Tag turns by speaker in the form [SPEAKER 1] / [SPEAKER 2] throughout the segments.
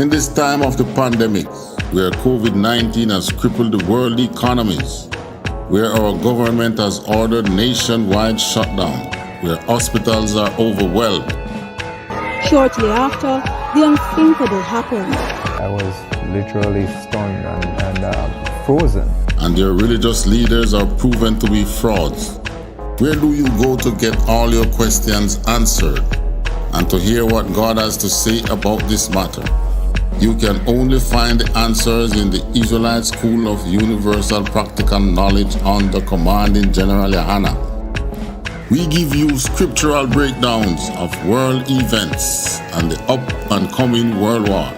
[SPEAKER 1] In this time of the pandemic, where COVID-19 has crippled the world economies, where our government has ordered nationwide shutdown, where hospitals are overwhelmed.
[SPEAKER 2] Shortly after, the unthinkable happened.
[SPEAKER 3] I was literally stunned and frozen.
[SPEAKER 1] And their religious leaders are proven to be frauds. Where do you go to get all your questions answered and to hear what God has to say about this matter? You can only find the answers in the Israelite School of Universal Practical Knowledge under Commanding General YAHANNA. We give you scriptural breakdowns of world events and the up and coming world war.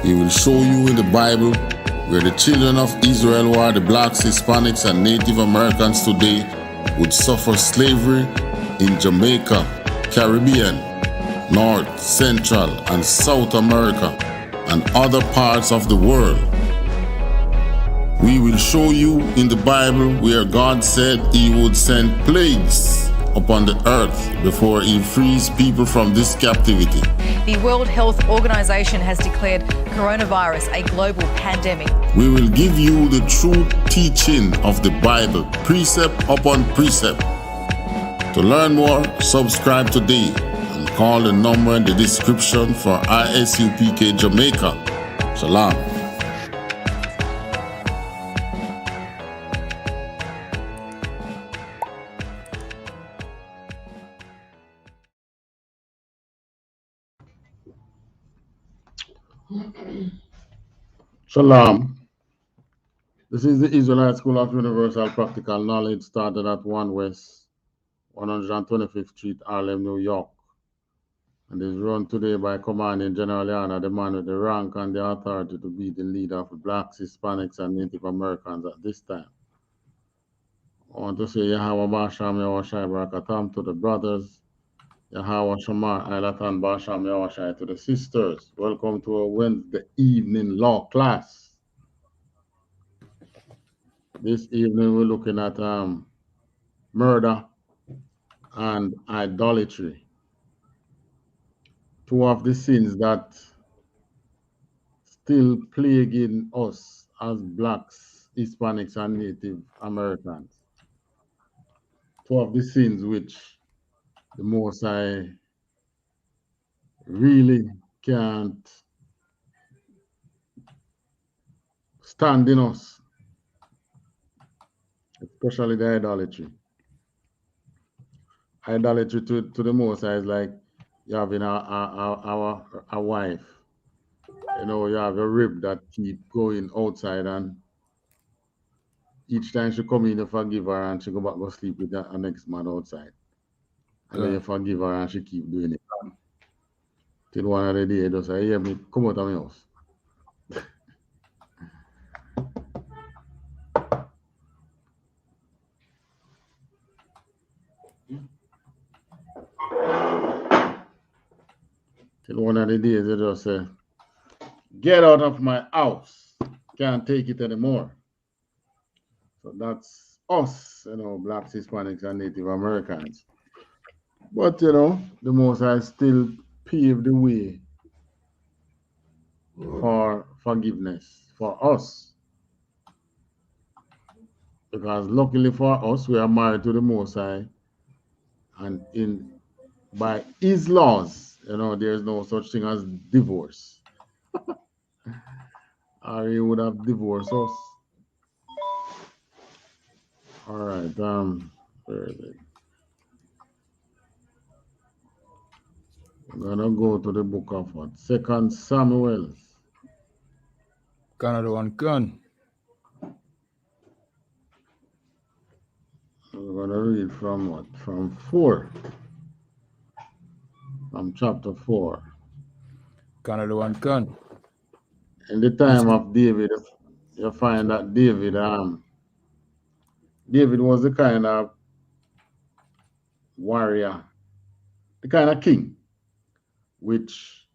[SPEAKER 1] We will show you in the Bible where the children of Israel, who are the blacks, Hispanics, and Native Americans today, would suffer slavery in Jamaica, Caribbean, North, Central, and South America, and other parts of the world. We will show you in the Bible where God said he would send plagues upon the earth before he frees people from this captivity.
[SPEAKER 4] The World Health Organization has declared coronavirus a global pandemic.
[SPEAKER 1] We will give you the true teaching of the Bible, precept upon precept. To learn more, subscribe today and call the number in the description for I.S.U.P.K. Jamaica. Shalom. Shalom. This is the Israelite School of Universal Practical Knowledge, started at 1 West 125th Street, Harlem, New York, and is run today by Commanding General YAHANNA, the man with the rank and the authority to be the leader of the blacks, Hispanics, and Native Americans at this time. I want to say Yahweh Basham Yahushai Barakatam to the brothers, Yahweh Shamar Ailatan Basham Yahushai to the sisters. Welcome to a Wednesday evening law class. This evening we're looking at murder and idolatry. Two of the sins that still plaguing us as blacks, Hispanics, and Native Americans. Two of the sins which the Most High really can't stand in us, especially the idolatry. Idolatry to the Most High is like you having a wife. You know, you have a rib that keep going outside, and each time she come in, you forgive her and she go back to sleep with the next man outside. And then you forgive her and she keep doing it. Till one of the day, just say, "Yeah, me come out of my house." Till one of the days, they just say, "Get out of my house. Can't take it anymore." So that's us, you know, blacks, Hispanics, and Native Americans. But, you know, the Most High still paved the way for forgiveness for us. Because luckily for us, we are married to the Most High. And by his laws, you know, there's no such thing as divorce. Or he would have divorced us. All right, where is it? We're gonna go to the book of what? 2 Samuel.
[SPEAKER 3] Another one gun.
[SPEAKER 1] We're gonna read from what? From 4. From chapter 4.
[SPEAKER 3] Another one gun.
[SPEAKER 1] In the time of David, you find that David was the kind of warrior, the kind of king, which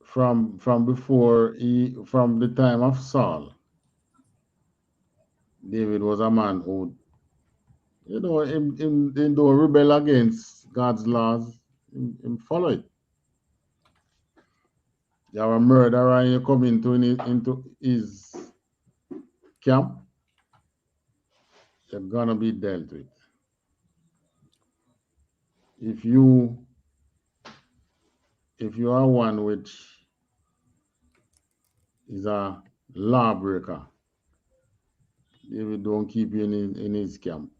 [SPEAKER 1] from the time of Saul, David was a man who, you know, him don't rebel against God's laws, him follow it. You have a murderer and you come into his camp, you're gonna be dealt with. If you are one which is a lawbreaker, David don't keep you in his camp.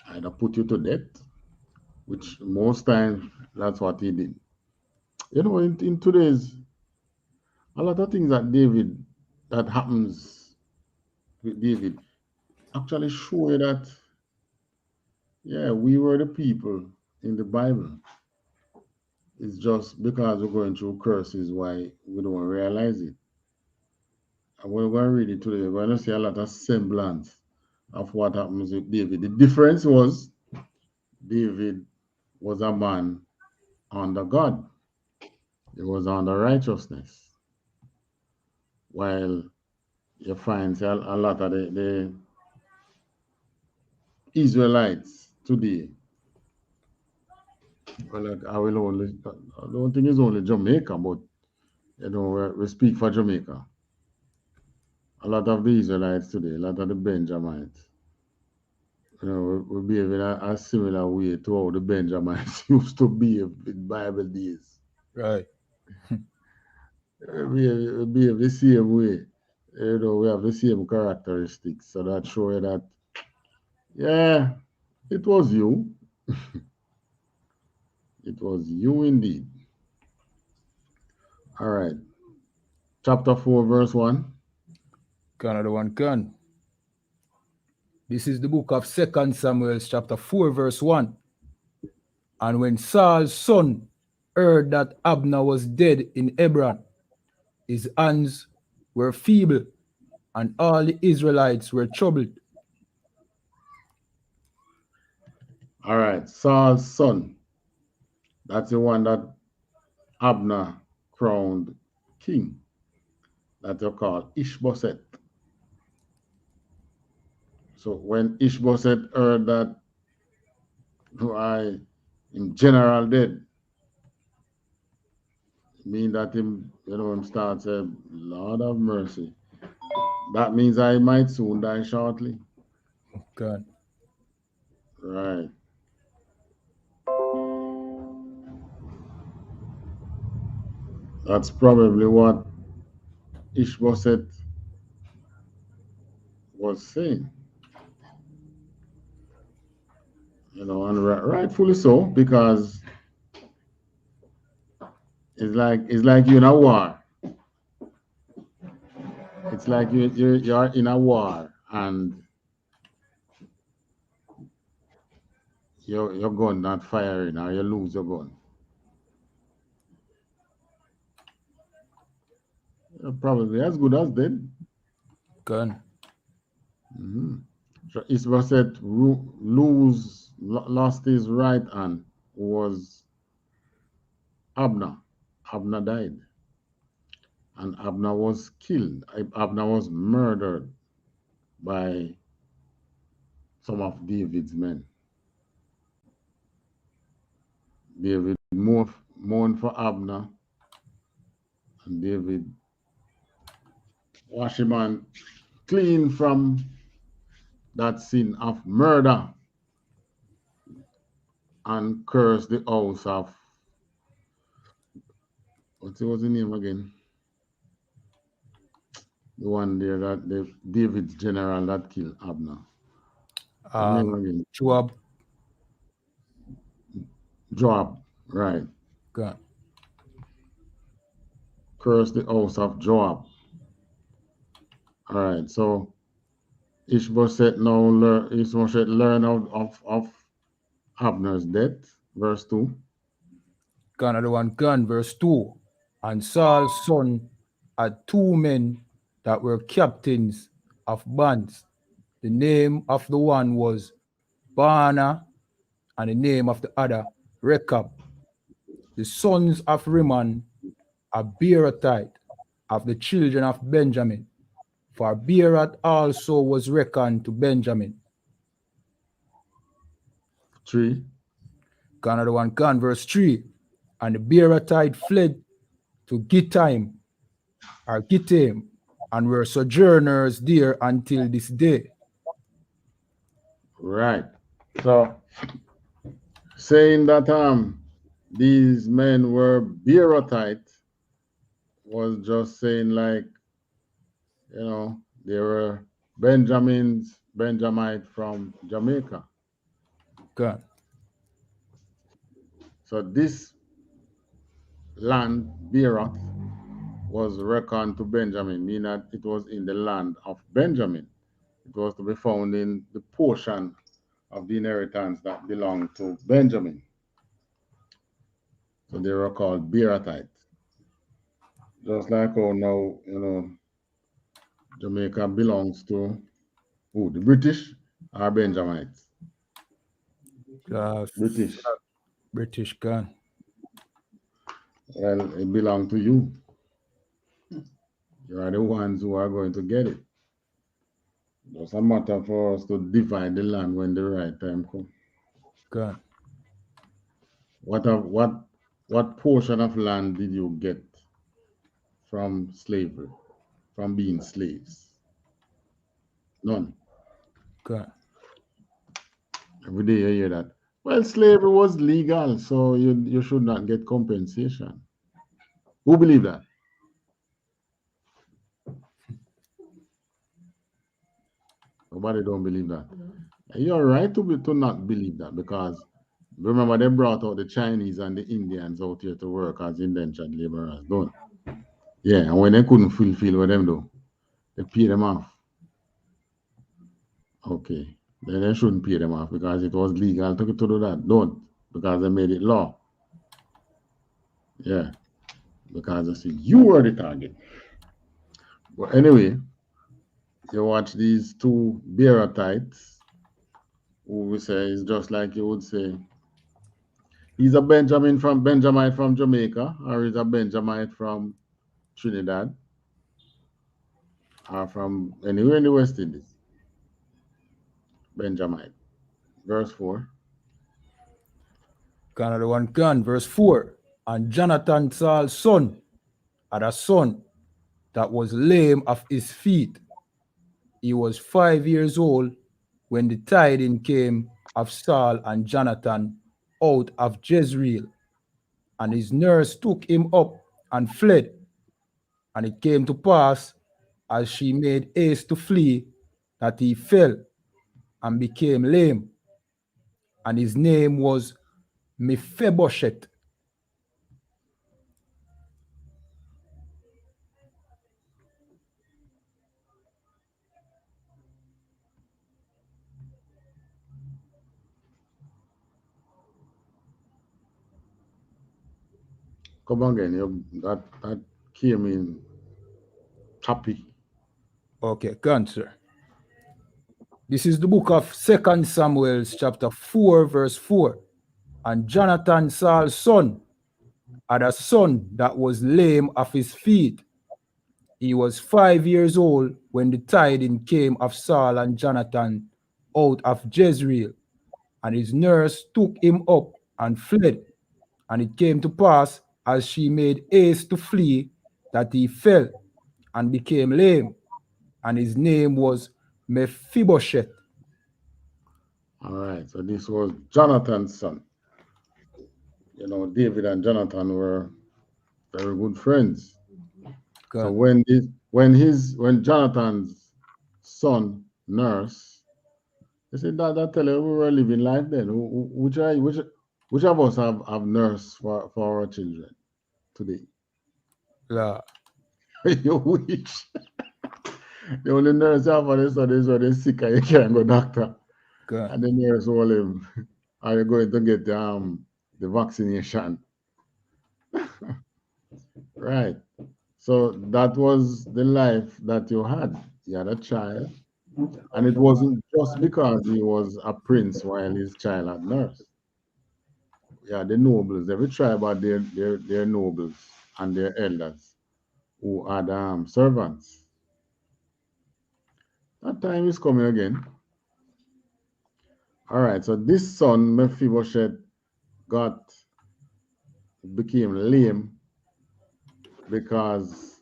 [SPEAKER 1] Either put you to death, which most times that's what he did. You know, in today's, a lot of things that happens with David actually show you that, yeah, we were the people in the Bible. It's just because we're going through curses why we don't realize it. And we're going to read it today. We're going to see a lot of semblance of what happens with David. The difference was David was a man under God. He was under righteousness. While you find a lot of the Israelites today, well, I don't think it's only Jamaica, but you know, we speak for Jamaica. A lot of the Israelites today, a lot of the Benjamites, you know, we behave in a similar way to how the Benjamites used to behave in Bible days.
[SPEAKER 5] Right.
[SPEAKER 1] We behave the same way. You know, we have the same characteristics. So that show you that, yeah, it was you. It was you indeed. All right. Chapter 4, verse 1.
[SPEAKER 5] Another one can. This is the book of 2 Samuel, chapter 4, verse 1. And when Saul's son heard that Abner was dead in Hebron, his hands were feeble, and all the Israelites were troubled.
[SPEAKER 1] All right. Saul's son. That's the one that Abner crowned king. That you call Ishbosheth. So when Ishbosheth heard that him general dead, mean that him start saying, Lord of mercy. That means I might soon die shortly.
[SPEAKER 5] God.
[SPEAKER 1] Right. That's probably what Ishbosheth was saying. You know, and rightfully so, because it's like you're in a war. It's like you're in a war and your gun not firing or you lose your gun. You're probably as good as dead.
[SPEAKER 5] God.
[SPEAKER 1] Mm-hmm. So Ishbosheth lost his right hand, was Abner. Abner died. And Abner was killed. Abner was murdered by some of David's men. David mourned for Abner, and David washed him and clean from that sin of murder and cursed the house of, what was the name again? The one there that David's general that killed Abner. Name again?
[SPEAKER 5] Joab.
[SPEAKER 1] Joab, right.
[SPEAKER 5] God.
[SPEAKER 1] Curse the house of Joab. All right, so Ishbosheth learn of Abner's death, verse 2.
[SPEAKER 5] Another one can, verse 2. And Saul's son had 2 men that were captains of bands. The name of the one was Baana, and the name of the other Rechab. The sons of Rimmon are Beerothite of the children of Benjamin. For Beeroth also was reckoned to Benjamin.
[SPEAKER 1] 3.
[SPEAKER 5] Another one can, verse 3. And the Beerothite fled to Gittim, and were sojourners there until this day.
[SPEAKER 1] Right. So saying that these men were Beerotite was just saying like, you know, they were Benjamite from Jamaica.
[SPEAKER 5] God.
[SPEAKER 1] So this land, Beeroth, was reckoned to Benjamin, meaning that it was in the land of Benjamin. It was to be found in the portion of the inheritance that belonged to Benjamin. So they were called Beerothites. Just like how now, you know, Jamaica belongs to who? The British or Benjamites? British.
[SPEAKER 5] British God.
[SPEAKER 1] Well, it belongs to you. You are the ones who are going to get it. It's a matter for us to divide the land when the right time comes.
[SPEAKER 5] God.
[SPEAKER 1] What portion of land did you get from slavery, from being slaves? None.
[SPEAKER 5] God.
[SPEAKER 1] Every day you hear that. Well, slavery was legal, so you should not get compensation. Who believe that? Nobody don't believe that. And you're right to not believe that, because remember they brought out the Chinese and the Indians out here to work as indentured laborers, don't? Yeah, and when they couldn't fulfill what them do, they pay them off. Okay, then they shouldn't pay them off because it was legal to do that. Don't, because they made it law. Yeah, because I see you were the target. But anyway, you watch these two Beerothites, who we say is just like you would say, he's a Benjamite from Jamaica, or he's a Benjamite from Trinidad, or from anywhere in the West Indies. Benjamite. Verse 4.
[SPEAKER 5] Another one can. Verse 4. And Jonathan Saul's son had a son that was lame of his feet. He was 5 years old when the tidings came of Saul and Jonathan out of Jezreel. And his nurse took him up and fled. And it came to pass, as she made haste to flee, that he fell and became lame. And his name was Mephibosheth.
[SPEAKER 1] Come again, that came in choppy.
[SPEAKER 5] Okay, sir. This is the book of 2 Samuel, chapter 4, verse 4. And Jonathan, Saul's son, had a son that was lame of his feet. He was 5 years old when the tidings came of Saul and Jonathan out of Jezreel. And his nurse took him up and fled. And it came to pass, as she made haste to flee, that he fell and became lame. And his name was Mephibosheth.
[SPEAKER 1] All right, so this was Jonathan's son. You know, David and Jonathan were very good friends.
[SPEAKER 5] God.
[SPEAKER 1] So when Jonathan's son nurse, they said that tell you we were living life then. Which of us have nurse for our children today?
[SPEAKER 5] Yeah.
[SPEAKER 1] You wish. The only nurse you have for the son is when they're sick and you can't go doctor.
[SPEAKER 5] God.
[SPEAKER 1] And the nurse told him, are you going to get the vaccination? Right. So that was the life that you had. You had a child, and it wasn't just because he was a prince while his child had nurse. Yeah, the nobles, every tribe had their nobles and their elders who had servants. That time is coming again. All right, so this son, Mephibosheth, became lame because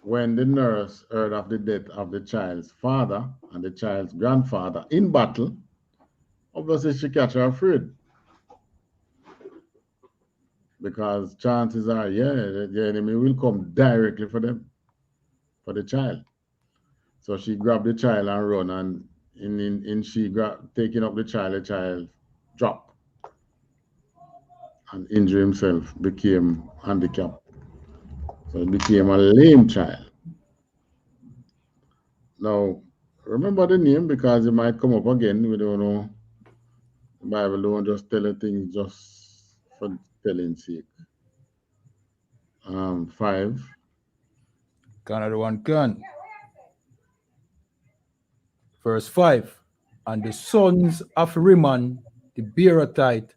[SPEAKER 1] when the nurse heard of the death of the child's father and the child's grandfather in battle, obviously she catch her afraid. Because chances are, yeah, the enemy will come directly for them, for the child. So she grabbed the child and run, and in she taking up the child dropped and injured himself, became handicapped. So it became a lame child. Now, remember the name because it might come up again. We don't know. The Bible don't just tell things just for telling sake. 5.
[SPEAKER 5] Another one gun. Verse 5. And the sons of Rimmon, the Beerothite,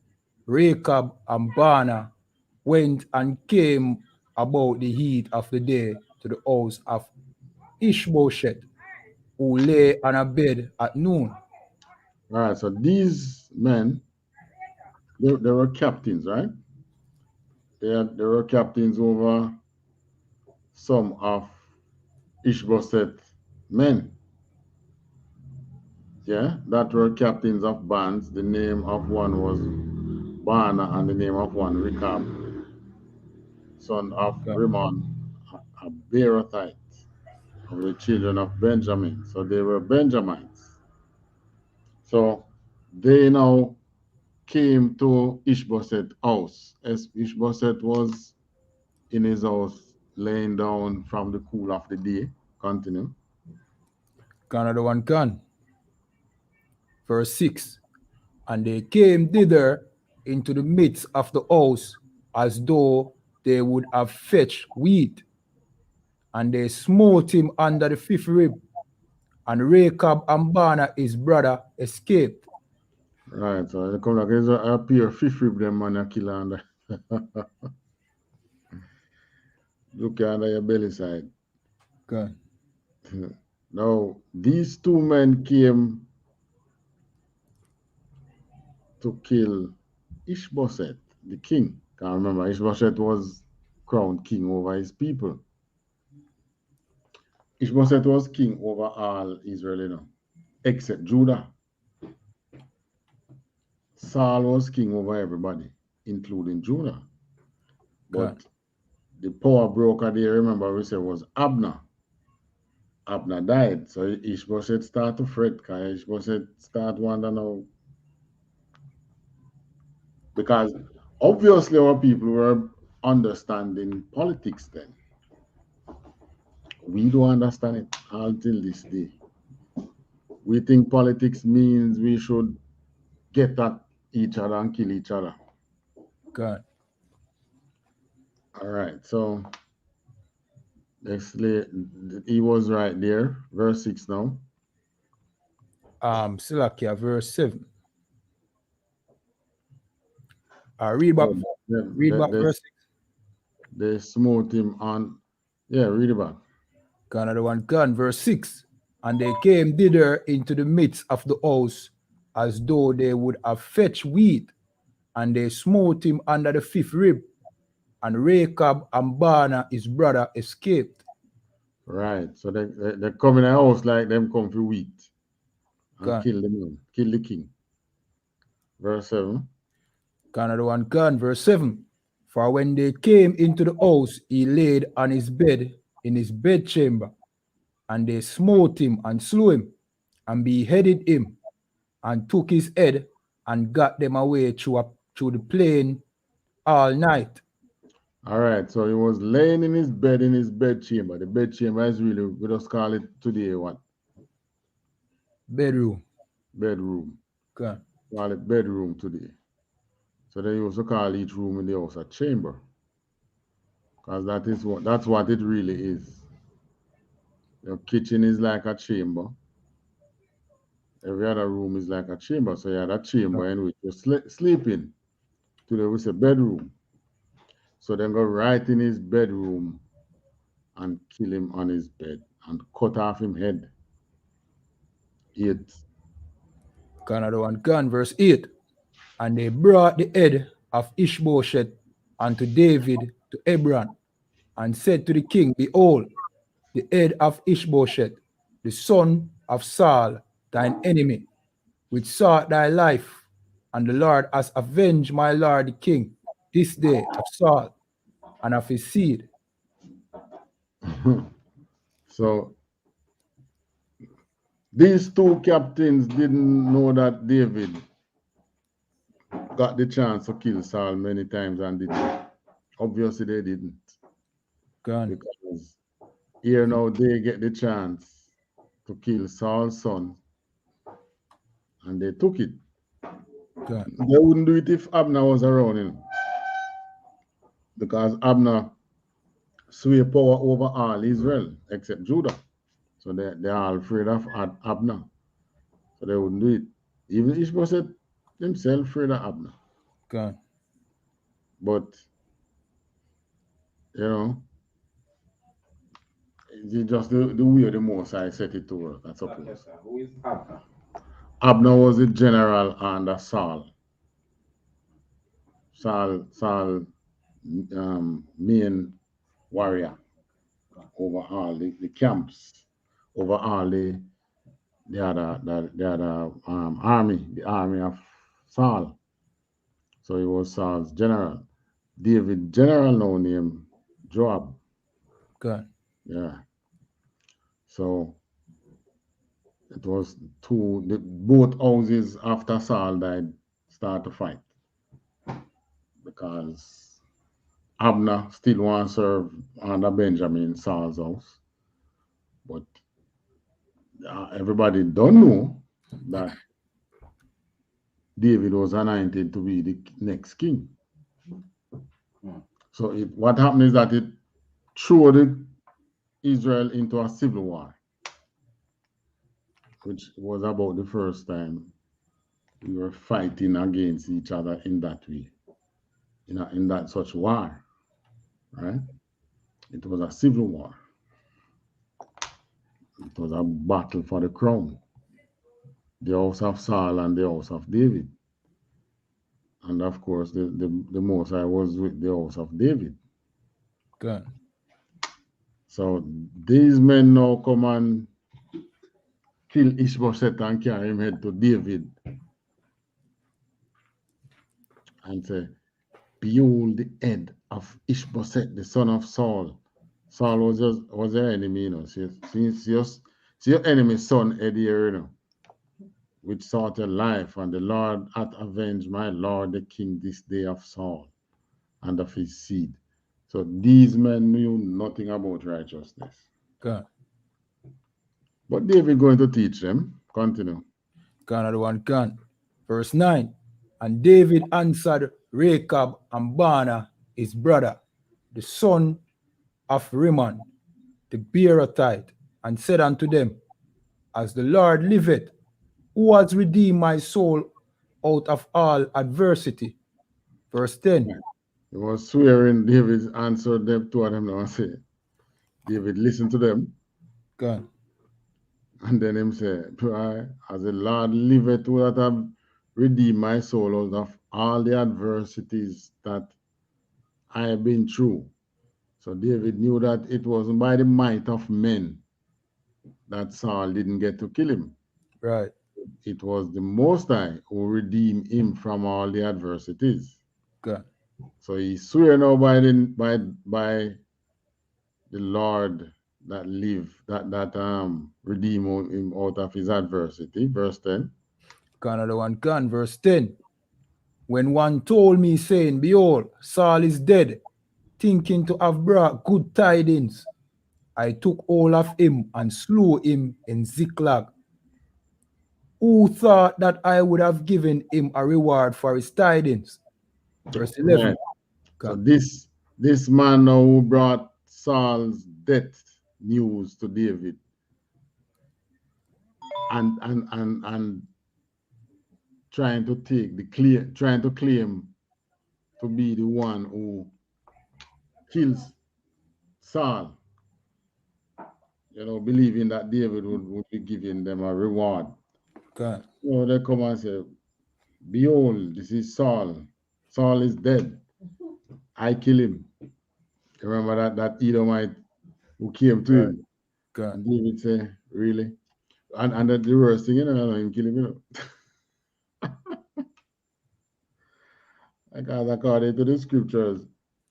[SPEAKER 5] Rechab and Baanah, went and came about the heat of the day to the house of Ishbosheth, who lay on a bed at noon.
[SPEAKER 1] All right, so these men, they were captains, right? They were captains over some of Ishbosheth's men. Yeah, that were captains of bands. The name of one was Baanah and the name of one Rechab, son of Rimmon, a Beerothite of the children of Benjamin. So they were Benjamites. So they now came to Ishbosheth's house. As Ishbosheth was in his house, laying down from the cool of the day. Continue.
[SPEAKER 5] Another one can. Verse 6. And they came thither into the midst of the house, as though they would have fetched wheat. And they smote him under the fifth rib. And Rechab and Baanah, his brother, escaped.
[SPEAKER 1] Right, so they come like there's a pair fifth rib them man a kill under. Look under your belly side.
[SPEAKER 5] Okay.
[SPEAKER 1] Now, these two men came to kill Ishbosheth, the king. Can't remember, Ishbosheth was crowned king over his people. Ishbosheth was king over all Israel, you know, except Judah. Saul was king over everybody, including Judah. But the power broker there, remember we said, was Abner. Abner died, so Ishbosheth started to fret, because Ishbosheth started wondering now. Because obviously our people were understanding politics then. We don't understand it until this day. We think politics means we should get at each other and kill each other.
[SPEAKER 5] God.
[SPEAKER 1] All right, so he was right there. Verse 6 now.
[SPEAKER 5] Silakia, verse 7. Read back verse 6.
[SPEAKER 1] They smote him on. Yeah, read it back.
[SPEAKER 5] Another one can, verse 6. And they came thither into the midst of the house, as though they would have fetched wheat, and they smote him under the fifth rib. And Rechab and Baanah, his brother, escaped.
[SPEAKER 1] Right, so they come in the house like them come for wheat and kill the man, kill the king. Verse 7.
[SPEAKER 5] Another one can, verse 7. For when they came into the house, he laid on his bed in his bedchamber, and they smote him and slew him, and beheaded him, and took his head, and got them away through the plain all night.
[SPEAKER 1] All right, so he was laying in his bedchamber. The bedchamber is really, we just call it today what?
[SPEAKER 5] Bedroom.
[SPEAKER 1] Okay. Call it bedroom today. So they used to call each room in the house a chamber, because that's what it really is. Your kitchen is like a chamber. Every other room is like a chamber. So you had a chamber in which you're sleeping. Today we say bedroom. So then go right in his bedroom and kill him on his bed and cut off him head. 8.
[SPEAKER 5] Another one can, verse 8. And they brought the head of Ishbosheth unto David to Hebron, and said to the king, Behold, the head of Ishbosheth, the son of Saul, thine enemy, which sought thy life, and the Lord has avenged my lord the king this day of Saul and of his seed.
[SPEAKER 1] So these two captains didn't know that David got the chance to kill Saul many times and didn't. Obviously, they didn't.
[SPEAKER 5] Gone.
[SPEAKER 1] Because here now they get the chance to kill Saul's son, and they took it.
[SPEAKER 5] Gone.
[SPEAKER 1] They wouldn't do it if Abner was around, because Abner sway power over all Israel except Judah. So they're all afraid of Abner. So they wouldn't do it. Even Ishbosheth himself afraid of Abner.
[SPEAKER 5] Gone.
[SPEAKER 1] But, it's just the way the Most High set it to work, I suppose.
[SPEAKER 6] Who is Abner?
[SPEAKER 1] Abner was the general under Saul. Saul main warrior over all the camps, over all the other army, the army of Saul. So he was Saul's general. David general now named Joab.
[SPEAKER 5] Gone.
[SPEAKER 1] Yeah. So it was both houses after Saul died start to fight, because Abner still wants to serve under Benjamin, Saul's house. But everybody don't know that David was anointed to be the next king. So what happened is that it threw Israel into a civil war, which was about the first time we were fighting against each other in that way, in that such war, right? It was a civil war. It was a battle for the crown, the house of Saul and the house of David. And of course, the Most High was with the house of David.
[SPEAKER 5] Gone.
[SPEAKER 1] So these men now come and kill Ishbosheth and carry him head to David and say, Behold the head of Ishbosheth, the son of Saul. Saul was their enemy, See your enemy's son head here, which sought your life, and the Lord hath avenged my lord the king this day of Saul and of his seed. So these men knew nothing about righteousness.
[SPEAKER 5] Gone.
[SPEAKER 1] But David going to teach them. Continue.
[SPEAKER 5] Gone are the one gone. Verse 9. And David answered Rechab and Baanah his brother, the son of Rimmon, the Beerothite, and said unto them, As the Lord liveth, who has redeemed my soul out of all adversity. Verse 10.
[SPEAKER 1] He was swearing. David answered them, two of them now, and say, David, listen to them.
[SPEAKER 5] Gone.
[SPEAKER 1] And then him say, As the Lord liveth, who that have redeemed my soul out of all the adversities that I have been through. So David knew that it wasn't by the might of men that Saul didn't get to kill him.
[SPEAKER 5] Right.
[SPEAKER 1] It was the Most High who redeemed him from all the adversities.
[SPEAKER 5] Gone.
[SPEAKER 1] So he swear now by the Lord that redeem him out of his adversity. Verse 10.
[SPEAKER 5] Gone are the one gone. Verse 10. When one told me, saying, Behold, Saul is dead, thinking to have brought good tidings, I took hold of him and slew him in Ziklag. Who thought that I would have given him a reward for his tidings? Verse 11.
[SPEAKER 1] Right. So this man now who brought Saul's death news to David and trying to claim to be the one who kills Saul, believing that David would be giving them a reward.
[SPEAKER 5] God.
[SPEAKER 1] So they come and say, Behold, this is Saul. Saul is dead. I kill him. Remember that Edomite who came to
[SPEAKER 5] Right.
[SPEAKER 1] him?
[SPEAKER 5] God.
[SPEAKER 1] And David said, really? And the worst thing, I don't know him kill him, Because according to the scriptures,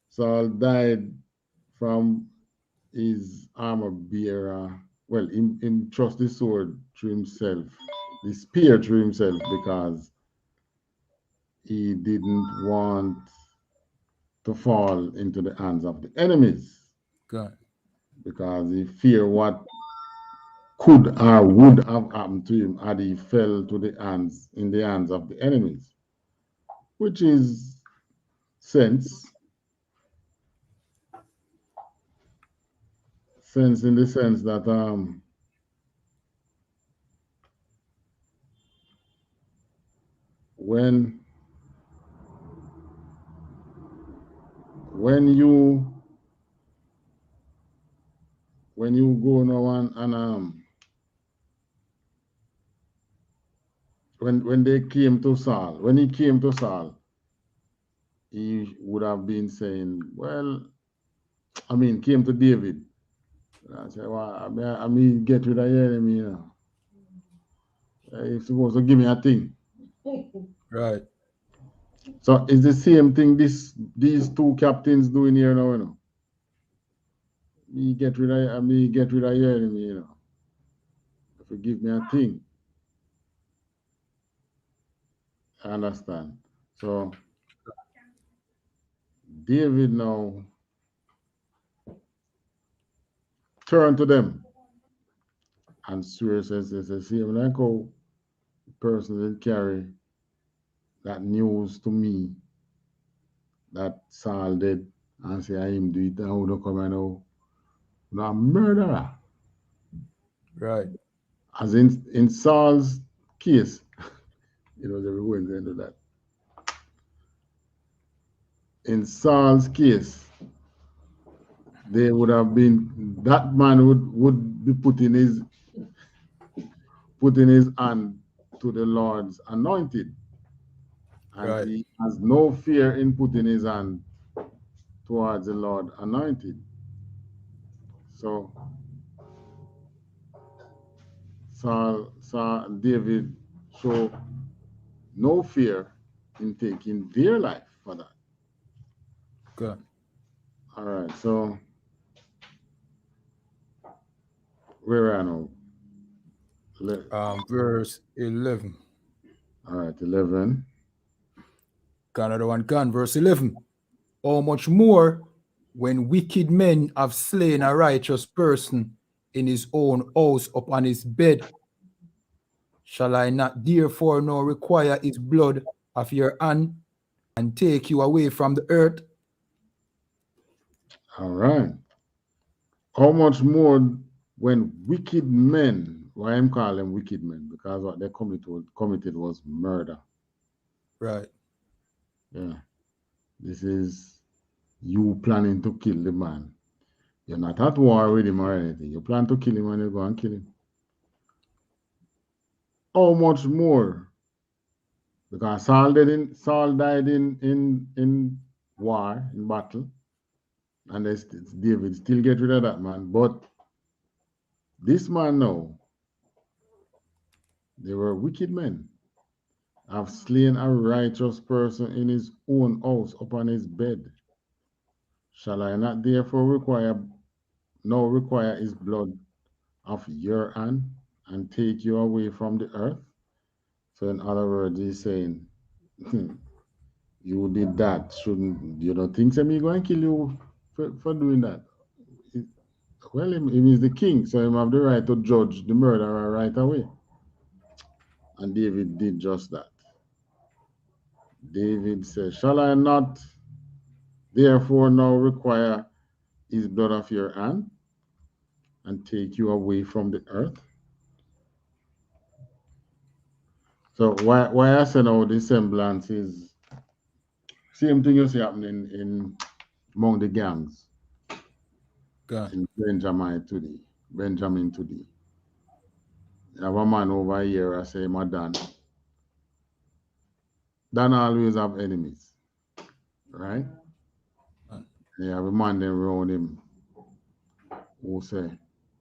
[SPEAKER 1] Saul died from his armor bearer. Well, him trust the sword to himself, the spear to himself, because he didn't want to fall into the hands of the enemies,
[SPEAKER 5] God.
[SPEAKER 1] because he feared what could or would have happened to him had he fell to the hands in the hands of the enemies, which is sense in the sense that when you go now and when they came to Saul, when he came to Saul, he would have been saying, well, I mean, came to David. I said, well, I mean, get rid of your enemy, you know. You're supposed to give me a thing.
[SPEAKER 5] Right.
[SPEAKER 1] So it's the same thing these two captains doing here now, you know. Get rid of your enemy, you know. If you give me a thing. I understand. So David now turn to them and swear, says, see, like how the person will carry that news to me that Saul did and say I him do it, and who don't come and know, no murderer.
[SPEAKER 5] Right.
[SPEAKER 1] As in Saul's case, you know, they were going into that. In Saul's case, they would have been, that man would be putting his hand to the Lord's anointed. And
[SPEAKER 5] Right.
[SPEAKER 1] he has no fear in putting his hand towards the Lord anointed. So David show no fear in taking their life for that.
[SPEAKER 5] God.
[SPEAKER 1] All right, so where are now?
[SPEAKER 5] Verse 11.
[SPEAKER 1] All right, 11.
[SPEAKER 5] Another one gone. Verse 11. How much more when wicked men have slain a righteous person in his own house upon his bed? Shall I not therefore now require his blood of your hand and take you away from the earth?
[SPEAKER 1] All right. How much more when wicked men, why I'm calling them wicked men, because what they committed was murder.
[SPEAKER 5] Right.
[SPEAKER 1] Yeah. This is you planning to kill the man. You're not at war with him or anything. You plan to kill him and you go and kill him. How much more? Because Saul died in war, in battle, and David still get rid of that man. But this man now, they were wicked men, have slain a righteous person in his own house upon his bed. Shall I not therefore require his blood of your hand and take you away from the earth? So in other words, he's saying, you did that. Shouldn't you don't think me going to kill you for doing that? Well, him is the king, so him have the right to judge the murderer right away. And David did just that. David said, shall I not therefore now require his blood of your hand and take you away from the earth? So why I say now the semblance is same thing you see happening in among the gangs
[SPEAKER 5] God.
[SPEAKER 1] in Benjamin today. You have a man over here, I say, my Dan. Dan always have enemies, right? Yeah, have a man them around him who say,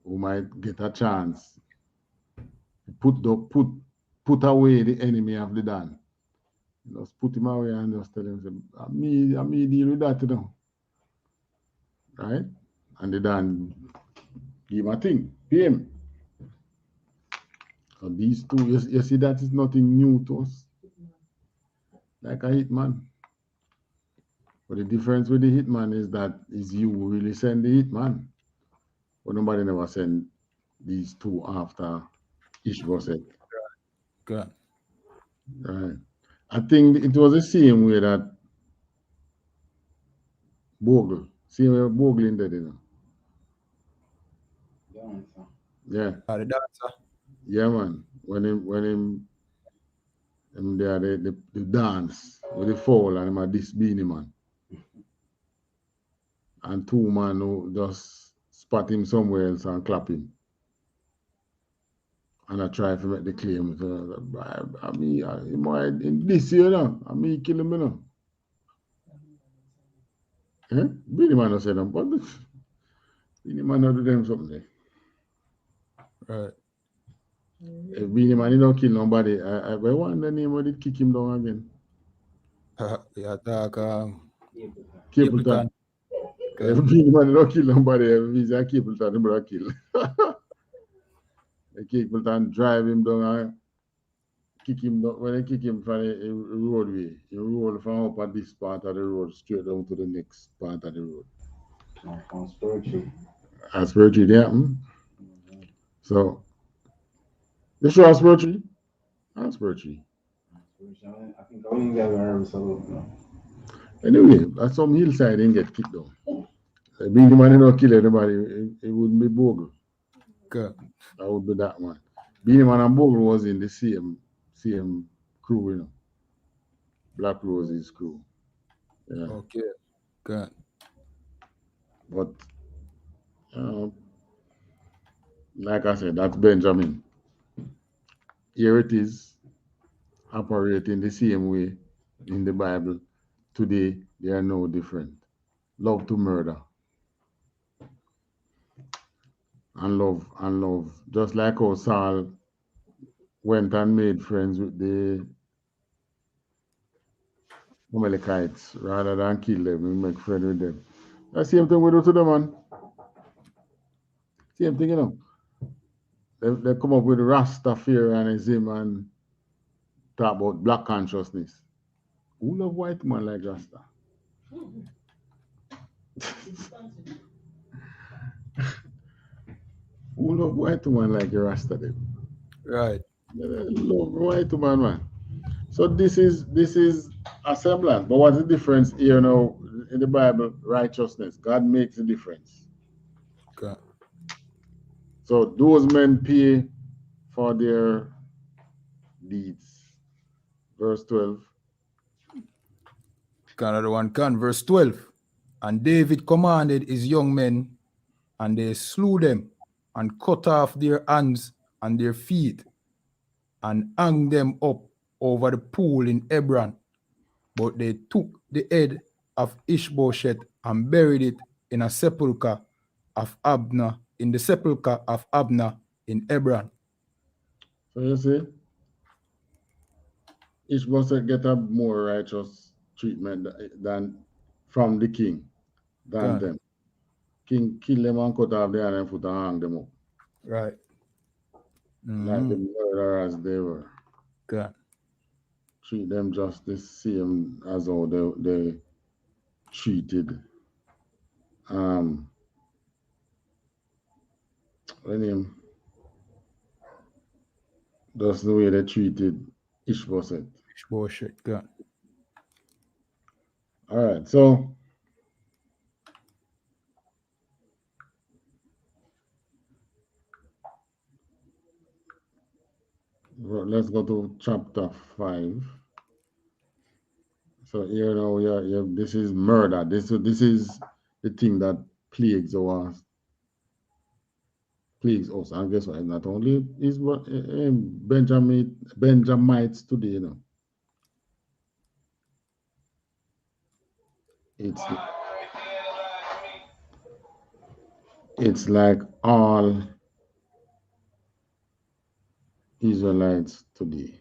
[SPEAKER 1] who might get a chance. Put away the enemy of the Dan. Just put him away and just tell him, say, I me deal with that, you know. Right? And the Dan give him a thing, pay him. So these two, you see, that is nothing new to us. Like a hitman. But the difference with the hitman is that is you who really send the hitman. But nobody never send these two after I.S.U.P.K.
[SPEAKER 5] Good.
[SPEAKER 1] Right. I think it was the same way that Bogle, same way Bogle in there, you know. Yeah.
[SPEAKER 5] The dancer.
[SPEAKER 1] Yeah, man. When him there the dance with the fall and him a this beanie man. And two man who just spot him somewhere else and clap him. And I try to make the claim. So, I mean, in this year now, I mean, kill him, you know. Eh? Beanie man don't say them, but Beanie man don't do them something.
[SPEAKER 5] Right.
[SPEAKER 1] If Beanie man he don't kill nobody, I want the name of it kick him down again.
[SPEAKER 5] Yeah, talk
[SPEAKER 1] Capleton.
[SPEAKER 5] Good.
[SPEAKER 1] If Beanie man he don't kill nobody, if he's a Capleton, he better kill. The Capleton drive him down and kick him down. When they kick him from the roadway, he roll from up at this part of the road straight down to the next part of the road. As spiritual, yeah. So, you sure as spiritual? As spiritual.
[SPEAKER 6] I think I only got a salute.
[SPEAKER 1] Anyway, at some hillside, he didn't get kicked down. Being the man who don't kill anybody, it wouldn't be Bogle.
[SPEAKER 5] Good.
[SPEAKER 1] That would be that man. Being the man and Bogle was in the same crew, you know. Black Rose's crew. Yeah.
[SPEAKER 5] Okay. Good.
[SPEAKER 1] But like I said, that's Benjamin. Here it is, operating the same way in the Bible. Today, they are no different. Love to murder. And love. Just like how Saul went and made friends with the Amalekites rather than kill them, we make friends with them. That's the same thing we do to them, man. Same thing, you know. They come up with Rastafarianism and talk about black consciousness. Who love white man like Rasta? Who love white man like Rasta them?
[SPEAKER 5] Right.
[SPEAKER 1] They love white man. So this is a semblance. But what's the difference here now in the Bible? Righteousness. God makes the difference.
[SPEAKER 5] Good.
[SPEAKER 1] So those men pay for their deeds. Verse 12.
[SPEAKER 5] Another one can. Verse 12. And David commanded his young men, and they slew them, and cut off their hands and their feet, and hung them up over the pool in Hebron. But they took the head of Ishbosheth and buried it in a sepulchre of Abner, in the sepulchre of Abner in Hebron.
[SPEAKER 1] So you see, Ishbosheth get a more righteous treatment than from the king than them. King kill them and cut off their hand and foot and hang them up.
[SPEAKER 5] Right.
[SPEAKER 1] Like the murderers they were.
[SPEAKER 5] Good.
[SPEAKER 1] Treat them just the same as how they treated that's the way they treated Ishbosheth.
[SPEAKER 5] Ishbosheth, good.
[SPEAKER 1] All right, so let's go to chapter 5. So here now, yeah, this is murder. This is the thing that plagues us. And guess what? Not only is Benjamites today, you know. it's like all Israelites today.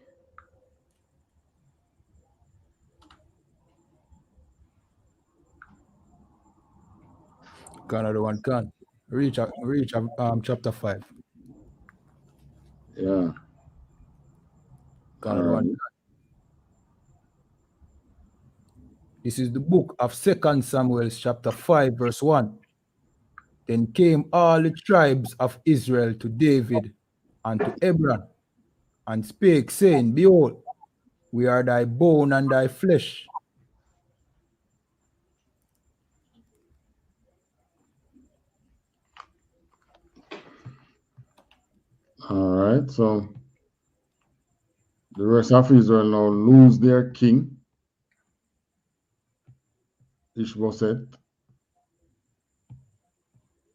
[SPEAKER 5] Got another one. Can reach chapter 5.
[SPEAKER 1] Yeah.
[SPEAKER 5] Got
[SPEAKER 1] All
[SPEAKER 5] another one.
[SPEAKER 1] right.
[SPEAKER 5] This is the book of 2 Samuel chapter 5 verse 1. Then came all the tribes of Israel to David and to Hebron, and spake, saying, Behold, we are thy bone and thy flesh.
[SPEAKER 1] All right. So the rest of Israel now lose their king, Ishbosheth.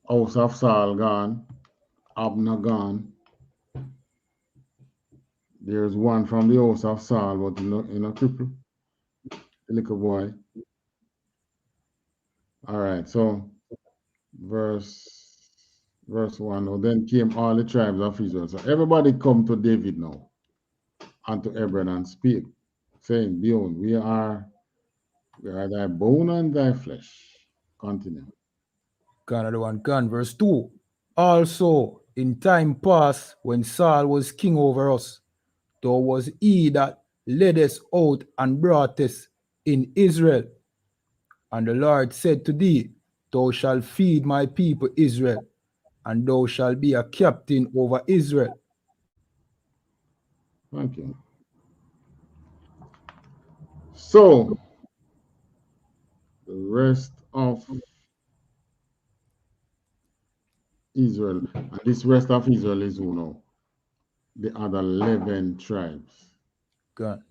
[SPEAKER 1] House of Saul gone, Abner gone. There's one from the house of Saul, but in a cripple, the little boy. All right. So verse 1. Now then came all the tribes of Israel. So everybody come to David now and to Hebron and speak, saying, Behold, we are thy bone and thy flesh. Continue.
[SPEAKER 5] Got another one. Can verse 2. Also, in time past, when Saul was king over us, thou was he that led us out and brought us in Israel. And the Lord said to thee, Thou shalt feed my people Israel, and thou shalt be a captain over Israel.
[SPEAKER 1] Thank you. So the rest of Israel, and this rest of Israel is who now? The other 11 tribes.
[SPEAKER 5] God.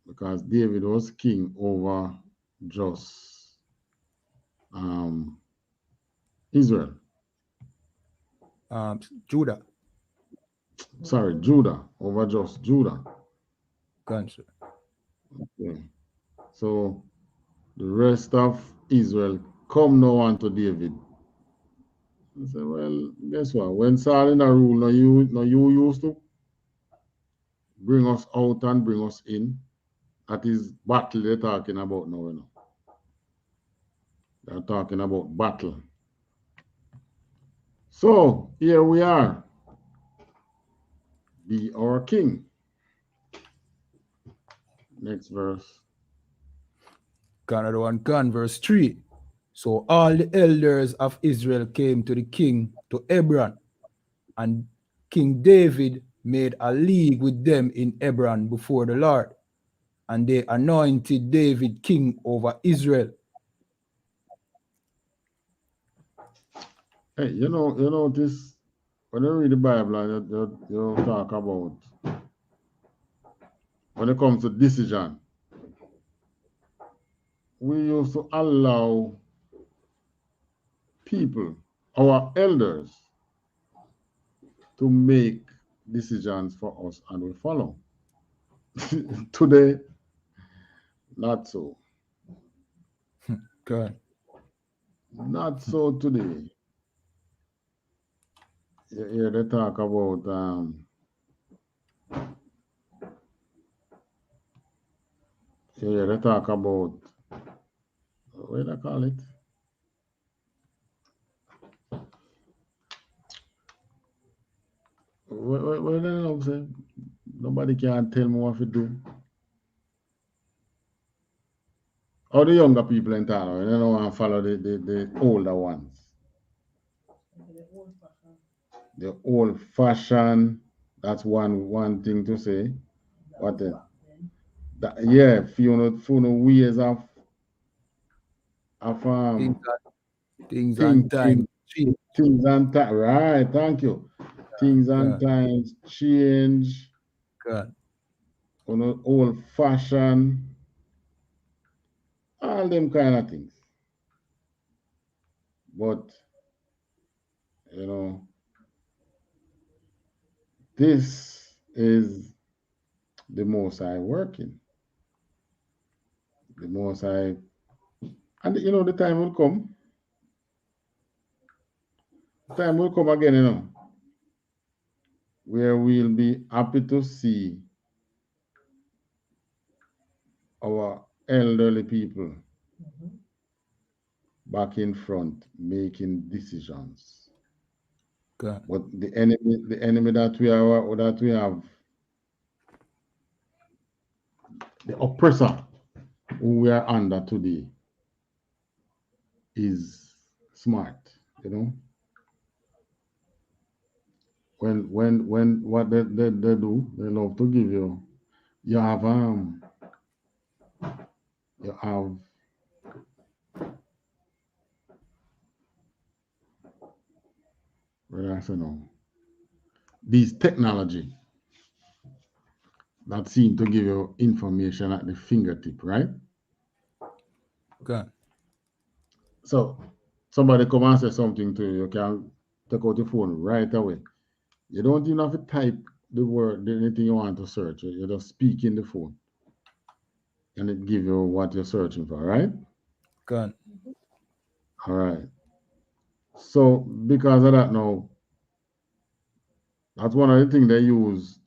[SPEAKER 1] Because David was king over just Israel.
[SPEAKER 5] Judah.
[SPEAKER 1] Sorry, Judah, over just Judah.
[SPEAKER 5] God, sir.
[SPEAKER 1] Okay. So the rest of Israel come now unto David. I say, well, guess what? When Saul in a rule, now you used to bring us out and bring us in. That is battle they're talking about now, you know. They're talking about battle. So here we are. Be our king. Next verse.
[SPEAKER 5] Another one. Can verse 3. So all the elders of Israel came to the king to Hebron, and King David made a league with them in Hebron before the Lord, and they anointed David king over Israel.
[SPEAKER 1] Hey, you know this. When you read the Bible and you talk about when it comes to decision, we used to allow people, our elders, to make decisions for us and we follow. Today, not so.
[SPEAKER 5] God.
[SPEAKER 1] Not so today. You hear they talk about what do they call it? What do they know say? Nobody can tell me what to do. Or the younger people in town, they don't want to follow the older ones. The old fashioned, that's one thing to say. What the yeah, few ways of
[SPEAKER 5] Things and time
[SPEAKER 1] thinking
[SPEAKER 5] change.
[SPEAKER 1] things and time. Right, thank you. Things and
[SPEAKER 5] God.
[SPEAKER 1] times change.
[SPEAKER 5] God.
[SPEAKER 1] Old fashioned, all them kind of things. But you know, this is the most I working. The most I and the time will come Time will come again, you know, where we'll be happy to see our elderly people back in front making decisions.
[SPEAKER 5] God.
[SPEAKER 1] But the enemy that we have, the oppressor who we are under today is smart, you know. When what they do, they love to give you you have what do I say now? These technology that seem to give you information at the fingertip, right?
[SPEAKER 5] God.
[SPEAKER 1] So somebody come and say something to you, you can take out your phone right away. You don't even have to type the word, anything you want to search. You just speak in the phone, and it give you what you're searching for, right?
[SPEAKER 5] God.
[SPEAKER 1] All right. So because of that now, that's one of the things they use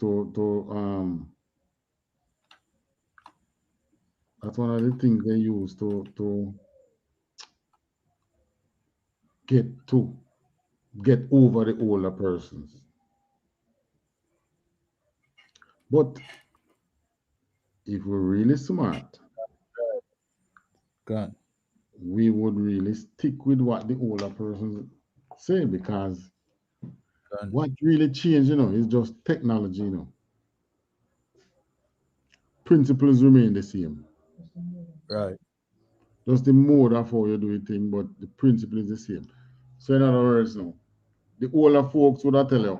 [SPEAKER 1] that's one of the things they use to get over the older persons. But if we're really smart,
[SPEAKER 5] God.
[SPEAKER 1] we would really stick with what the older persons say, because
[SPEAKER 5] God.
[SPEAKER 1] what really changed, you know, is just technology, you know. Principles remain the same.
[SPEAKER 5] Right.
[SPEAKER 1] Just the mode of how you do it thing, but the principle is the same. So in other words, now, the older folks would have tell you,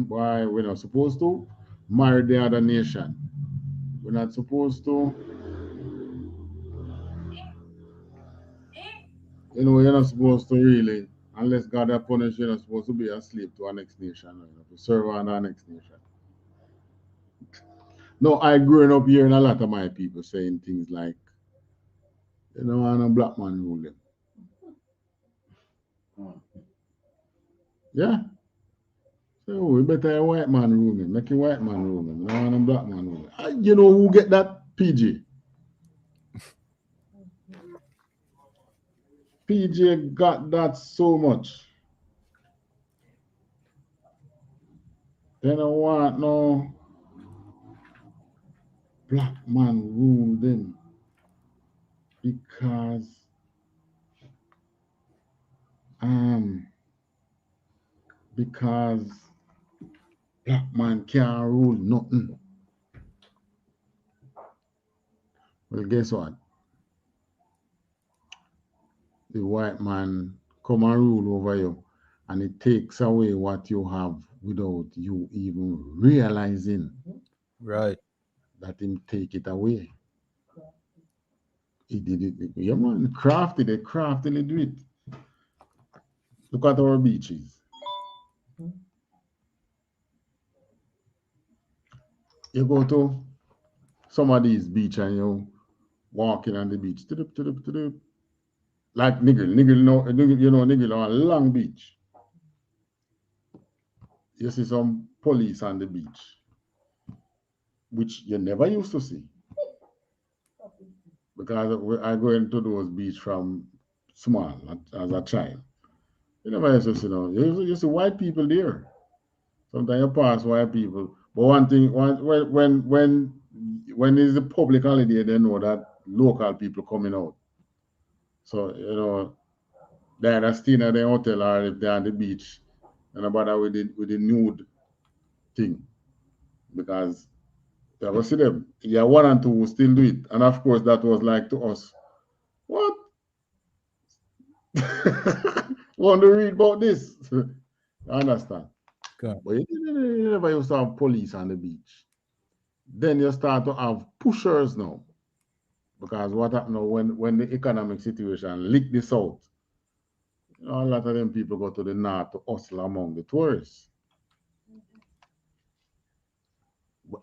[SPEAKER 1] why we're not supposed to marry the other nation. We're not supposed to, you know, you're not supposed to really, unless God has punished you, you're not supposed to be a slave to our next nation, you know, to serve on our next nation. No, I growing up hearing a lot of my people saying things like, you know, I'm a black man rule them. Yeah. So we better a white man rule me. Make a white man rule me. I don't want a black man rule me. You know who get that? PJ. PJ got that so much. They don't want no black man rule them, because um because black man can't rule nothing. Well, guess what? The white man come and rule over you, and it takes away what you have without you even realizing
[SPEAKER 5] Right.
[SPEAKER 1] that him take it away. He did it. Yeah, man, they craftily do it. Look at our beaches. You go to some of these beach and you walking on the beach. Like niggle on a long beach. You see some police on the beach, which you never used to see. Because I go into those beach from small as a child. You never used to see, you see white people there. Sometimes you pass white people. But one thing, when it's a public holiday, they know that local people coming out. So, they're either staying at the hotel, or if they're on the beach, and about with the nude thing. Because you ever see them? Yeah, one and two will still do it. And of course, that was like to us, what? Want to read about this? I understand.
[SPEAKER 5] God.
[SPEAKER 1] But you never used to have police on the beach. Then you start to have pushers now. Because what happened now, when the economic situation licked the south, a lot of them people go to the north to hustle among the tourists.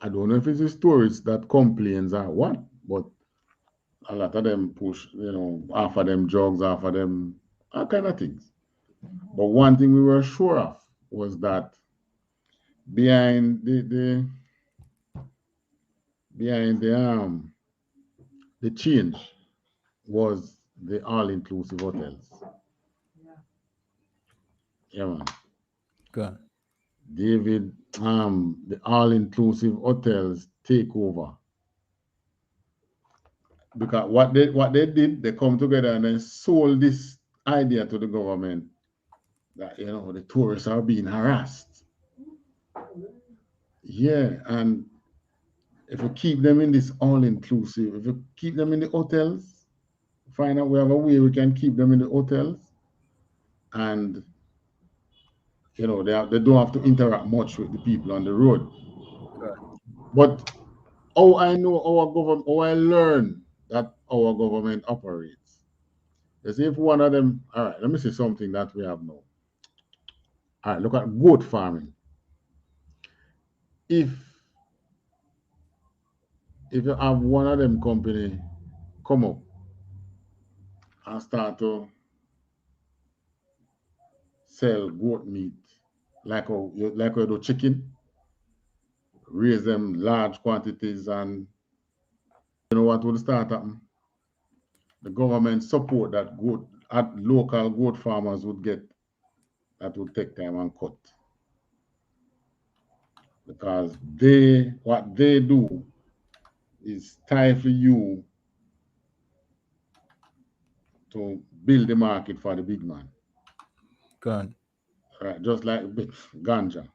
[SPEAKER 1] I don't know if it's the tourists that complains or what, but a lot of them push, half of them drugs, half of them all kind of things. But one thing we were sure of was that behind the change was the all-inclusive hotels. Yeah, man.
[SPEAKER 5] Good.
[SPEAKER 1] David, the all-inclusive hotels take over. Because what they did, they come together and then sold this idea to the government that the tourists are being harassed. Yeah, and if you keep them in this all-inclusive, if you keep them in the hotels, find out we have a way we can keep them in the hotels, and they don't have to interact much with the people on the road.
[SPEAKER 5] Good.
[SPEAKER 1] But how I know our government, how I learn that our government operates is if one of them, all right, let me say something that we have now. All right, look at goat farming. If you have one of them company come up and start to sell goat meat like you do chicken, raise them large quantities, and you know what will start happening? The government support that goat at local goat farmers would get, that would take time and cut. Because what they do is stifle you to build the market for the big man.
[SPEAKER 5] Good.
[SPEAKER 1] Right? Just like ganja.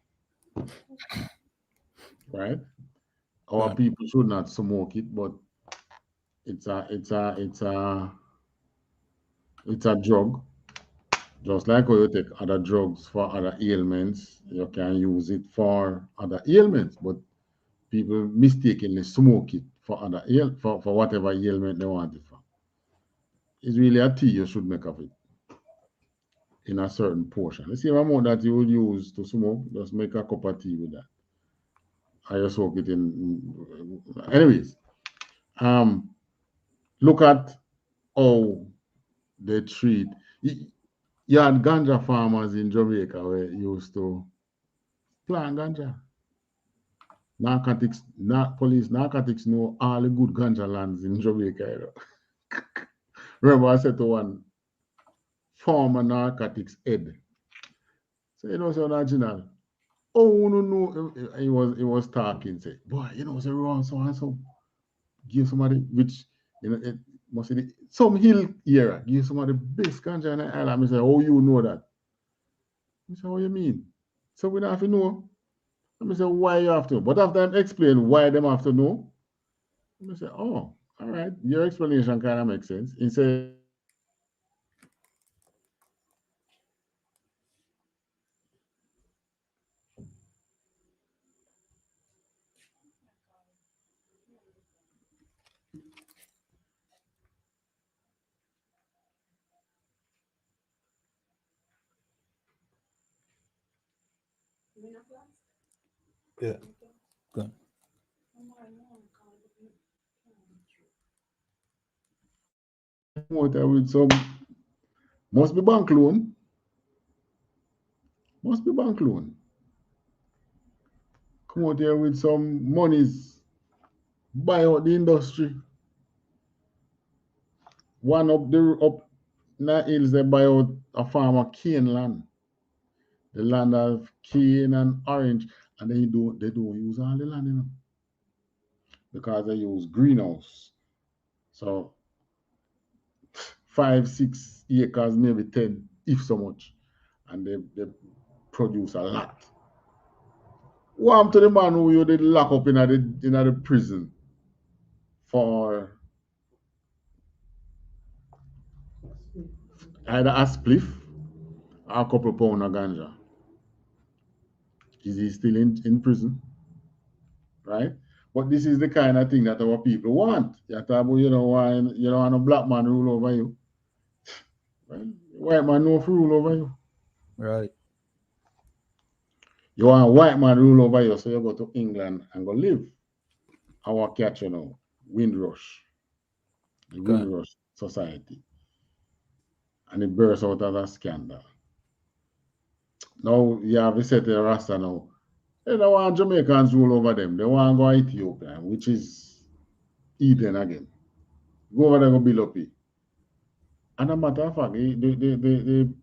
[SPEAKER 1] Right? Our
[SPEAKER 5] Good.
[SPEAKER 1] people should not smoke it, but it's a drug. Just like how you take other drugs for other ailments, you can use it for other ailments, but people mistakenly smoke it for for whatever ailment they want it for. It's really a tea you should make of it in a certain portion. The same amount that you would use to smoke, just make a cup of tea with that. I just soak it in. Anyways, look at how they treat. You had ganja farmers in Jamaica where used to plant ganja. Police narcotics know all the good ganja lands in Jamaica. Remember, I said to one former narcotics head, so so original. Oh no, he was talking. Say, boy, say wrong so and so. Give somebody which it must be some hill here. Give somebody best ganja in the island. I say, oh, you know that? I say, what you mean? So we don't have to know. I say, why you have to? But after I explain why them have to know, I say, oh, all right, your explanation kind of makes sense. He said,
[SPEAKER 5] Yeah. Good.
[SPEAKER 1] motor with some must be bank loan. Must be bank loan. Come out here with some monies, buy out the industry. One up in the hills, they buy out a farmer cane land. The land of cane and orange. And they don't use all the land, because they use greenhouse. So 5, 6 acres, maybe 10, if so much. And they produce a lot. What to the man who you did lock up in the prison for either a spliff or a couple pound of ganja? Is he still in prison? Right? But this is the kind of thing that our people want. You talk about, why you don't want a black man rule over you. Right? White man no rule over you.
[SPEAKER 5] Right.
[SPEAKER 1] You want a white man rule over you, so you go to England and go live. Our catch, Windrush. The
[SPEAKER 5] Good.
[SPEAKER 1] Windrush Society. And it bursts out as a scandal. Now, you have to set the Rasta now. They don't want Jamaicans rule over them. They want to go Ethiopia, which is Eden again. Go over there and build up it. And a matter of fact, the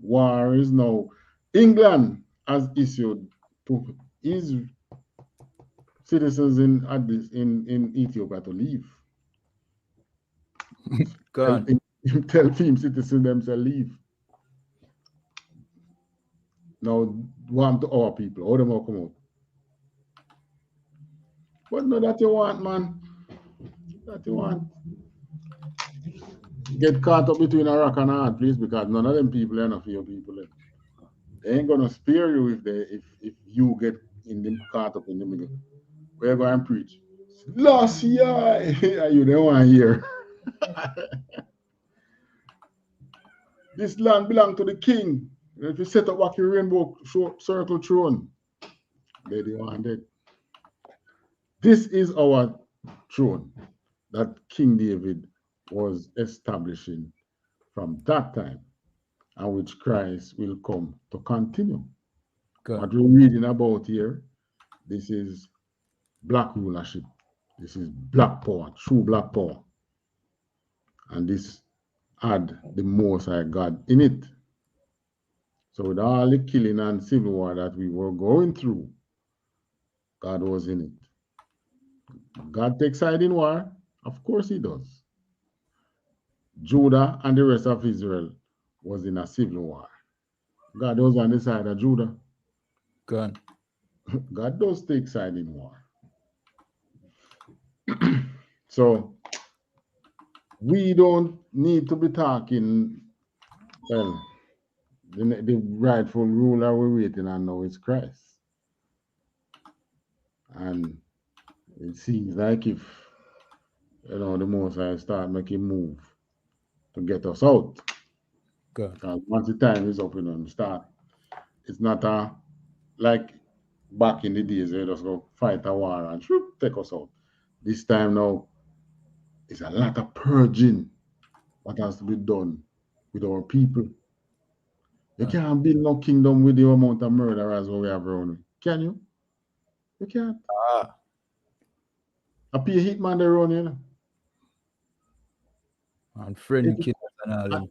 [SPEAKER 1] war is now. England has issued to his citizens in Ethiopia to leave.
[SPEAKER 5] Gone.
[SPEAKER 1] Tell film citizens themselves leave. Now, want to our people, how them all come out. But no, that you want, man. That you want. Get caught up between a rock and a hard place because none of them people are enough for your people. They ain't gonna spare you if you get caught up in the middle. Where go and preach? Lost, yeah, you don't want to hear. This land belongs to the king. If you set up like your rainbow circle throne, they don't want it. This is our throne that King David was establishing from that time, and which Christ will come to continue.
[SPEAKER 5] Good.
[SPEAKER 1] What we're reading about here, this is black rulership. This is black power, true black power. And this had the Most High God in it. So with all the killing and civil war that we were going through, God was in it. God takes side in war? Of course he does. Judah and the rest of Israel was in a civil war. God was on the side of Judah.
[SPEAKER 5] Gone.
[SPEAKER 1] God does take side in war. So we don't need to be talking, well, the rightful ruler we're waiting on now is Christ. And it seems like if, the Most High start making move to get us out.
[SPEAKER 5] Good.
[SPEAKER 1] Because once the time is up and start, it's not like back in the days, they just go fight a war and whoop, take us out. This time now, it's a lot of purging what has to be done with our people. You can't build no kingdom with the amount of murderers we have around. Can you? You can't. I pay a hitman there around here.
[SPEAKER 5] And friend killers and all them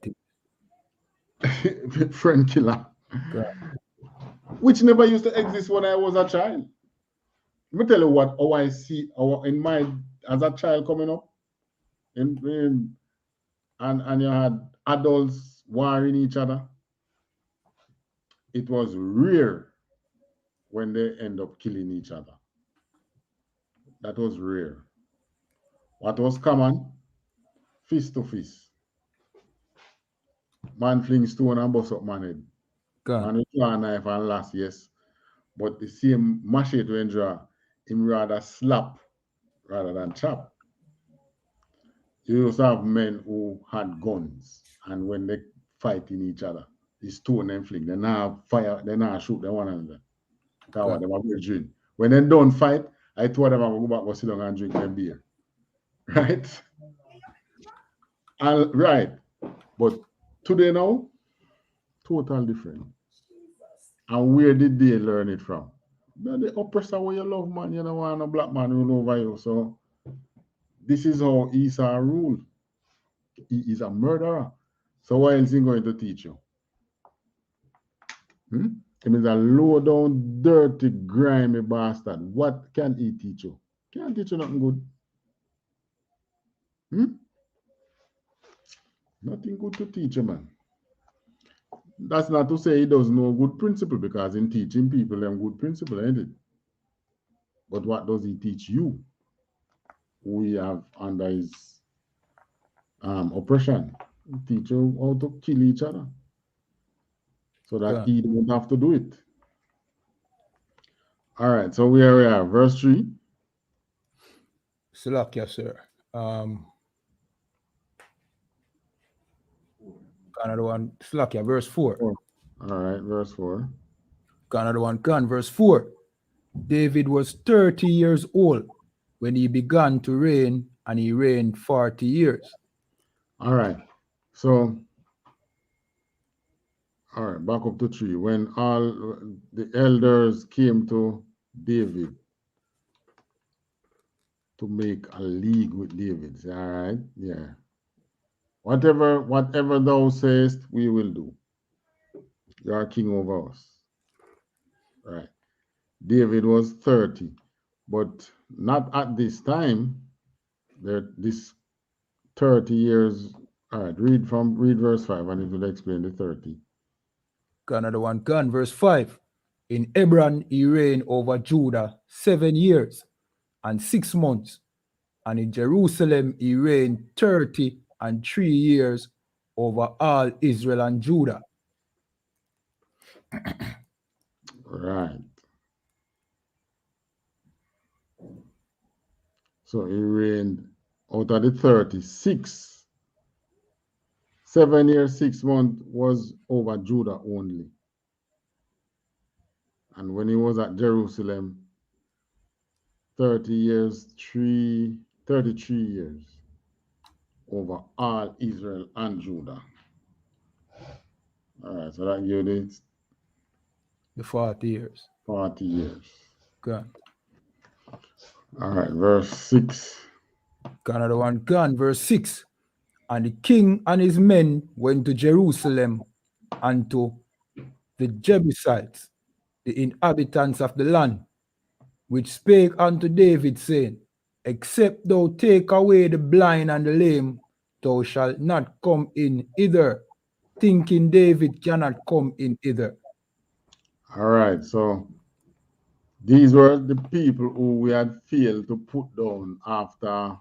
[SPEAKER 5] things.
[SPEAKER 1] Friend killer.
[SPEAKER 5] God.
[SPEAKER 1] Which never used to exist when I was a child. Let me tell you what how I see in my as a child coming up. And you had adults warring each other. It was rare when they end up killing each other. That was rare. What was common? Fist to fist. Man fling stone and bust up man head.
[SPEAKER 5] God.
[SPEAKER 1] Man with a knife and last, yes. But the same machete when draw, him rather slap rather than chop. You also have men who had guns, and when they fighting each other, they stone and fling. They now fire, they now shoot them one another. That's what them have to drink. When they don't fight, I told them I will go back, go sit down and drink their beer. Right? And right. But today now, total different. And where did they learn it from? The oppressor where you love, man. You don't want a black man rule over you. So this is how Esau ruled. He is a murderer. So what else is he going to teach you? He is a low down, dirty, grimy bastard. What can he teach you? Can't teach you nothing good. Nothing good to teach you, man. That's not to say he doesn't know good principle, because in teaching people them good principle, ain't it? But what does he teach you? We have under his oppression. He teach you how to kill each other, so that he don't have to do it. All right, so where we are, verse 3.
[SPEAKER 5] Salakia, sir. Another one, Salakia, verse 4.
[SPEAKER 1] All right, verse 4.
[SPEAKER 5] Another one, verse 4. David was 30 years old when he began to reign, and he reigned 40 years.
[SPEAKER 1] All right, so All right, back up to 3. When all the elders came to David to make a league with David. Say, all right, yeah. Whatever thou sayest, we will do. You are king over us. Right. David was 30, but not at this time. This 30 years. All right, read verse 5 and it will explain the 30.
[SPEAKER 5] Another one, gun, verse 5. In Hebron he reigned over Judah 7 years and 6 months, and in Jerusalem he reigned 30 and 3 years over all Israel and Judah.
[SPEAKER 1] Right. So he reigned out of the 36. 7 years, 6 months was over Judah only. And when he was at Jerusalem, 33 years over all Israel and Judah. All right, so that gives it
[SPEAKER 5] The 40 years.
[SPEAKER 1] 40 years.
[SPEAKER 5] Gun.
[SPEAKER 1] All right, verse 6.
[SPEAKER 5] Another one, gun, verse 6. And the king and his men went to Jerusalem and to the Jebusites, the inhabitants of the land, which spake unto David, saying, Except thou take away the blind and the lame, thou shalt not come in hither. Thinking David cannot come in hither.
[SPEAKER 1] All right, so these were the people who we had failed to put down after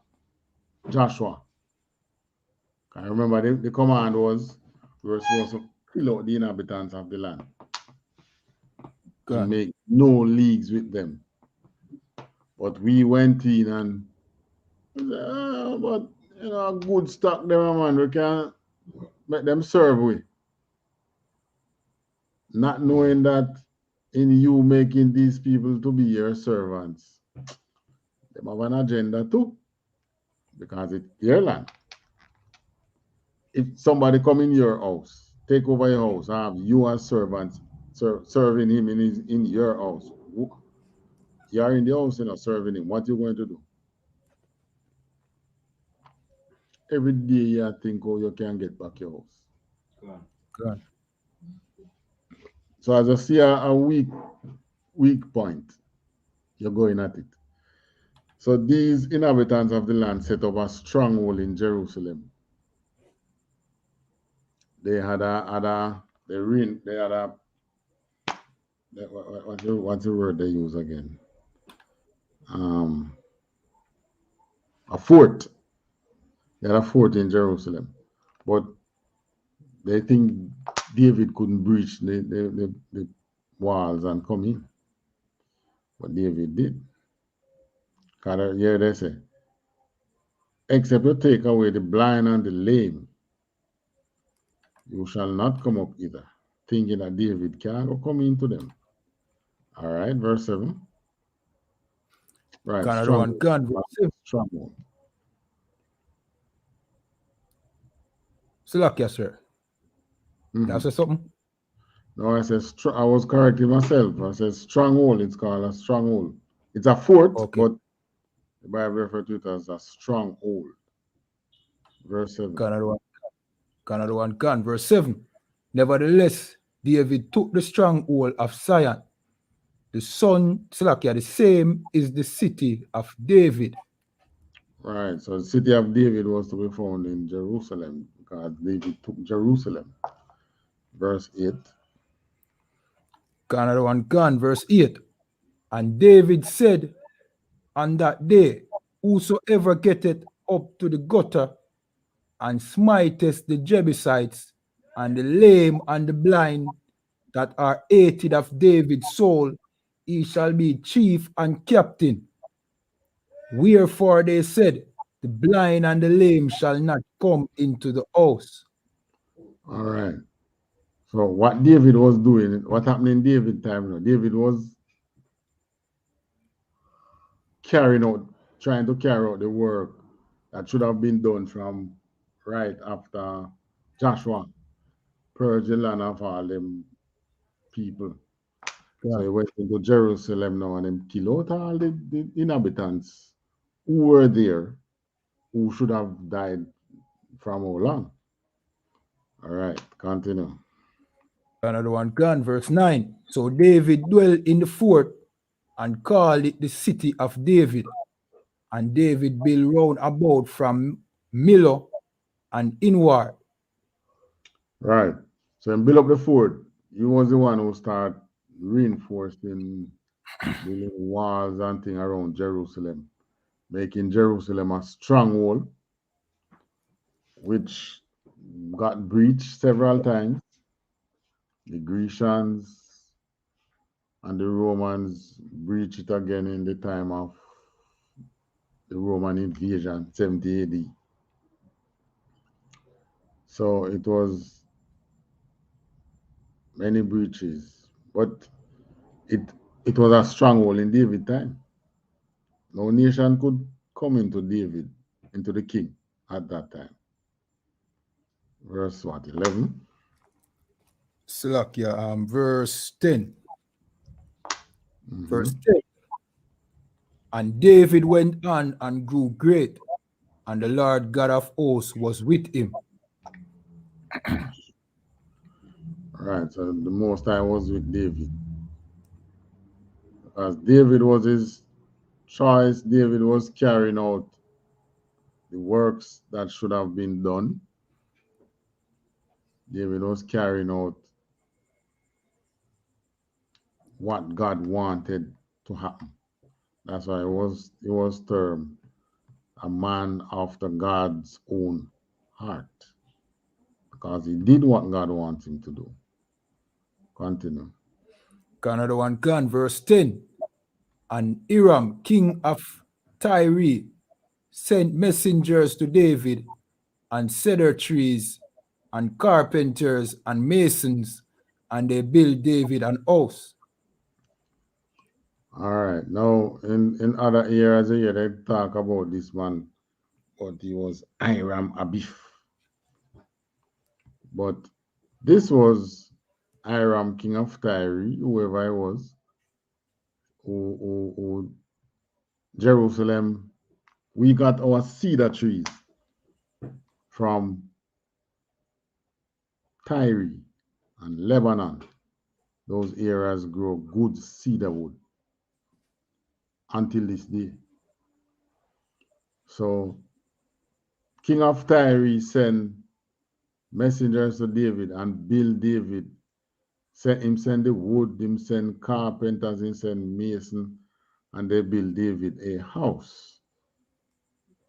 [SPEAKER 1] Joshua. I remember the command was we were supposed to kill out the inhabitants of the land and make no leagues with them. But we went in and but good stock them, man. We can make them serve we. Not knowing that in you making these people to be your servants, they have an agenda too. Because it's your land. If somebody come in your house, take over your house, have you as servants serving him in your house. You are in the house, serving him. What you going to do? Every day you think how you can get back your house.
[SPEAKER 5] Good.
[SPEAKER 1] So as I see a weak point, you're going at it. So these inhabitants of the land set up a stronghold in Jerusalem. They had what's the word they use again? A fort. They had a fort in Jerusalem, but they think David couldn't breach the walls and come in. But David did. Because here they say, except you take away the blind and the lame, you shall not come up either. Thinking that David can't come into them. All right, verse 7. Right, stronghold.
[SPEAKER 5] Slack, yes, sir. That's something?
[SPEAKER 1] No, I said I was correcting myself. I said stronghold. It's called a stronghold. It's a fort, but the Bible refers to it as a stronghold. Verse 7.
[SPEAKER 5] Another one, verse 7. Nevertheless, David took the stronghold of Zion. The son, Slakia, the same is the city of David.
[SPEAKER 1] Right, so the city of David was to be found in Jerusalem because David took Jerusalem. Verse 8.
[SPEAKER 5] Another one, verse 8. And David said on that day, whosoever getteth up to the gutter and smiteth the Jebusites and the lame and the blind that are hated of David's soul, he shall be chief and captain. Wherefore they said, the blind and the lame shall not come into the house.
[SPEAKER 1] All right. So what David was doing, what happened in David's time, David was trying to carry out the work that should have been done from right after Joshua, purge the land of all them people. So
[SPEAKER 5] God.
[SPEAKER 1] he went into Jerusalem now and him kill out all the inhabitants who were there, who should have died from how long. All right, continue.
[SPEAKER 5] Another one gone, verse 9. So David dwelt in the fort and called it the city of David. And David built round about from Millo and inward.
[SPEAKER 1] Right. So he built up the fort. He was the one who started reinforcing the little walls and thing around Jerusalem, making Jerusalem a stronghold, which got breached several times. The Grecians and the Romans breached it again in the time of the Roman invasion, 70 AD. So it was many breaches, but it it was a stronghold in David time. No nation could come into David, into the king at that time. Verse what, 11?
[SPEAKER 5] Slakia, verse 10. Verse
[SPEAKER 1] Mhm.
[SPEAKER 5] 10. And David went on and grew great, and the Lord God of hosts was with him.
[SPEAKER 1] Right, so the Most High was with David. Because David was his choice, David was carrying out the works that should have been done. David was carrying out what God wanted to happen. That's why he was termed a man after God's own heart. Because he did what God wants him to do. Continue.
[SPEAKER 5] Another one gone, verse 10. And Hiram, king of Tyre, sent messengers to David, and cedar trees, and carpenters, and masons, and they built David an house.
[SPEAKER 1] All right. Now, in other areas here, they talk about this man, but he was I.S.U.P.K. But this was Hiram, king of Tyre, whoever he was, who Jerusalem. We got our cedar trees from Tyre and Lebanon. Those areas grow good cedar wood until this day. So, king of Tyre sent messengers to David and build David. Send the wood, him send carpenters, him send mason, and they build David a house.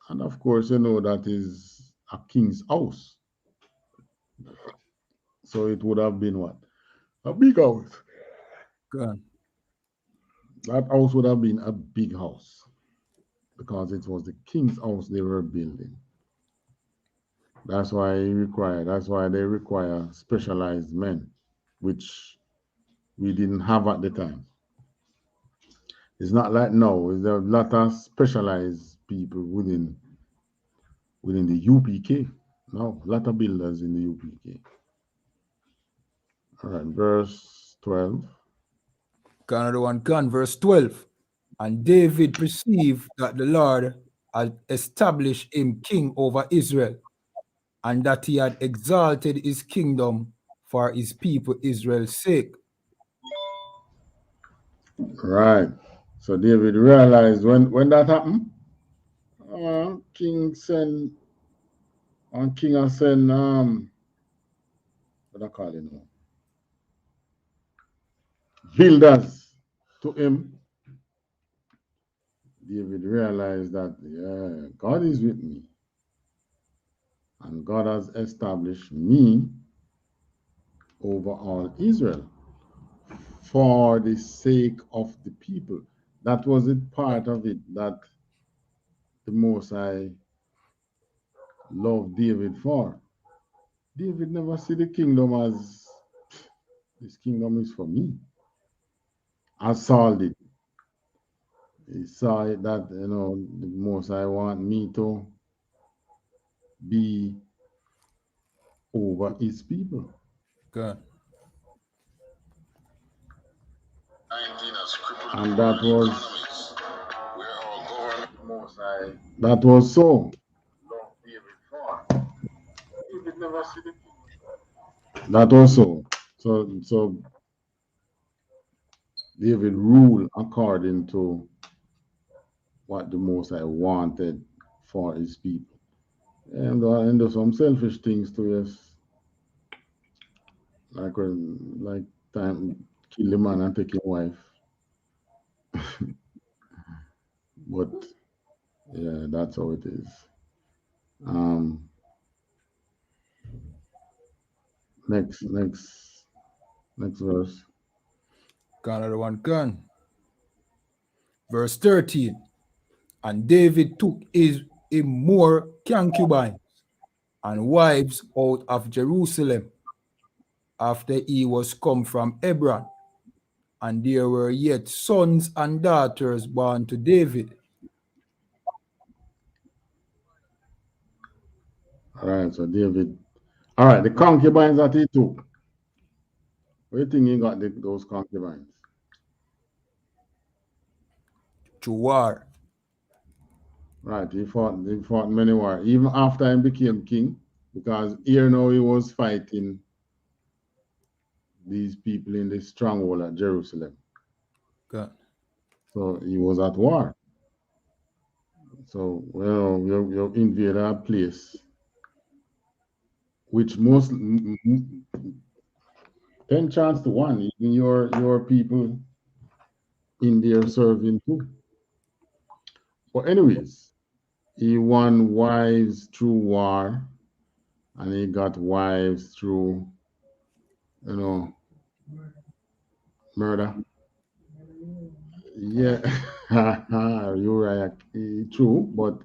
[SPEAKER 1] And of course, you know that is a king's house. So it would have been what? A big house.
[SPEAKER 5] Gone.
[SPEAKER 1] That house would have been a big house because it was the king's house they were building. That's why they require specialized men, which we didn't have at the time. It's not like now. There's a lot of specialized people within the UPK. No, a lot of builders in the UPK. All right, verse 12.
[SPEAKER 5] Another one gone, verse 12. And David perceived that the Lord had established him king over Israel, and that he had exalted his kingdom for his people Israel's sake.
[SPEAKER 1] Right. So David realized when that happened, King sent King has sent what I call it now? Builders to him. David realized that God is with me. And God has established me over all Israel for the sake of the people. That was it, part of it that the Most High loved David for. David never see the kingdom as this kingdom is for me. As Saul did. He saw it that the Most High want me to be over his people.
[SPEAKER 5] Good.
[SPEAKER 1] And that was that was so. That was so. So David ruled according to what the Most High wanted for his people. And there's some selfish things too, yes. Like time kill the man and take his wife. But yeah, that's how it is. Next verse.
[SPEAKER 5] Another one gun. Verse 13. And David took him more concubines and wives out of Jerusalem after he was come from Hebron. And there were yet sons and daughters born to David.
[SPEAKER 1] All right, so David. All right, the concubines that he took. Where do you think he got those concubines?
[SPEAKER 5] To war.
[SPEAKER 1] Right, he fought many wars, even after he became king, because here now he was fighting these people in the stronghold at Jerusalem.
[SPEAKER 5] Good.
[SPEAKER 1] So he was at war. So, well, you invade a place which 10 chance to 1, even your people in there serving too. But anyways, he won wives through war, and he got wives through, murder. Yeah, you're right. True, but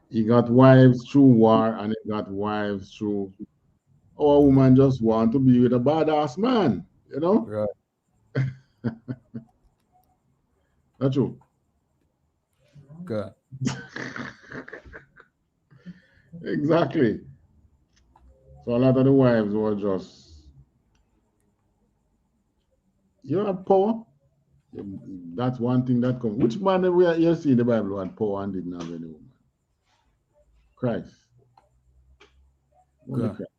[SPEAKER 1] he got wives through war, and he got wives through. Oh, a woman just want to be with a badass man,
[SPEAKER 5] Right.
[SPEAKER 1] Not true.
[SPEAKER 5] Good.
[SPEAKER 1] Exactly. So a lot of the wives were just, you have power. That's one thing that comes. Which man we are here see in the Bible had power and didn't have any woman? Christ. Only
[SPEAKER 5] Good.
[SPEAKER 1] Christ.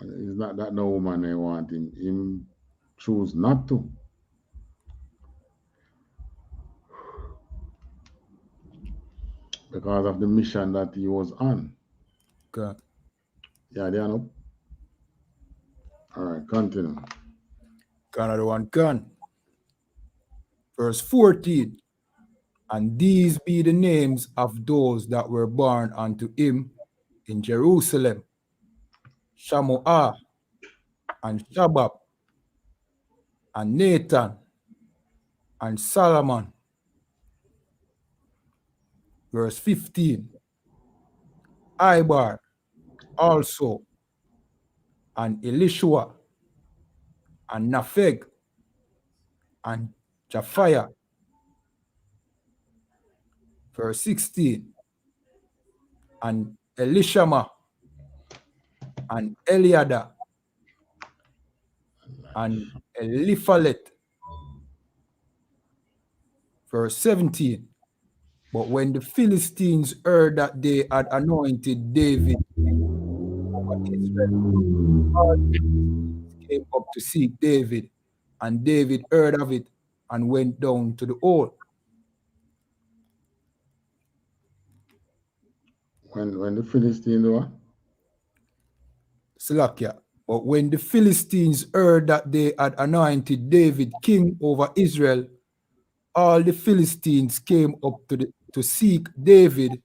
[SPEAKER 1] It's not that no woman they want him. Him choose not to. Because of the mission that he was on.
[SPEAKER 5] Good.
[SPEAKER 1] Yeah, they are no. All right, continue.
[SPEAKER 5] Another one gun. Verse 14. And these be the names of those that were born unto him in Jerusalem: Shamuah, and Shabab, and Nathan, and Solomon. Verse 15. Ibar also, and Elishua, and Napheg, and Japhiah. Verse 16. And Elishama, and Eliada, and Eliphalet. Verse 17. But when the Philistines heard that they had anointed David over Israel, all the Philistines came up to seek David, and David heard of it and went down to the hall.
[SPEAKER 1] When the Philistines were?
[SPEAKER 5] Slakia. But when the Philistines heard that they had anointed David king over Israel, all the Philistines came up to seek David,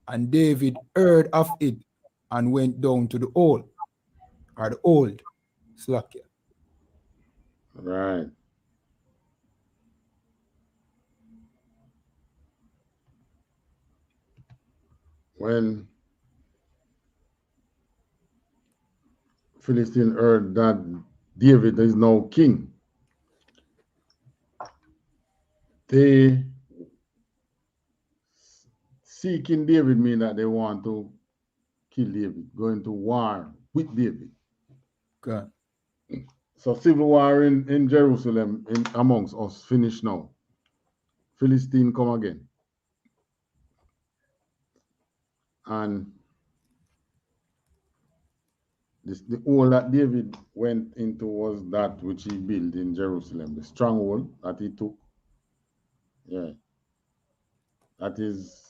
[SPEAKER 5] and David heard of it and went down to the hall, or the old. Slakia.
[SPEAKER 1] Right. When Philistine heard that David is now king, they seeking David mean that they want to kill David, go into war with David.
[SPEAKER 5] Gone.
[SPEAKER 1] So civil war in Jerusalem amongst us finished now. Philistine come again. And the all that David went into was that which he built in Jerusalem, the stronghold that he took. Yeah. That is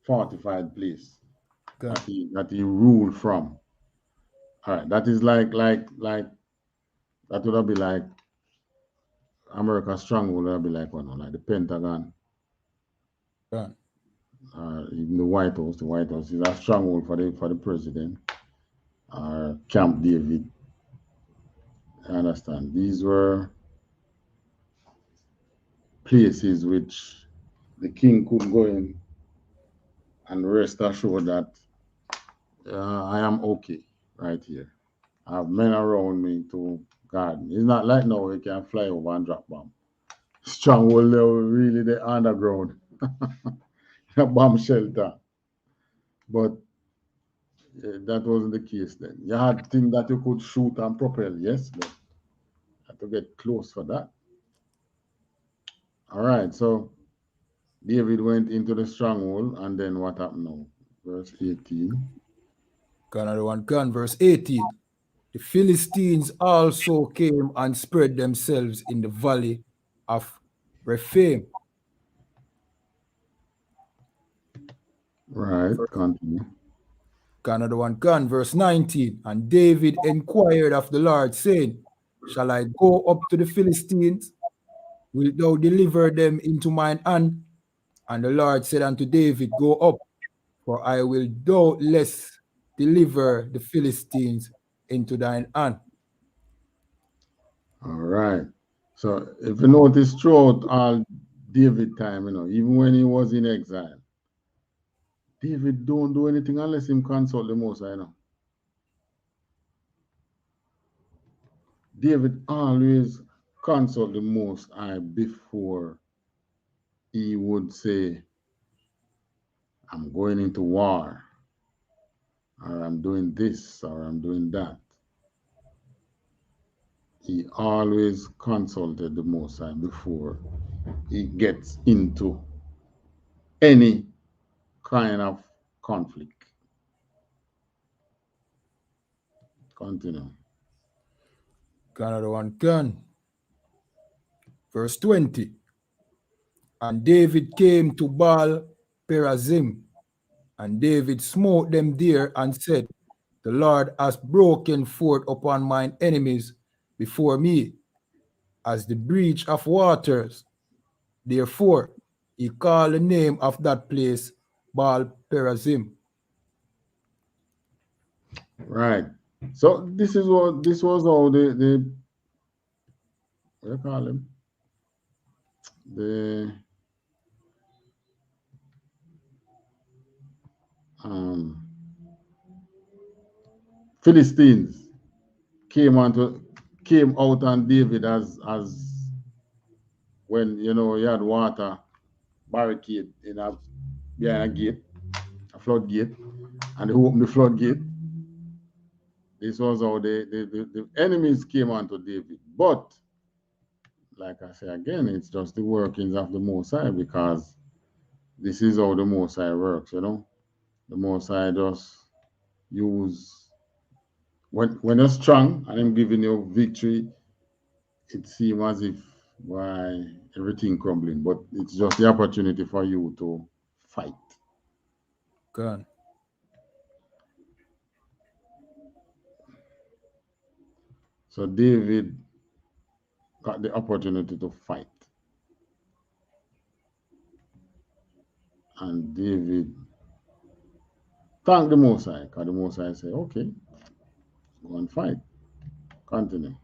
[SPEAKER 1] fortified place
[SPEAKER 5] Gone.
[SPEAKER 1] that he ruled from. All right. That is like that would have been like America's stronghold would have been like one, like the Pentagon,
[SPEAKER 5] Gone.
[SPEAKER 1] even the White House. The White House is a stronghold for the president. Camp David. I understand. These were places which the king could go in and rest assured that I am okay right here. I have men around me to guard me. It's not like now we can fly over and drop bomb. Stronghold level, really the underground. A bomb shelter. But that wasn't the case then. You had things that you could shoot and propel, yes, but you had to get close for that. All right, so David went into the stronghold, and then what happened now? Verse 18.
[SPEAKER 5] Another one. Gone. Verse 18. The Philistines also came and spread themselves in the valley of Rephaim.
[SPEAKER 1] Right, continue.
[SPEAKER 5] Another one. Gone. Verse 19. And David inquired of the Lord, saying, shall I go up to the Philistines? Wilt thou deliver them into mine hand? And the Lord said unto David, go up, for I will doubtless deliver the Philistines into thine hand.
[SPEAKER 1] All right. So if you notice throughout all David time, even when he was in exile, David don't do anything unless him consult the Most High. David always consult the Most High before he would say, I'm going into war, or I'm doing this, or I'm doing that. He always consulted the Most High before he gets into any kind of conflict. Continue.
[SPEAKER 5] Another one. Gone. Verse 20. And David came to Baal Perazim, and David smote them there and said, the Lord has broken forth upon mine enemies before me, as the breach of waters. Therefore, he called the name of that place Baal Perazim.
[SPEAKER 1] Right. So this was how the what do you call him? The Philistines came out on David as when you had water barricade behind a gate, a floodgate, and they opened the floodgate. This was how the enemies came onto David. But like I say again, it's just the workings of the Most High, because this is how the Most High works, The Most High just use when you're strong and I'm giving you victory, it seems as if why everything crumbling, but it's just the opportunity for you to fight.
[SPEAKER 5] Gone.
[SPEAKER 1] So David got the opportunity to fight. And David thanked the Most High, because the Most High said, okay, go and fight. Continue.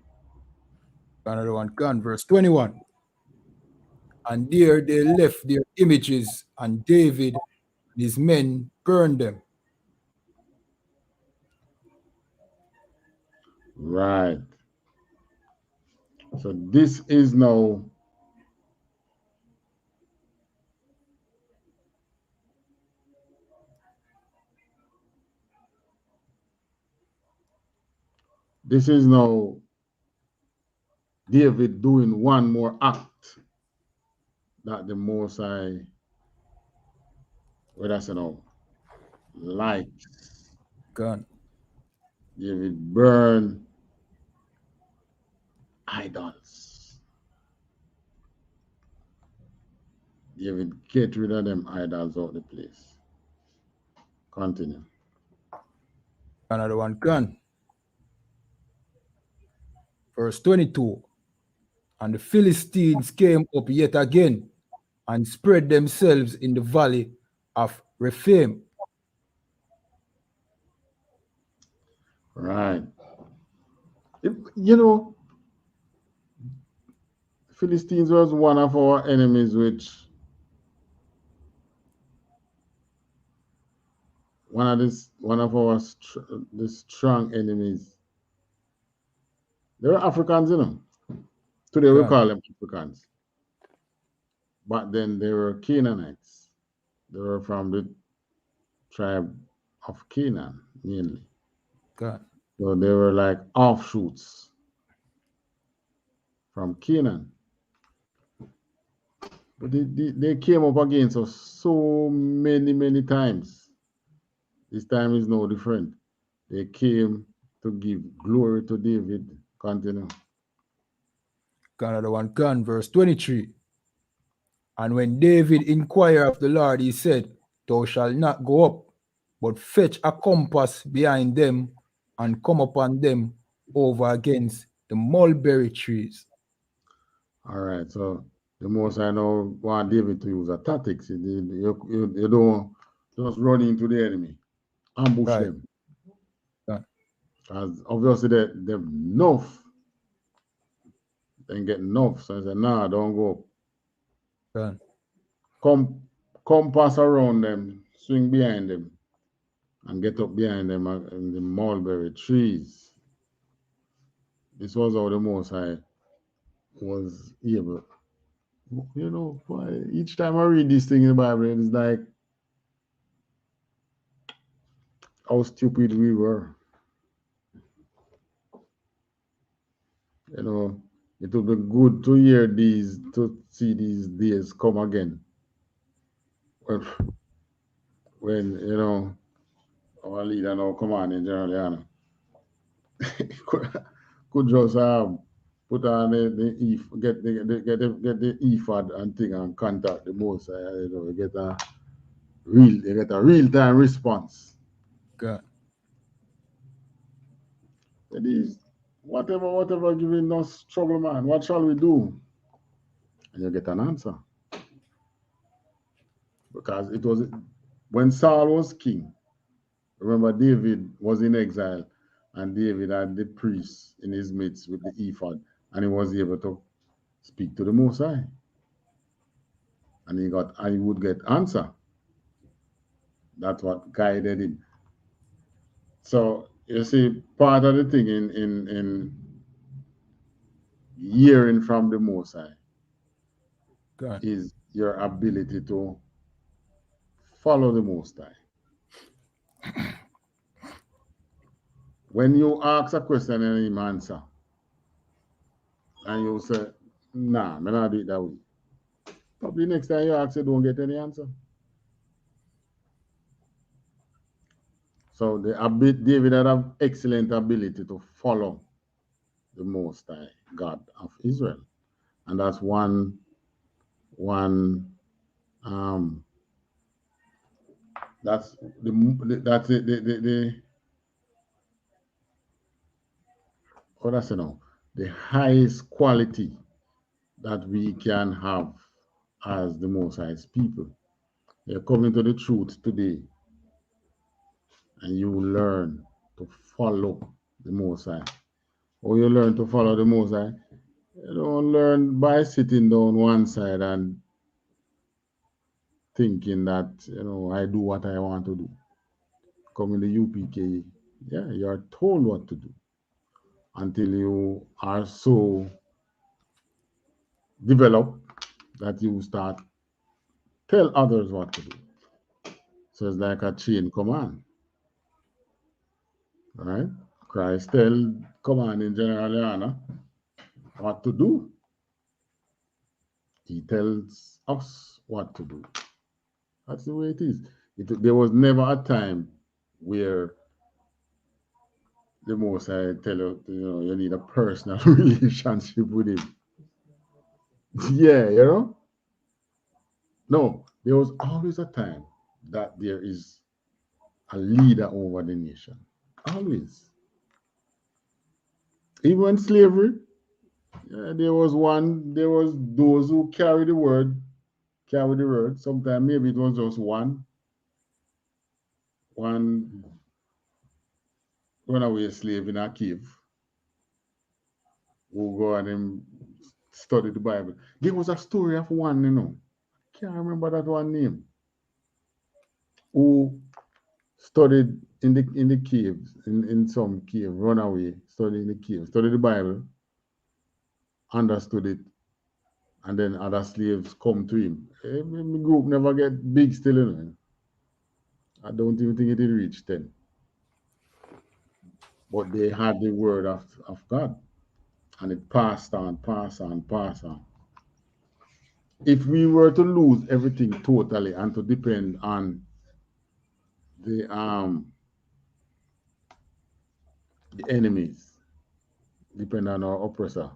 [SPEAKER 5] Another one. Gone. Verse 21. And there they left their images, and David and his men burned them.
[SPEAKER 1] Right. So this is now this is now David doing one more act that the Most High, what I say now, likes.
[SPEAKER 5] Gun.
[SPEAKER 1] David burn idols. David get rid of them idols out the place. Continue.
[SPEAKER 5] Another one, gun. Verse 22. And the Philistines came up yet again and spread themselves in the valley of Rephaim.
[SPEAKER 1] Right. You know, Philistines was one of our enemies, which one of our the strong enemies. They were Africans, you know. Today we call them Africans. But then they were Canaanites. They were from the tribe of Canaan, mainly.
[SPEAKER 5] God.
[SPEAKER 1] So they were like offshoots from Canaan. But they came up against us so many times. This time is no different. They came to give glory to David. Continue.
[SPEAKER 5] Another one, gun. Verse 23. And when David inquired of the Lord, he said, Thou shalt not go up, but fetch a compass behind them and come upon them over against the mulberry trees.
[SPEAKER 1] All right, so the most I know want David to use a tactics. You don't just run into the enemy, ambush them. Because obviously they've enough. They get enough. So I said, nah, don't go. Come pass around them, swing behind them, and get up behind them in the mulberry trees. This was how the Most High was able. You know, each time I read this thing in the Bible, it's like how stupid we were. You know, it would be good to hear to see these days come again. When you know, our leader now come on in General YAHANNA. could just put on get the ephod and thing and contact the Most High. You know, you get a real time response.
[SPEAKER 5] God.
[SPEAKER 1] It is whatever giving us trouble, man. What shall we do? And you get an answer. Because it was when Saul was king. Remember, David was in exile, and David had the priest in his midst with the ephod, and he was able to speak to the Most High. And he would get answer. That's what guided him. So you see, part of the thing in hearing from the Most High is your ability to follow the Most High. When you ask a question and him answer, and you say, nah, I'm not do it that way. Probably next time you ask, you don't get any answer. So David had an excellent ability to follow the Most High God of Israel. And that's one that's what I say now, the highest quality that we can have as the Most High's people. You're coming to the truth today, and you learn to follow the Most High. Or you learn to follow the Most High. You don't learn by sitting down one side and thinking that, you know, I do what I want to do. Come in the UPK, yeah, you are told what to do until you are so developed that you start tell others what to do. So it's like a chain command. Right? Christ tell commanding General YAHANNA what to do. He tells us what to do. That's the way it is. There was never a time where the Most High tell you, you need a personal relationship with him. Yeah, No, there was always a time that there is a leader over the nation. Always. Even slavery, there was those who carry the word. Sometimes maybe it was just one runaway slave in a cave who go and study the Bible. There was a story of one, can't remember that one name, who studied in the caves, in some cave, run away, studied in the cave, studied the Bible, understood it, and then other slaves come to him. The group never get big still, I don't even think it did reach 10. But they had the word of God, and it passed on. If we were to lose everything totally and to depend on the enemies, depend on our oppressor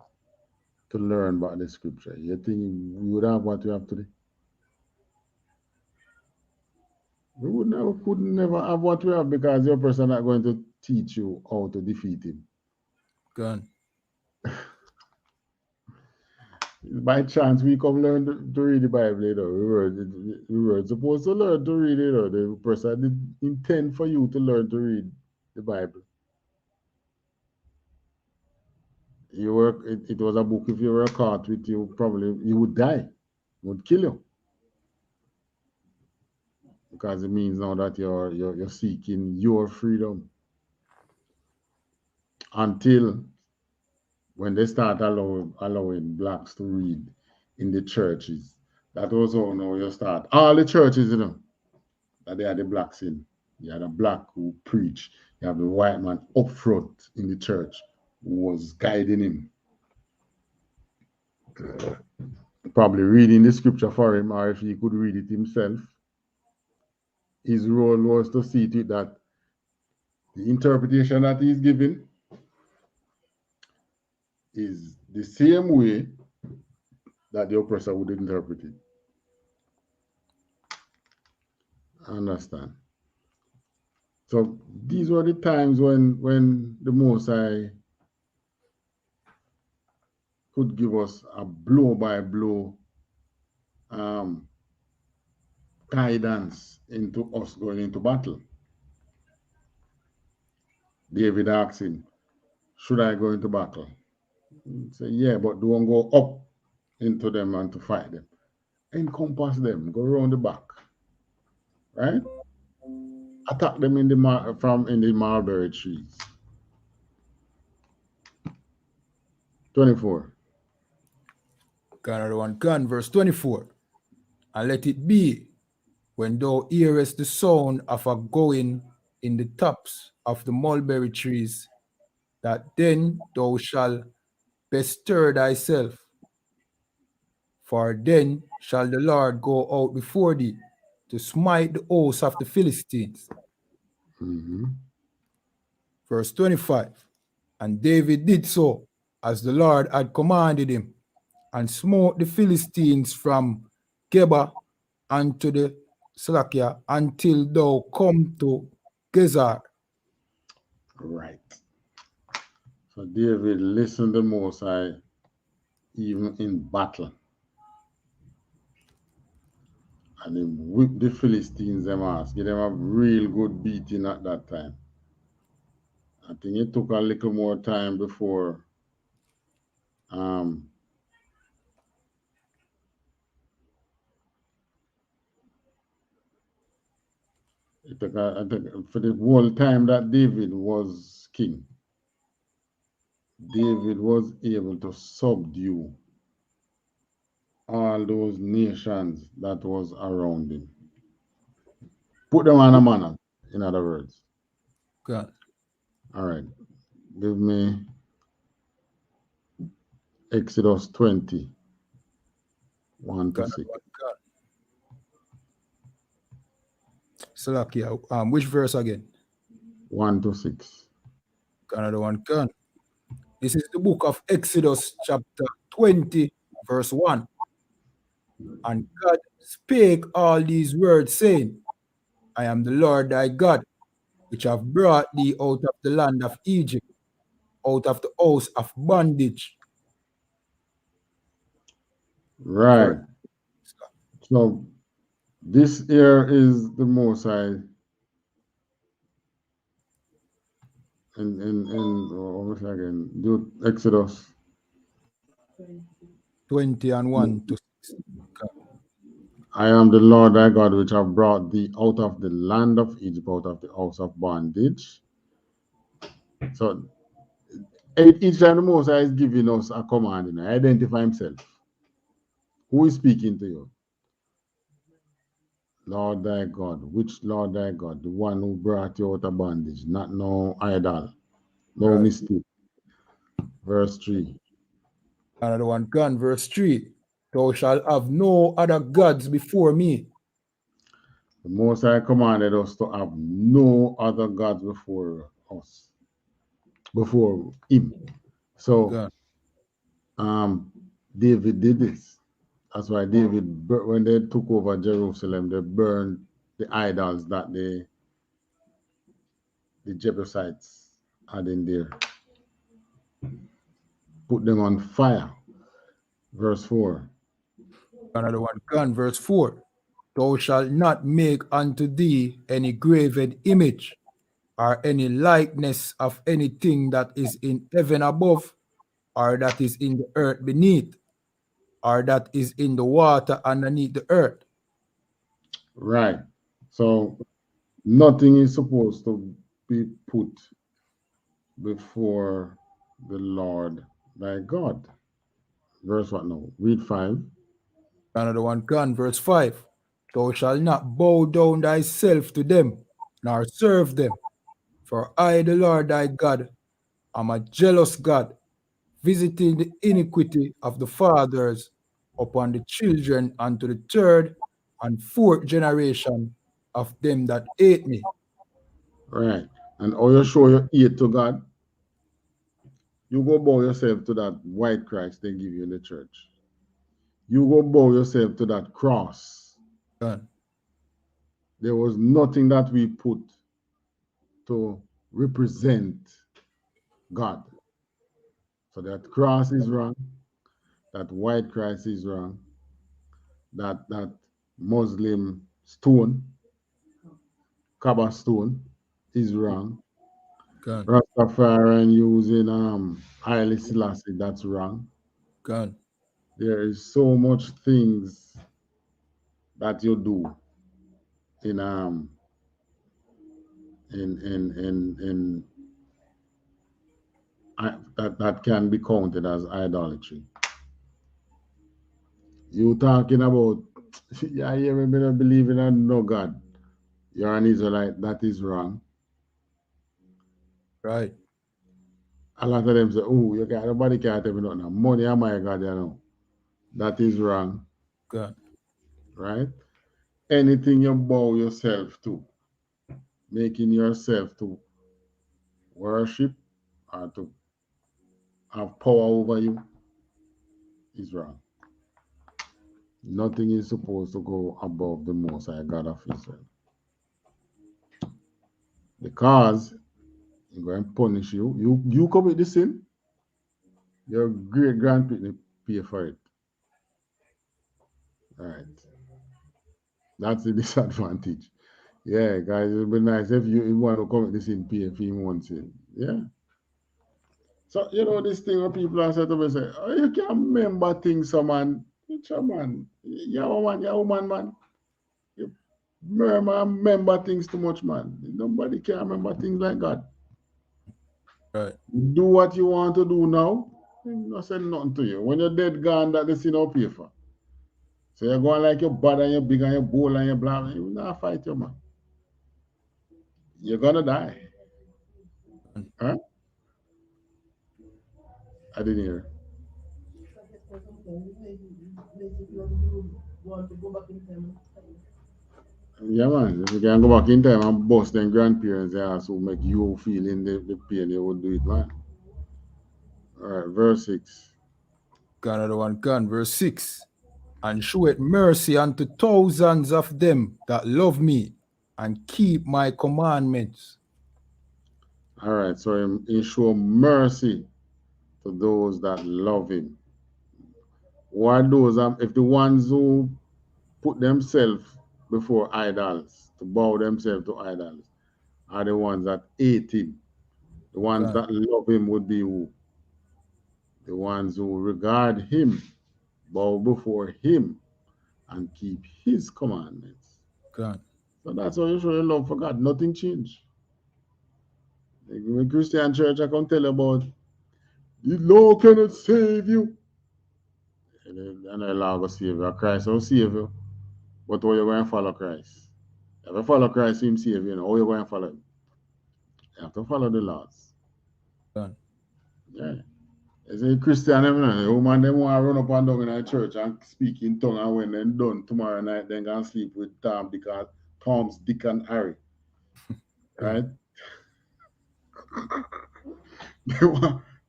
[SPEAKER 1] to learn about the scripture, you think we would have what we have today? We could never have what we have, because the oppressor not going to teach you how to defeat him.
[SPEAKER 5] Gun.
[SPEAKER 1] By chance, we come learn to read the Bible, we were supposed to learn to read it. The person didn't intend for you to learn to read the Bible. It was a book. If you were caught with you, probably you would die. It would kill you, because it means now that you're seeking your freedom. Until when they start allowing blacks to read in the churches, that also now you start all the churches, that they had the blacks in. You had a black who preached. You have the white man up front in the church who was guiding him, probably reading the scripture for him, or if he could read it himself. His role was to see to it that the interpretation that he's giving is the same way that the oppressor would interpret it. Understand? So these were the times when the Most High could give us a blow-by-blow guidance into us going into battle. David asked him, should I go into battle? He said, yeah, but don't go up into them and to fight them. Encompass them, go around the back, right? Attack them in the mulberry trees. 24.
[SPEAKER 5] Another one, gun, verse 24. And let it be, when thou hearest the sound of a going in the tops of the mulberry trees, that then thou shalt bestir thyself. For then shall the Lord go out before thee to smite the hosts of the Philistines. Verse 25. And David did so, as the Lord had commanded him, and smote the Philistines from Geba unto the Slakia, until thou come to Gezer.
[SPEAKER 1] Right. So David listened to Most High even in battle. And he whipped the Philistines them ass, give them a real good beating at that time. I think it took a little more time before it took for the whole time that David was king, David was able to subdue all those nations that was around him. Put them on a manner, in other words.
[SPEAKER 5] God.
[SPEAKER 1] All right. Give me Exodus 20, 1 to
[SPEAKER 5] Gun
[SPEAKER 1] 6.
[SPEAKER 5] one gun. Salakia, which verse again?
[SPEAKER 1] 1 to 6.
[SPEAKER 5] Another one gun. This is the book of Exodus, chapter 20, verse 1. And God spake all these words, saying, I am the Lord thy God, which have brought thee out of the land of Egypt, out of the house of bondage.
[SPEAKER 1] Right. So this here is the Most High in almost again, do Exodus
[SPEAKER 5] 20 and 1 to 6.
[SPEAKER 1] I am the Lord thy God, which have brought thee out of the land of Egypt, out of the house of bondage. So each time the Most High is giving us a command, identify himself. Who is speaking to you? Lord thy God. Which Lord thy God? The one who brought you out of bondage, not no idol. No mistake. Verse 3.
[SPEAKER 5] Another one gun, verse 3. Thou shalt have no other gods before me.
[SPEAKER 1] The Most High commanded us to have no other gods before us, before him. So David did this. That's why David, when they took over Jerusalem, they burned the idols that the Jebusites had in there. Put them on fire. Verse 4.
[SPEAKER 5] Another one gun, verse 4. Thou shalt not make unto thee any graven image, or any likeness of anything that is in heaven above, or that is in the earth beneath, or that is in the water underneath the earth.
[SPEAKER 1] Right. So nothing is supposed to be put before the Lord thy God. Verse what now? Read 5.
[SPEAKER 5] Another one gun, verse 5. Thou shalt not bow down thyself to them, nor serve them. For I, the Lord thy God, am a jealous God, visiting the iniquity of the fathers upon the children unto the third and fourth generation of them that hate me.
[SPEAKER 1] Right. And how you show your hate to God? You go bow yourself to that white Christ they give you in the church. You go bow yourself to that cross.
[SPEAKER 5] Done.
[SPEAKER 1] There was nothing that we put to represent God. So that cross is wrong. That white Christ is wrong. That Muslim stone, Kaaba stone, is wrong.
[SPEAKER 5] Gun.
[SPEAKER 1] Rastafarian using Haile Selassie, that's wrong.
[SPEAKER 5] Gun.
[SPEAKER 1] There is so much things that you do in that can be counted as idolatry. You talking about yeah, you me not believing in no God. You're an Israelite, that is wrong.
[SPEAKER 5] Right.
[SPEAKER 1] A lot of them say, oh, you can't nobody can't tell me nothing. Money am my God, you know. That is wrong.
[SPEAKER 5] Gun.
[SPEAKER 1] Right? Anything you bow yourself to, making yourself to worship or to have power over you is wrong. Nothing is supposed to go above the Most High God of Israel. Because he's going to punish you. You commit the sin, your great grandparents pay for it. All right. That's the disadvantage. Yeah, guys, it would be nice if you want to commit the sin, pay for him one sin. Yeah. So, this thing where people are saying to me, say, oh, you can't remember things, so man. It's a man. You're a woman, man. You remember things too much, man. Nobody can remember things like that.
[SPEAKER 5] Right.
[SPEAKER 1] Do what you want to do now. I'm not saying nothing to you. When you're dead, gone, that the sin will pay for. So you're going like you're bad and you're big and you're bold and you're black. You will not fight your man. You're gonna die. Huh? I didn't hear. Yeah, man. If you can go back in time and bust them grandparents' ass who make you feel in the pain, you would do it, man. All right, verse 6.
[SPEAKER 5] Got another one, gun. Verse 6. And showeth mercy unto thousands of them that love me and keep my commandments.
[SPEAKER 1] All right, so he show mercy to those that love him. Why those? If the ones who put themselves before idols, to bow themselves to idols, are the ones that hate him. The ones that love him would be who? The ones who regard him, bow before him, and keep his commandments.
[SPEAKER 5] God.
[SPEAKER 1] So that's how you show your love for God. Nothing changed. Like when Christian church, I can tell you about the law cannot save you. And the law will save you. Christ will save you. But how you going to follow Christ? If you follow Christ, him save you. How you going to follow him? You have to follow the laws.
[SPEAKER 5] God.
[SPEAKER 1] Yeah. As a Christian, the woman them want to run up and down in a church and speak in tongue, and when they're done tomorrow night, then go and sleep with Tom, Dick, and Harry. Right?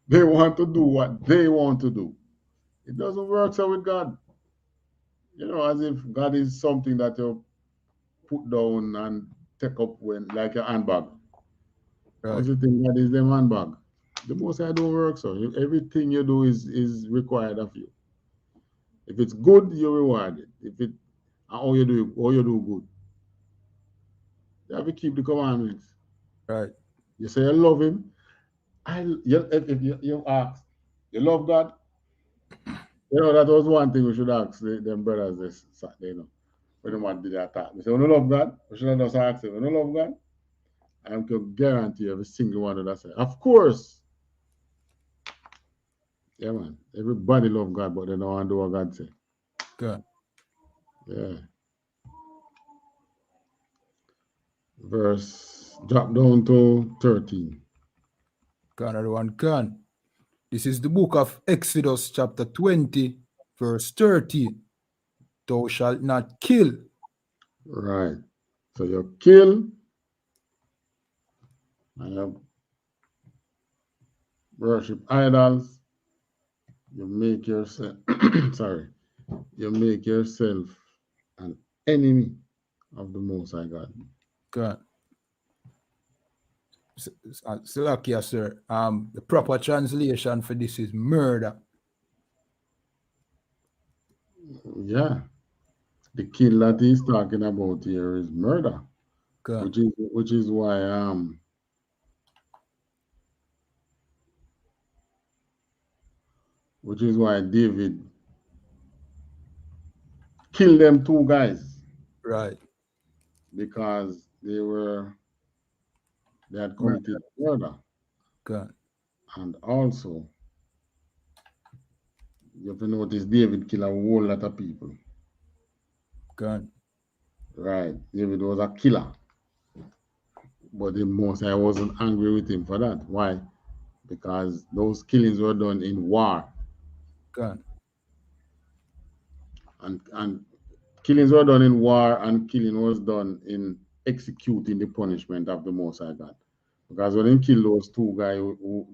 [SPEAKER 1] They want to do what they want to do. It doesn't work so with God. You know, as if God is something that you put down and take up when, like a handbag.
[SPEAKER 5] Right.
[SPEAKER 1] How's the thing that is the handbag? The most I don't work so. Everything you do is required of you. If it's good, you're rewarded. If it all you do good. You have to keep the commandments.
[SPEAKER 5] Right.
[SPEAKER 1] You say you love him. If you ask, you love God. You know, that was one thing we should ask them brothers this Saturday, you know. When the man did that talk. We say, when you love God, we should have just ask them, when you love God, I can guarantee you every single one of that say, of course. Yeah, man. Everybody love God, but they don't want to do what God say.
[SPEAKER 5] God.
[SPEAKER 1] Yeah. Drop down to 13.
[SPEAKER 5] God, another one, can. This is the book of Exodus, chapter 20, verse 30. Thou shalt not kill.
[SPEAKER 1] Right. So you kill and you worship idols. You make yourself you make yourself an enemy of the Most High God.
[SPEAKER 5] God. Salakia, sir. The proper translation for this is murder.
[SPEAKER 1] Yeah. The kill that he's talking about here is murder.
[SPEAKER 5] God.
[SPEAKER 1] Which is why David killed them two guys.
[SPEAKER 5] Right.
[SPEAKER 1] Because they had committed murder.
[SPEAKER 5] God.
[SPEAKER 1] And also, you have to notice David killed a whole lot of people.
[SPEAKER 5] God.
[SPEAKER 1] Right. David was a killer. But the Most High wasn't angry with him for that. Why? Because those killings were done in war.
[SPEAKER 5] God.
[SPEAKER 1] And killings were done in war, and killing was done in executing the punishment of the Most High God. Because when he killed those two guys,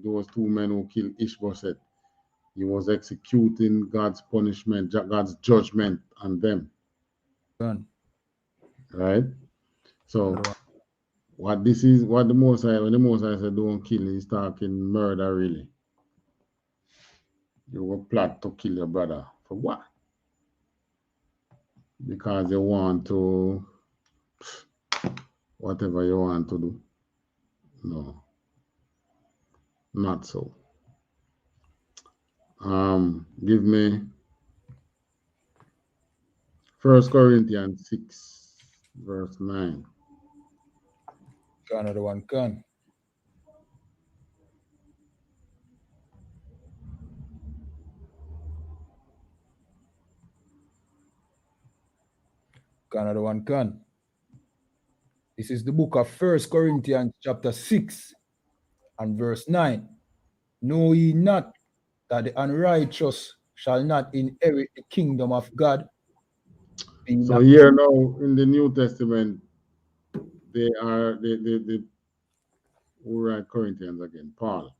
[SPEAKER 1] those two men who killed Ishbosheth, he was executing God's punishment, God's judgment on them.
[SPEAKER 5] God.
[SPEAKER 1] Right? So what the Most High, when the Most High said don't kill, he's talking murder really. You will plot to kill your brother. For what? Because you want to, whatever you want to do. No. Not so. Give me 1 Corinthians 6, verse 9.
[SPEAKER 5] Got another one, can. Got another one, can. This is the book of 1 Corinthians chapter 6 and verse 9. Know ye not that the unrighteous shall not inherit the kingdom of God.
[SPEAKER 1] So here now in the New Testament, they are who write Corinthians again? Paul.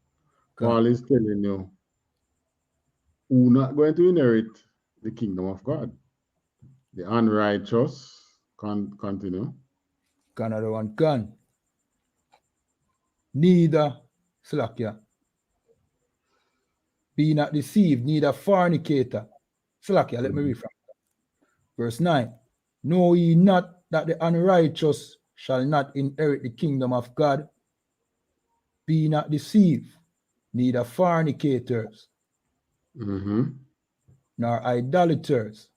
[SPEAKER 1] Paul is telling you who not going to inherit the kingdom of God. The unrighteous, continue.
[SPEAKER 5] Another one, gun. Neither, Slakia. Be not deceived, neither fornicator. Slakia, let me read from verse 9. Know ye not that the unrighteous shall not inherit the kingdom of God? Be not deceived, neither fornicators, nor idolaters.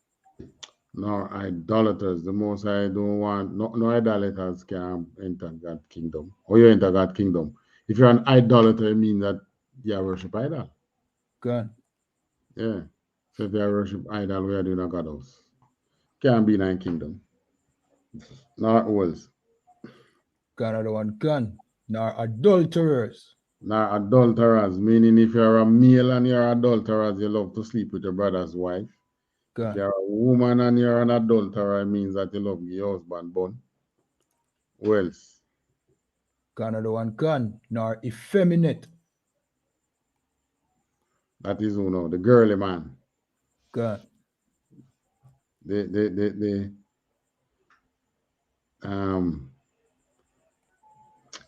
[SPEAKER 1] Nor idolaters. The Most High don't want, no idolaters can enter God's kingdom. Or you enter God's kingdom. If you're an idolater, it means that you worship idol.
[SPEAKER 5] Gun.
[SPEAKER 1] Yeah. So if you worship idol, we are doing a God house. Can't be in a kingdom. Nor owls.
[SPEAKER 5] Another one, gun. Nor adulterers.
[SPEAKER 1] Nor adulterers, meaning if you're a male and you're adulterers, you love to sleep with your brother's wife.
[SPEAKER 5] Gun.
[SPEAKER 1] If you're a woman and you're an adulterer, it means that you love your husband bun. Who else?
[SPEAKER 5] Another one, gun. Nor effeminate.
[SPEAKER 1] That is who now, the girly man.
[SPEAKER 5] Gun.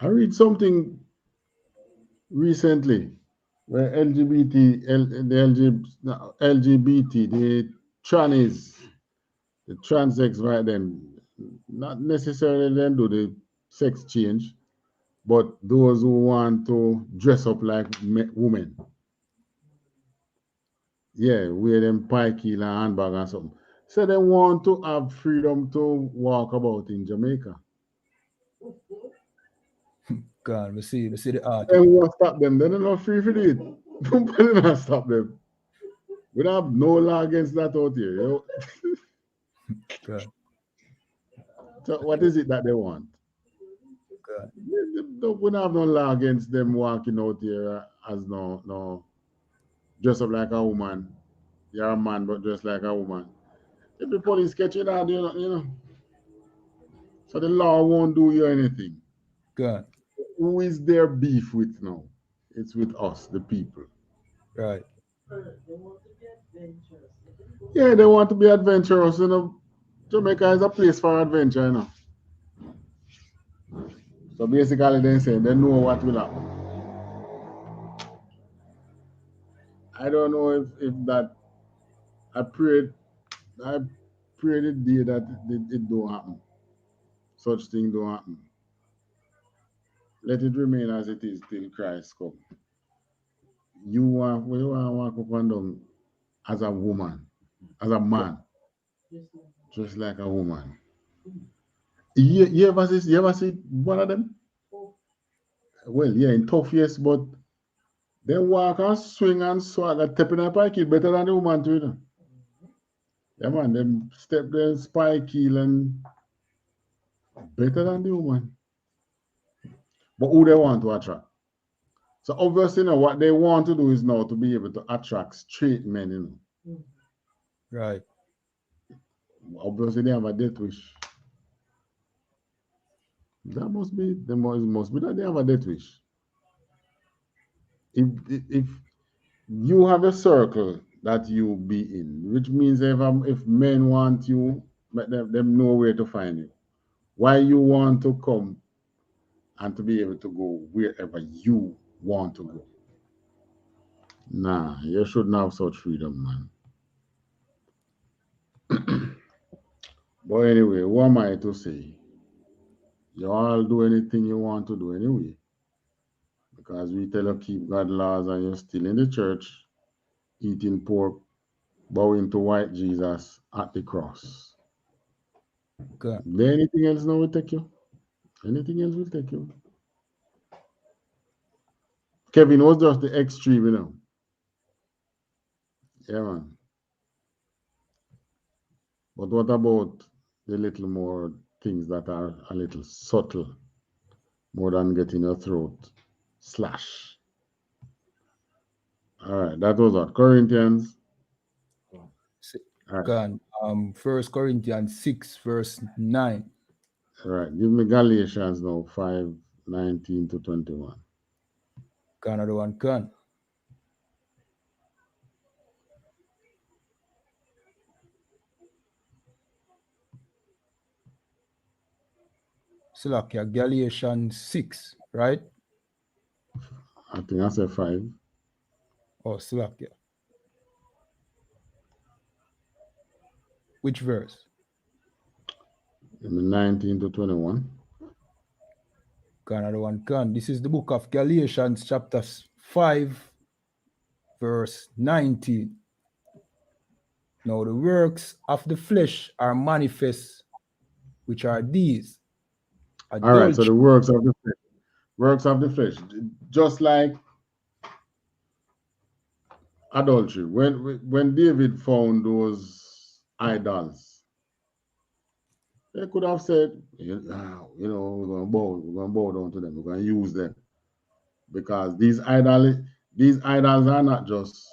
[SPEAKER 1] I read something recently where LGBT, the trannies, the transex right then, not necessarily then do the sex change, but those who want to dress up like women. Yeah, wear them pike heel and handbag and something. So they want to have freedom to walk about in Jamaica.
[SPEAKER 5] God, we see the
[SPEAKER 1] They
[SPEAKER 5] article.
[SPEAKER 1] won't stop them. They're not free for it. Nobody not stop them. We don't have no law against that out here. You know?
[SPEAKER 5] God.
[SPEAKER 1] So what is it that they want?
[SPEAKER 5] God.
[SPEAKER 1] We don't have no law against them walking out here as no dress up like a woman. You're a man, but dressed like a woman. If the police catch you out, you know. So the law won't do you anything.
[SPEAKER 5] God.
[SPEAKER 1] Who is their beef with now? It's with us, the people.
[SPEAKER 5] Right.
[SPEAKER 1] Yeah, they want to be adventurous. You know, Jamaica is a place for adventure, you know. So basically, they say they know what will happen. I don't know if that. I prayed the day that it don't happen. Such thing don't happen. Let it remain as it is till Christ come. You want to walk up and down as a woman, as a man, just like a woman. You ever see one of them? Well, yeah, in tough yes, but they walk and swing and swag and tapping a pike heel better than the woman too, you know. Yeah, man, them step them spike heel and better than the woman. But who they want to attract? So obviously, you know, what they want to do is now to be able to attract straight men, you know.
[SPEAKER 5] Right.
[SPEAKER 1] Obviously, they have a death wish. That must be that they have a death wish. If you have a circle that you be in, which means if men want you, let them know where to find you. Why you want to come and to be able to go wherever you want to go. Nah, you shouldn't have such freedom, man. But anyway, what am I to say? You all do anything you want to do anyway. Because we tell you keep God's laws and you're still in the church, eating pork, bowing to white Jesus at the cross.
[SPEAKER 5] God.
[SPEAKER 1] There anything else now will take you? Anything else will take you? Kevin was just the extreme, you know. Yeah, man. But what about the little more things that are a little subtle, more than getting your throat slashed? All right, that was what? Corinthians All right.
[SPEAKER 5] Gone. 1 Corinthians 6, verse 9.
[SPEAKER 1] All right. Give me Galatians now, 5:19 to 21.
[SPEAKER 5] Gone another one. Gone. Slakia, Galatians 6, right?
[SPEAKER 1] I think I said 5.
[SPEAKER 5] Oh, Slakia. Which verse?
[SPEAKER 1] Give me 19 to 21.
[SPEAKER 5] Gone another one. Gone. This is the book of Galatians, chapter 5, verse 19. Now the works of the flesh are manifest, which are these:
[SPEAKER 1] All right. So
[SPEAKER 5] adultery.
[SPEAKER 1] the works of the flesh. Works of the flesh. Just like adultery. When David found those idols, they could have said, we're going to bow down to them. We're going to use them. Because these idols are not just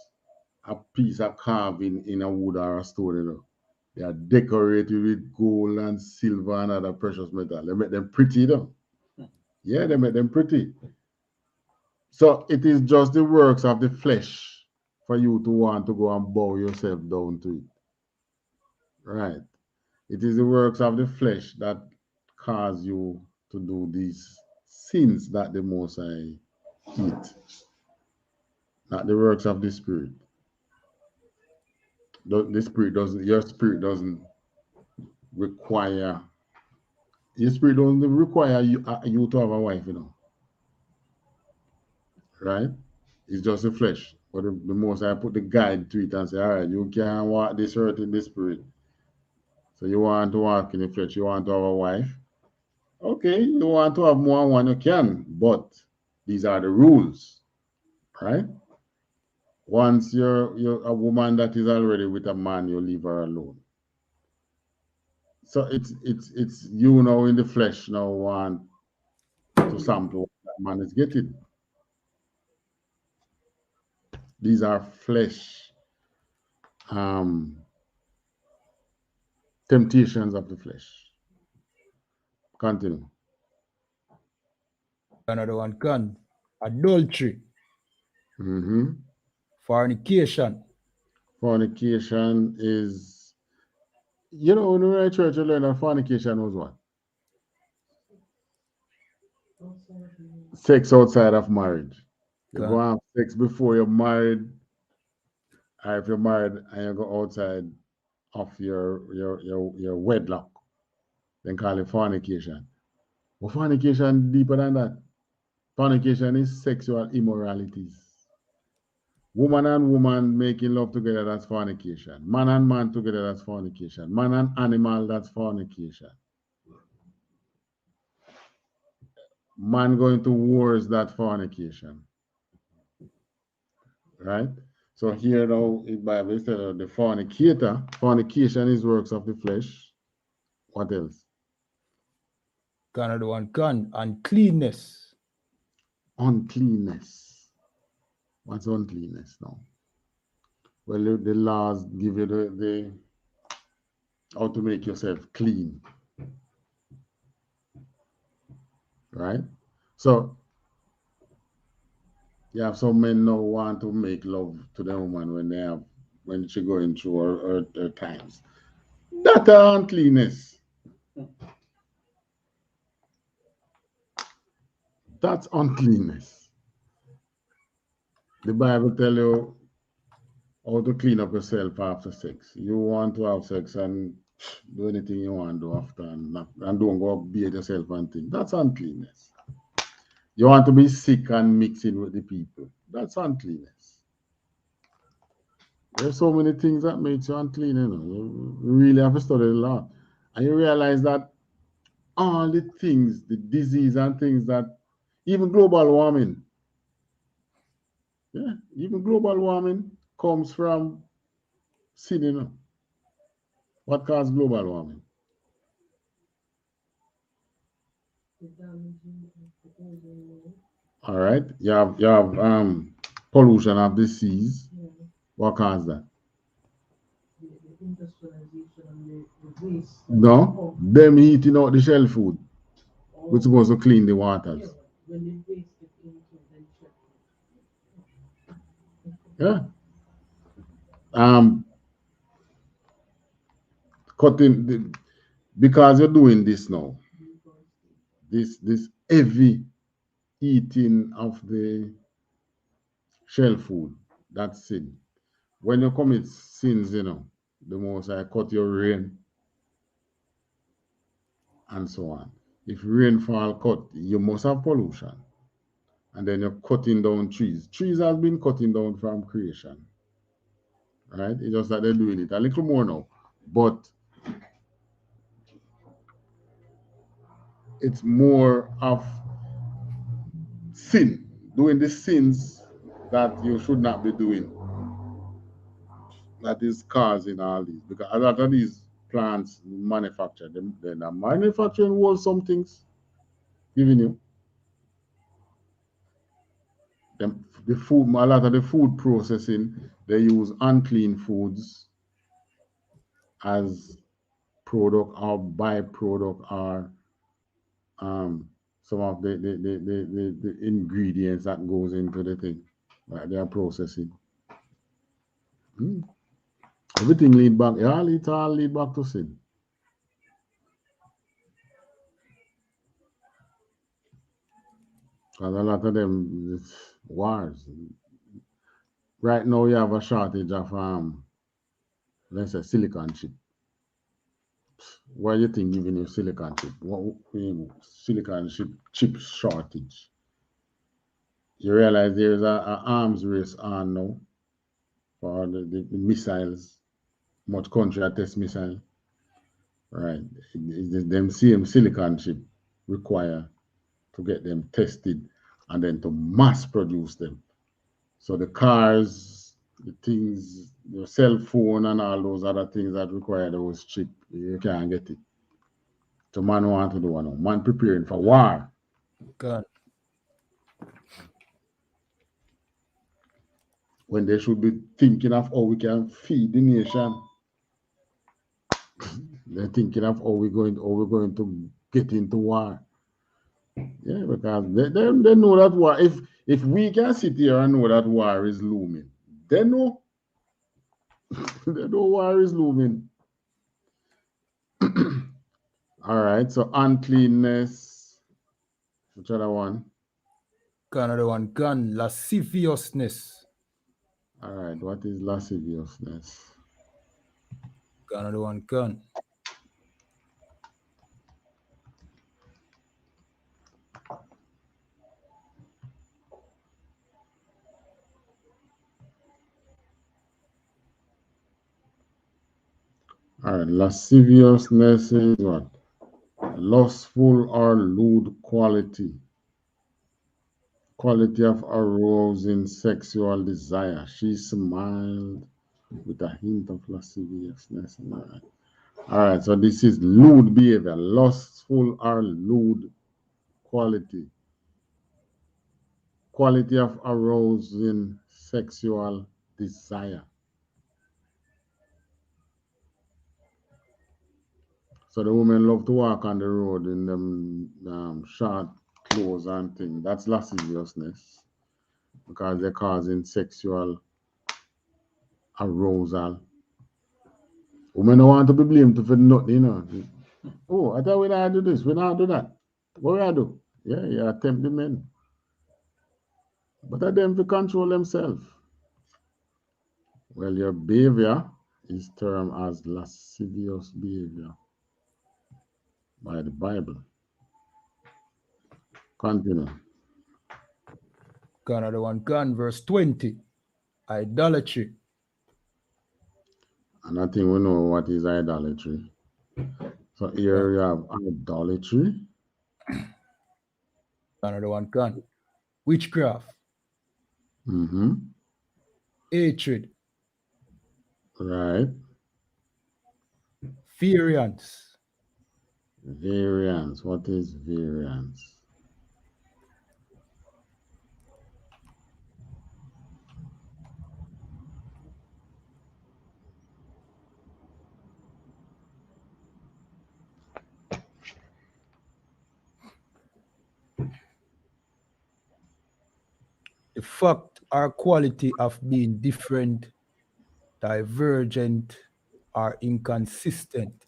[SPEAKER 1] a piece of carving in a wood or a stone, you know. They are decorated with gold and silver and other precious metal. They make them pretty, though. Yeah, they make them pretty. So it is just the works of the flesh for you to want to go and bow yourself down to it. Right. It is the works of the flesh that cause you to do these sins that the Most High hate. Not the works of the Spirit. Your spirit doesn't require, your spirit doesn't require you to have a wife, you know. Right? It's just the flesh. But the Most I put the guide to it and say, all right, you can't walk this earth in the spirit. So you want to walk in the flesh, you want to have a wife. Okay, you want to have more than one, you can, but these are the rules. Right? Once you're a woman that is already with a man, you leave her alone. So it's you now in the flesh now want to sample what that man is getting. These are flesh temptations of the flesh. Continue.
[SPEAKER 5] Another one. Gone. Adultery.
[SPEAKER 1] Mm-hmm.
[SPEAKER 5] Fornication.
[SPEAKER 1] Fornication is, when we were in church, you learned that fornication was what? Sex outside of marriage. You go and have sex before you're married, or if you're married and you go outside of your wedlock, then call it fornication. But fornication deeper than that. Fornication is sexual immoralities. Woman and woman making love together, that's fornication. Man and man together, that's fornication. Man and animal, that's fornication. Man going to wars, that's fornication. Right? So here now, in Bible said the fornicator, fornication is works of the flesh. What else?
[SPEAKER 5] Another one. Gone. Uncleanness.
[SPEAKER 1] Uncleanness. What's uncleanness now? Well, the laws give you the how to make yourself clean. Right? So you have some men now want to make love to the woman when she going through her times. That's uncleanness. That's uncleanness. The Bible tell you how to clean up yourself after sex. You want to have sex and do anything you want to do after and don't go beat yourself and things. That's uncleanness. You want to be sick and mixing with the people. That's uncleanness. There's so many things that makes you unclean, you know. You really have to study a lot. And you realize that all the things, the disease and things that, even global warming, even global warming comes from sin, you know. What causes global warming? All right. You have pollution of the seas. What causes that? No, them eating out the shell food. We're supposed to clean the waters. Yeah. Cutting because you're doing this now. This heavy eating of the shell food, that's sin. When you commit sins, the most I cut your rain and so on. If rainfall cut, you must have pollution. And then you're cutting down trees. Trees have been cutting down from creation. Right? It's just that they're doing it a little more now. But it's more of sin, doing the sins that you should not be doing. That is causing all these. Because a lot of these plants manufacture, they're not manufacturing wholesome things, giving you. The food, a lot of the food processing, they use unclean foods as product or byproduct or some of the ingredients that goes into the thing that they are processing. Everything lead back, it all lead back to sin. Because a lot of them wars. Right now you have a shortage of let's say silicon chip. Why do you think giving you silicon chip? What silicon chip shortage? You realize there's a arms race on now for the missiles. Much country are test missile. Right. Them same silicon chip require to get them tested and then to mass produce them. So the cars, the things, your cell phone and all those other things that require those chips, you can't get it. So man want to do one. Man preparing for war.
[SPEAKER 5] God.
[SPEAKER 1] When they should be thinking of how we can feed the nation. They're thinking of how we're going to get into war. Yeah, because they know that war. If we can sit here and know that war is looming, they know. They know war is looming. All right, so uncleanness. Which other one?
[SPEAKER 5] Another one, gun, lasciviousness.
[SPEAKER 1] All right, what is lasciviousness?
[SPEAKER 5] Another one, gun.
[SPEAKER 1] All right, lasciviousness is what? Lustful or lewd quality. Quality of arousing sexual desire. She smiled with a hint of lasciviousness. All right, so this is lewd behavior, lustful or lewd quality. Quality of arousing sexual desire. So the women love to walk on the road in them short clothes and things. That's lasciviousness because they're causing sexual arousal. Women don't want to be blamed for nothing, Oh, I thought we don't do this, we don't do that. What we do? Yeah, you tempt the men. But I them to control themselves. Well, your behavior is termed as lascivious behavior by the Bible. Continue.
[SPEAKER 5] Another one, gun, verse 20. Idolatry.
[SPEAKER 1] And I think we know what is idolatry. So here you have idolatry.
[SPEAKER 5] Another one, gun. Witchcraft. Hatred.
[SPEAKER 1] Right.
[SPEAKER 5] Variance.
[SPEAKER 1] Variance. What is variance?
[SPEAKER 5] fact or quality of being different, divergent, or inconsistent.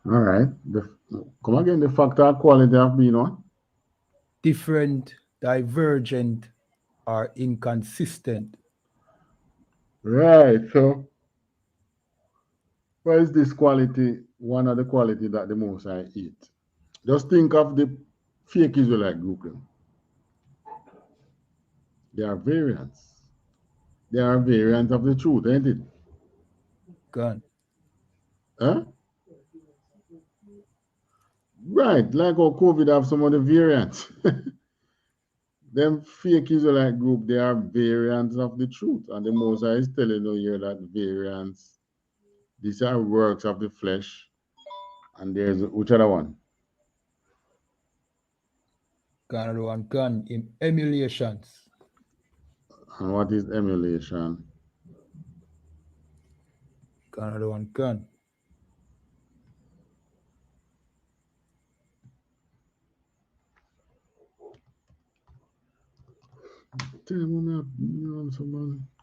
[SPEAKER 1] All right. Come again, the fact or quality of being what?
[SPEAKER 5] Different, divergent, or inconsistent.
[SPEAKER 1] Right. So, what is this quality? One of the quality that the Most High eat. Just think of the fake Israelite group. They are variants. They are variants of the truth, ain't it?
[SPEAKER 5] Gun.
[SPEAKER 1] Huh? Right. Like how COVID have some of the variants. Them fake Israelite group, they are variants of the truth. And the Most High is telling you here that variants, these are works of the flesh. And there's which other one?
[SPEAKER 5] Another one, gun. Emulations.
[SPEAKER 1] And what is emulation?
[SPEAKER 5] Another one, gun.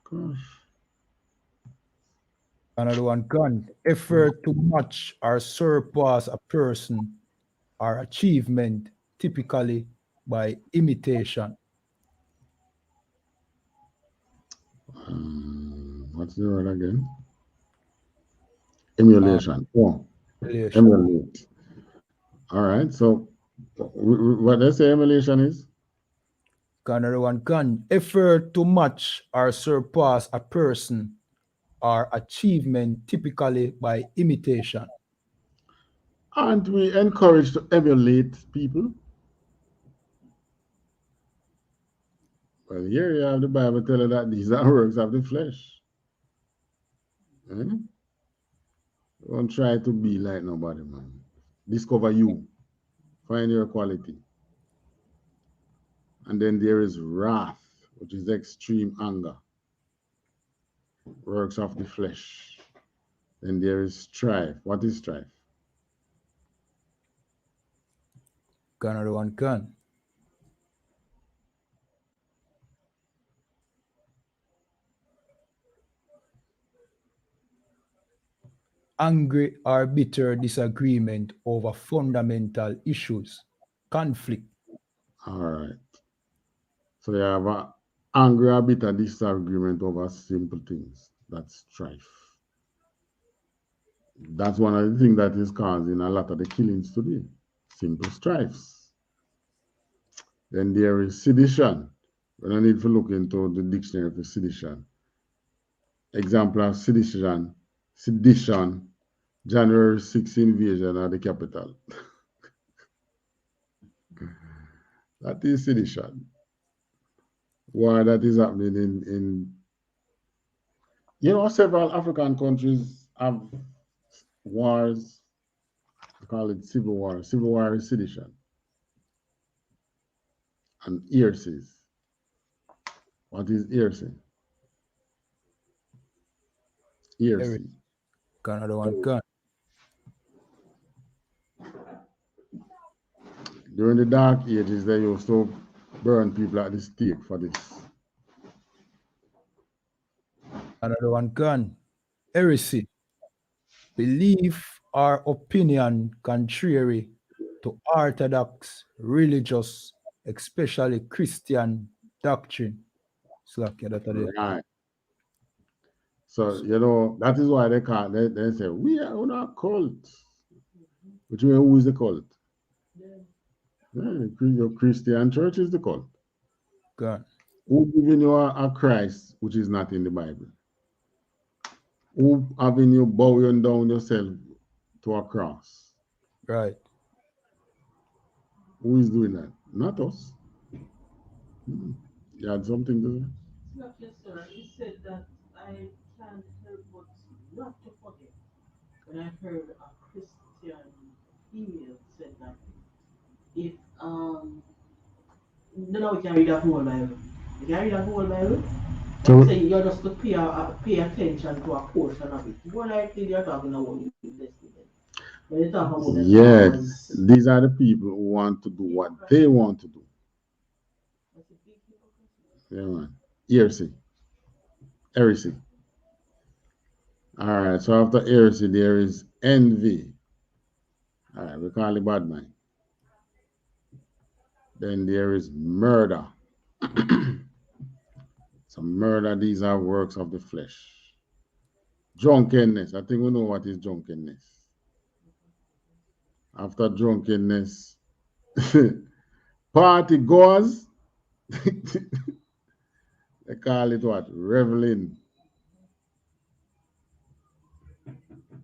[SPEAKER 1] Gosh.
[SPEAKER 5] Another one, gun. Effort to match or surpass a person or achievement, typically by imitation.
[SPEAKER 1] What's the word again? Emulation.
[SPEAKER 5] Emulation.
[SPEAKER 1] Emulate. All right. So, what they say emulation is?
[SPEAKER 5] Another one, gun. Effort to match or surpass a person or achievement, typically by imitation.
[SPEAKER 1] Aren't we encouraged to emulate people? Well, here you have the Bible telling that these are works of the flesh. Don't try to be like nobody, man. Discover you. Find your quality. And then there is wrath, which is extreme anger. Works of the flesh. Then there is strife. What is strife?
[SPEAKER 5] Another one, gun. Angry or bitter disagreement over fundamental issues, conflict.
[SPEAKER 1] All right. So you have an angry or bitter disagreement over simple things. That's strife. That's one of the things that is causing a lot of the killings today. Simple strifes. Then there is sedition. We don't need to look into the dictionary for sedition. Example of sedition, January 6th invasion of the capital. That is sedition. War that is happening in several African countries have wars. They call it civil war. Civil war is sedition. And heresies. What is heresy? Heresy.
[SPEAKER 5] Another one, gun.
[SPEAKER 1] During the Dark Ages, they used to burn people at the stake for this.
[SPEAKER 5] Another one, gun. Heresy. Belief or opinion contrary to orthodox religious, especially Christian doctrine.
[SPEAKER 1] Right. So, that is why they say, we are on a cult. Which means who is the cult? Yeah, your Christian church is the cult.
[SPEAKER 5] God.
[SPEAKER 1] Who giving you a Christ which is not in the Bible? Who having you bowing down yourself to a cross?
[SPEAKER 5] Right.
[SPEAKER 1] Who is doing that? Not us. You had something to say?
[SPEAKER 7] Yes, sir. You said that I can't help but not to forget when I heard a Christian female said that if no, we can read that whole Bible. You can read that whole Bible.
[SPEAKER 1] So,
[SPEAKER 7] Say you're just to pay attention to a portion of it. More likely they're talking about New Testament. When they talk about
[SPEAKER 1] yes, these are the people who want to do what they want to do. Yeah, man. Heresy. Heresy. All right, so after heresy, there is envy. All right, we call it bad mind. Then there is murder. So murder, these are works of the flesh. Drunkenness. I think we know what is drunkenness. After drunkenness, party goers. They call it what? Reveling.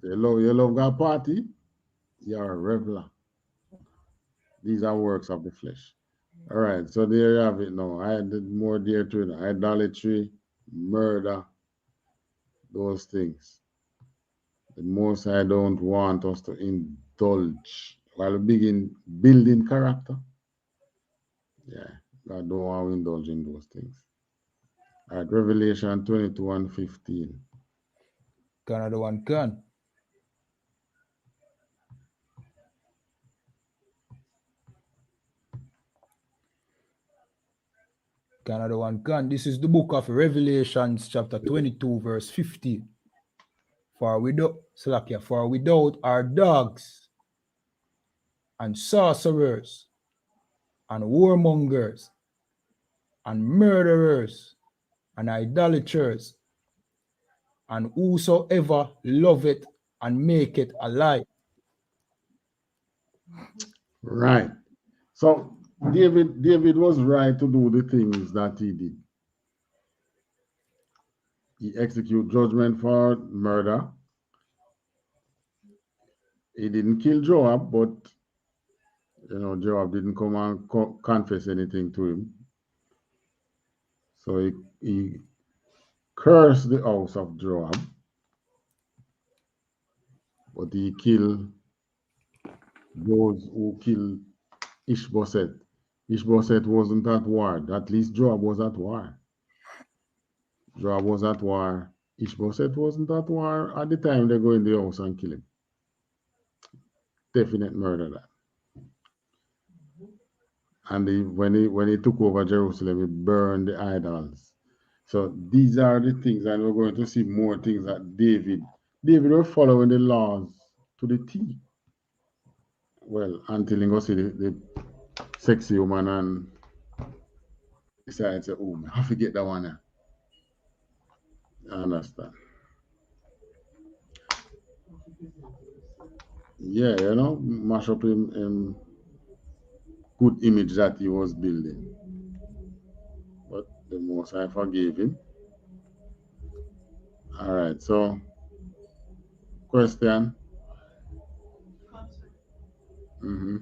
[SPEAKER 1] You love got party, you're a reveler. These are works of the flesh. All right, so there you have it now. I did more there to it. Idolatry, murder, those things. The most I don't want us to indulge while we begin building character. Yeah, God don't want to indulge in those things. All right, Revelation 22 and 15.
[SPEAKER 5] Got another one, gun. Got another one, gun. This is the book of Revelations, chapter 22, verse 15. For without are dogs and sorcerers and warmongers and murderers and idolaters and whosoever loveth and maketh a lie.
[SPEAKER 1] Right. So David was right to do the things that he did. He executed judgment for murder. He didn't kill Joab, but Joab didn't come and confess anything to him. So he cursed the house of Joab, but he killed those who killed Ishbosheth. Ishbosheth wasn't at war. At least Joab was at war. Joab was at war. Ishbosheth wasn't at war at the time they go in the house and kill him. Definite murder that. And when he took over Jerusalem, he burned the idols. So these are the things, and we're going to see more things that David was following the laws to the T. Well, until he goes see the sexy woman and decides, oh, I forget that one now. I understand. Yeah, mash up him good image that he was building. But the Most High forgave him. All right, so question. Mm-hmm.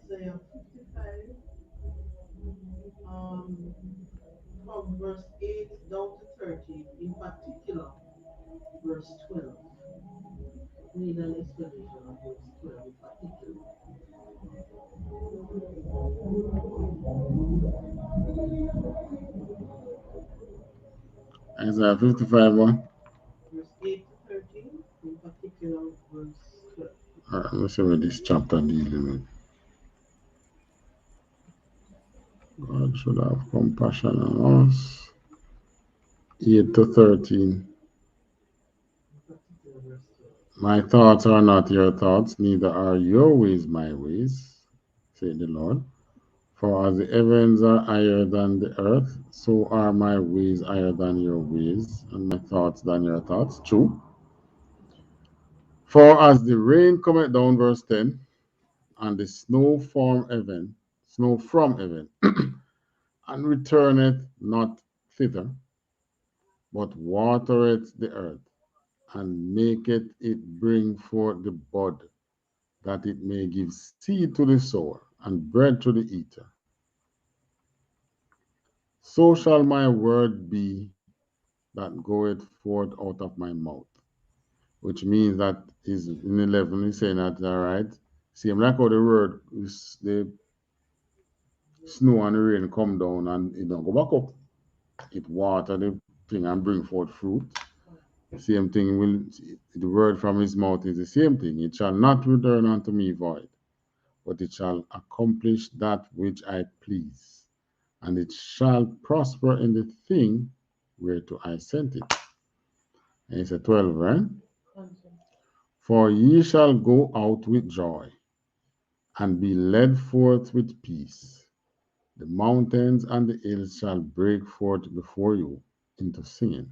[SPEAKER 7] Isaiah 55, from verse 8 down to 13, in particular, verse 12. We need an explanation of verse 12 in particular.
[SPEAKER 1] Isaiah 55 1.
[SPEAKER 7] Verse 8 to 13, in particular, verse 12.
[SPEAKER 1] All right, let's see what this chapter dealing with. God should have compassion on us. 8 to 13. My thoughts are not your thoughts, neither are your ways my ways, said the Lord. For as the heavens are higher than the earth, so are my ways higher than your ways, and my thoughts than your thoughts. True. For as the rain cometh down, verse 10, and the snow from heaven, and returneth not thither, but watereth the earth, and maketh it bring forth the bud, that it may give seed to the sower, and bread to the eater. So shall my word be that goeth forth out of my mouth. Which means that is in 11, he's saying that, all right. See, I'm like how the word is the snow and the rain come down and it don't go back up. It water the thing and bring forth fruit. Same thing the word from his mouth is the same thing. It shall not return unto me void, but it shall accomplish that which I please, and it shall prosper in the thing whereto I sent it. And it's a 12, right? For ye shall go out with joy, and be led forth with peace. The mountains and the hills shall break forth before you into singing,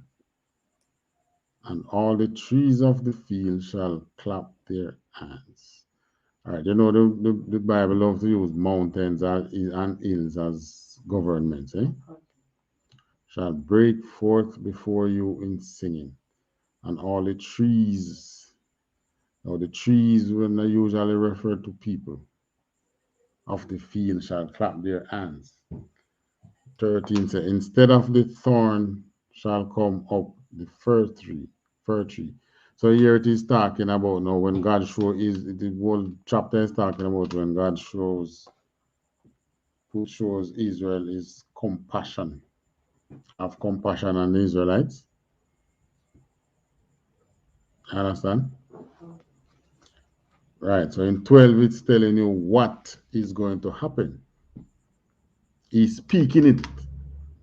[SPEAKER 1] and all the trees of the field shall clap their hands. All right, you know the Bible loves to use mountains and hills as governments, eh? Shall break forth before you in singing, and all the trees. Now the trees, when they usually refer to people of the field, shall clap their hands. 13 says, instead of the thorn shall come up the fir tree. So here it is talking about now when God shows, the whole chapter is talking about when God shows Israel is compassion. Have compassion on the Israelites. Understand? Right. So in 12, it's telling you what is going to happen. He's speaking it,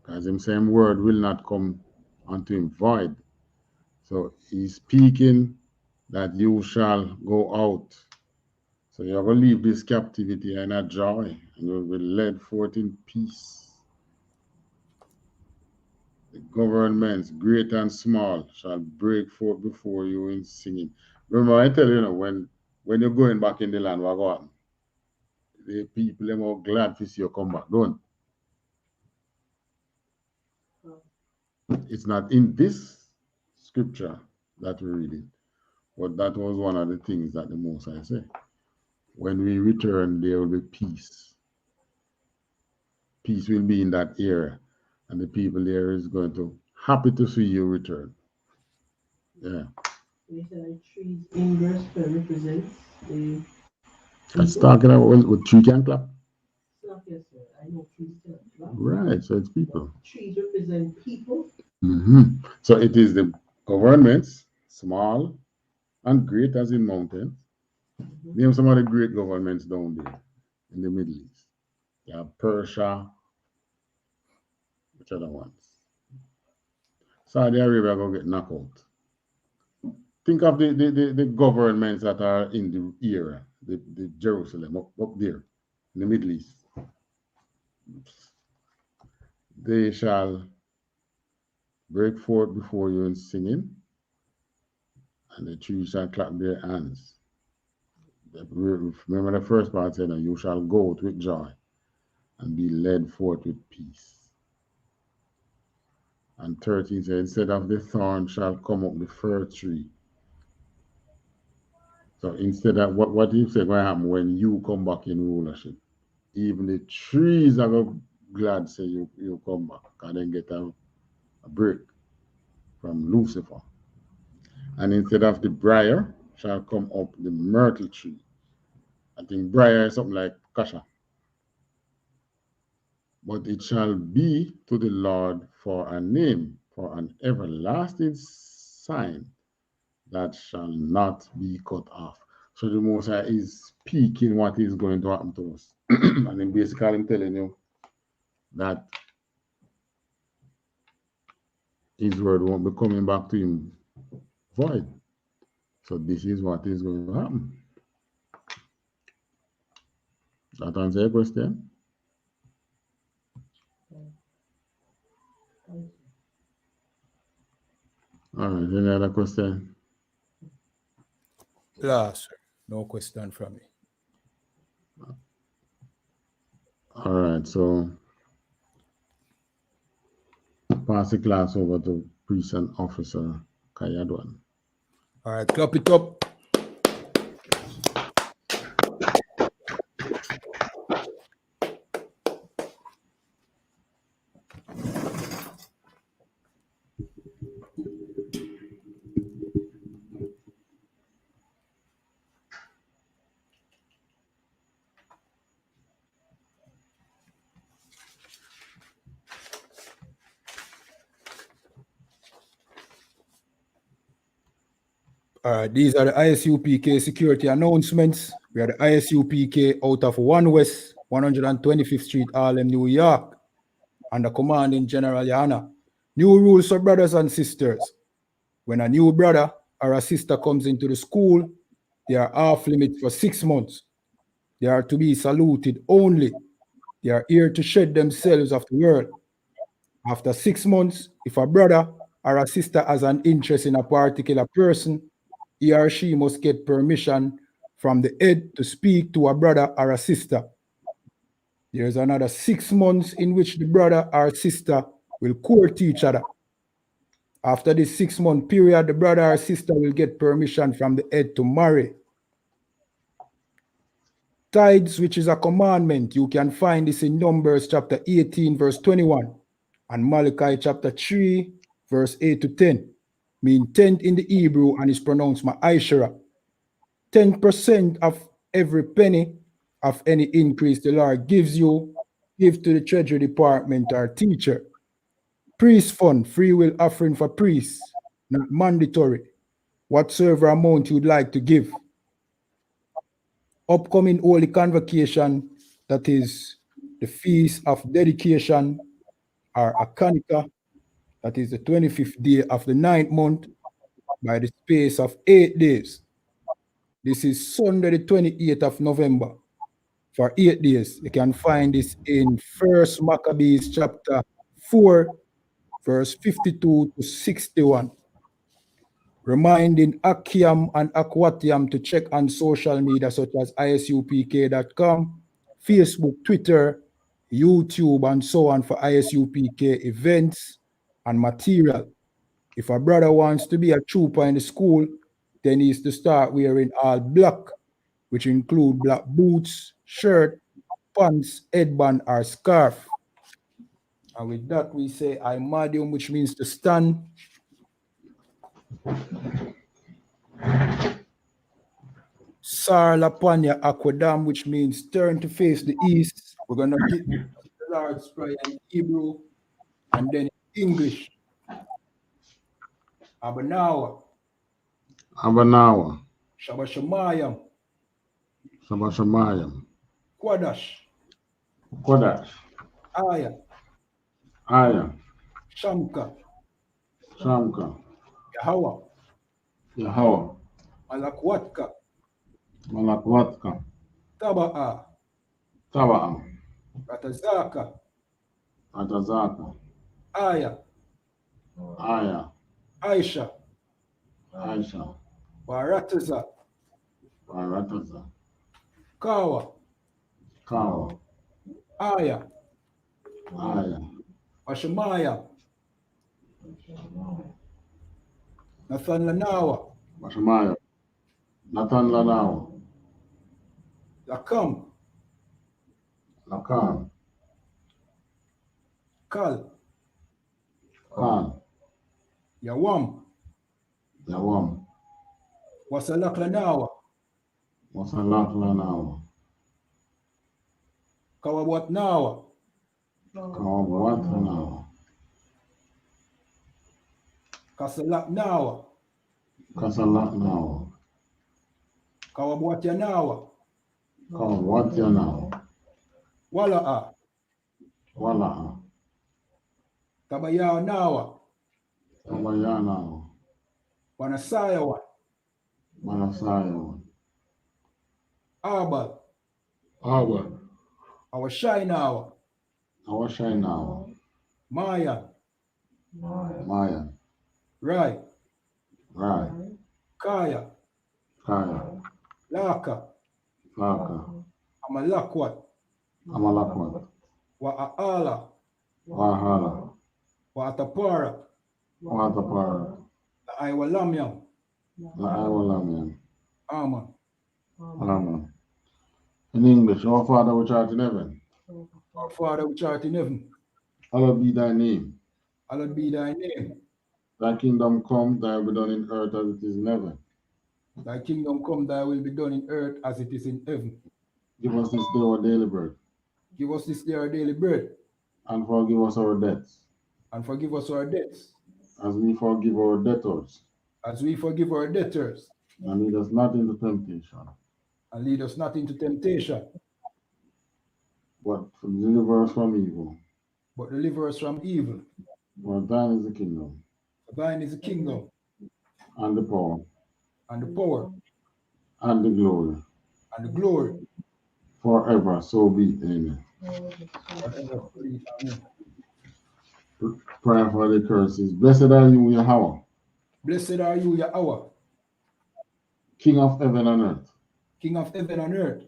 [SPEAKER 1] because him same word will not come unto him void. So he's speaking that you shall go out. So you're going to leave this captivity and a joy, and you'll be led forth in peace. The governments, great and small, shall break forth before you in singing. Remember, I tell you, when you're going back in the land, what go happen? The people are more glad to see you come back. Don't. It's not in this scripture that we read it, but that was one of the things that the Most High said. When we return, there will be peace. Peace will be in that area, and the people there is going to happy to see you return. Yeah.
[SPEAKER 7] Trees in verse 12 represents the.
[SPEAKER 1] That's talking about what tree can clap.
[SPEAKER 7] Yes, sir. I know trees can clap.
[SPEAKER 1] Right, so it's people.
[SPEAKER 7] Trees represent people.
[SPEAKER 1] So it is the governments, small and great as in mountains. Name some of the great governments down there in the Middle East. You have Persia. Which other ones? Saudi Arabia going to get knocked out. Think of the governments that are in the area, the Jerusalem up there in the Middle East. They shall break forth before you in singing, and the trees shall clap their hands. Remember the first part said, you shall go out with joy and be led forth with peace. And 13 said, instead of the thorn shall come up the fir tree. So instead of what you say going to happen when you come back in rulership, even the trees are going to glad say you come back, and then get a break from Lucifer. And instead of the briar shall come up the myrtle tree. I think briar is something like kasha. But it shall be to the Lord for a name, for an everlasting sign that shall not be cut off. So the Most High is speaking what is going to happen to us. And then basically I'm telling you that his word won't be coming back to him void. So this is what is going to happen. That answer your question? All right, any other question?
[SPEAKER 5] Last, no question from me.
[SPEAKER 1] All right, so pass the class over to priest and officer Kayadwan.
[SPEAKER 5] All right, clap it up. All right, these are the ISUPK security announcements. We are the ISUPK out of 1 West, 125th Street, Harlem, New York. and the commanding general YAHANNA. New rules for brothers and sisters. When a new brother or a sister comes into the school, they are off limits for 6 months. They are to be saluted only. They are here to shed themselves of the world. After 6 months, if a brother or a sister has an interest in a particular person, he or she must get permission from the head to speak to a brother or a sister. There is another 6 months in which the brother or sister will court each other. After this 6-month period, the brother or sister will get permission from the head to marry. Tithes, which is a commandment, you can find this in Numbers chapter 18, verse 21, and Malachi chapter 3, verse 8 to 10. Mean tenth in the Hebrew and is pronounced ma'ashara. 10% of every penny of any increase the Lord gives you, give to the Treasury Department or teacher. Priest fund, free will offering for priests, not mandatory. Whatsoever amount you'd like to give. Upcoming holy convocation, that is the feast of dedication, or Akanika, that is the 25th day of the 9th month, by the space of 8 days. This is Sunday, the 28th of November, for 8 days. You can find this in 1 Maccabees chapter 4, verse 52 to 61. Reminding Akiam and Akwatiam to check on social media such as ISUPK.com, Facebook, Twitter, YouTube, and so on for ISUPK events and material. If a brother wants to be a trooper in the school, then he is to start wearing all black, which include black boots, shirt, pants, headband, or scarf. And with that, we say Imadium, which means to stand. Sarlapanya Aquadam, which means turn to face the east. We're going to get the Lord's Prayer in Hebrew and then in English. Abanawa.
[SPEAKER 1] Abanawa.
[SPEAKER 5] Shabashamayam.
[SPEAKER 1] Shabashamayam.
[SPEAKER 5] Kwadash.
[SPEAKER 1] Kodash.
[SPEAKER 5] Aya.
[SPEAKER 1] Aya.
[SPEAKER 5] Shamka.
[SPEAKER 1] Shamka.
[SPEAKER 5] Yahawa.
[SPEAKER 1] Yahawa.
[SPEAKER 5] Malakwatka.
[SPEAKER 1] Malakwatka.
[SPEAKER 5] Taba'a.
[SPEAKER 1] Taba'a.
[SPEAKER 5] Ratazaka.
[SPEAKER 1] Atazaka.
[SPEAKER 5] Aya.
[SPEAKER 1] Aya.
[SPEAKER 5] Aisha.
[SPEAKER 1] Aisha.
[SPEAKER 5] Barataza.
[SPEAKER 1] Barataza.
[SPEAKER 5] Kawa.
[SPEAKER 1] Kawa.
[SPEAKER 5] Aya.
[SPEAKER 1] Aya.
[SPEAKER 5] Washamaya. Nathan Lanawa.
[SPEAKER 1] Washamaya. Nathan Lanawa.
[SPEAKER 5] Lakam.
[SPEAKER 1] Lakam.
[SPEAKER 5] Kal.
[SPEAKER 1] Kal.
[SPEAKER 5] Yawam.
[SPEAKER 1] Yawam.
[SPEAKER 5] Wasalak Lanawa.
[SPEAKER 1] Wasalak Lanawa.
[SPEAKER 5] Kawabwat Nawa.
[SPEAKER 1] Kawabwat Lanawa.
[SPEAKER 5] Kasalak Nawa.
[SPEAKER 1] Kasalak Nawa.
[SPEAKER 5] Kawabwat Yanawa.
[SPEAKER 1] Kawabwat Yanawa.
[SPEAKER 5] Wala'a.
[SPEAKER 1] Wala'a.
[SPEAKER 5] Tabaya Nawa.
[SPEAKER 1] Tabaya Nawa.
[SPEAKER 5] Wanasayawa.
[SPEAKER 1] Manasayawa.
[SPEAKER 5] Abal.
[SPEAKER 1] Abal.
[SPEAKER 5] Awashainawa.
[SPEAKER 1] Awashainawa.
[SPEAKER 5] Maya.
[SPEAKER 1] Maya.
[SPEAKER 5] Rai.
[SPEAKER 1] Rai.
[SPEAKER 5] Kaya.
[SPEAKER 1] Kaya.
[SPEAKER 5] Laka.
[SPEAKER 1] Laka.
[SPEAKER 5] Amalakwat.
[SPEAKER 1] Amalakwat.
[SPEAKER 5] Wa'ala.
[SPEAKER 1] Wahala.
[SPEAKER 5] Wa'atapara.
[SPEAKER 1] Watapara.
[SPEAKER 5] La'aiwalamyam.
[SPEAKER 1] La'aiwalamyam.
[SPEAKER 5] Amen.
[SPEAKER 1] Amen. In English, our Father which art in heaven.
[SPEAKER 5] Our Father which art in heaven.
[SPEAKER 1] Hallowed be thy name.
[SPEAKER 5] Hallowed be thy name.
[SPEAKER 1] Thy kingdom come, thy will be done in earth as it is in heaven.
[SPEAKER 5] Thy kingdom come, thy will be done in earth as it is in heaven.
[SPEAKER 1] Give us this day our daily bread.
[SPEAKER 5] Give us this day our daily bread.
[SPEAKER 1] And forgive us our debts.
[SPEAKER 5] And forgive us our debts.
[SPEAKER 1] As we forgive our debtors.
[SPEAKER 5] As we forgive our debtors.
[SPEAKER 1] And lead us not into temptation.
[SPEAKER 5] And lead us not into temptation.
[SPEAKER 1] But deliver us from evil.
[SPEAKER 5] but deliver us from evil.
[SPEAKER 1] For thine is the kingdom,
[SPEAKER 5] For thine is the kingdom,
[SPEAKER 1] and the power,
[SPEAKER 5] and the power,
[SPEAKER 1] and the glory,
[SPEAKER 5] and the glory,
[SPEAKER 1] forever. So be it. Amen.
[SPEAKER 5] forever. Amen.
[SPEAKER 1] Prayer for the curses. Blessed are you, Yahweh,
[SPEAKER 5] Blessed are you, Yahweh,
[SPEAKER 1] King of heaven and earth,
[SPEAKER 5] King of heaven and earth,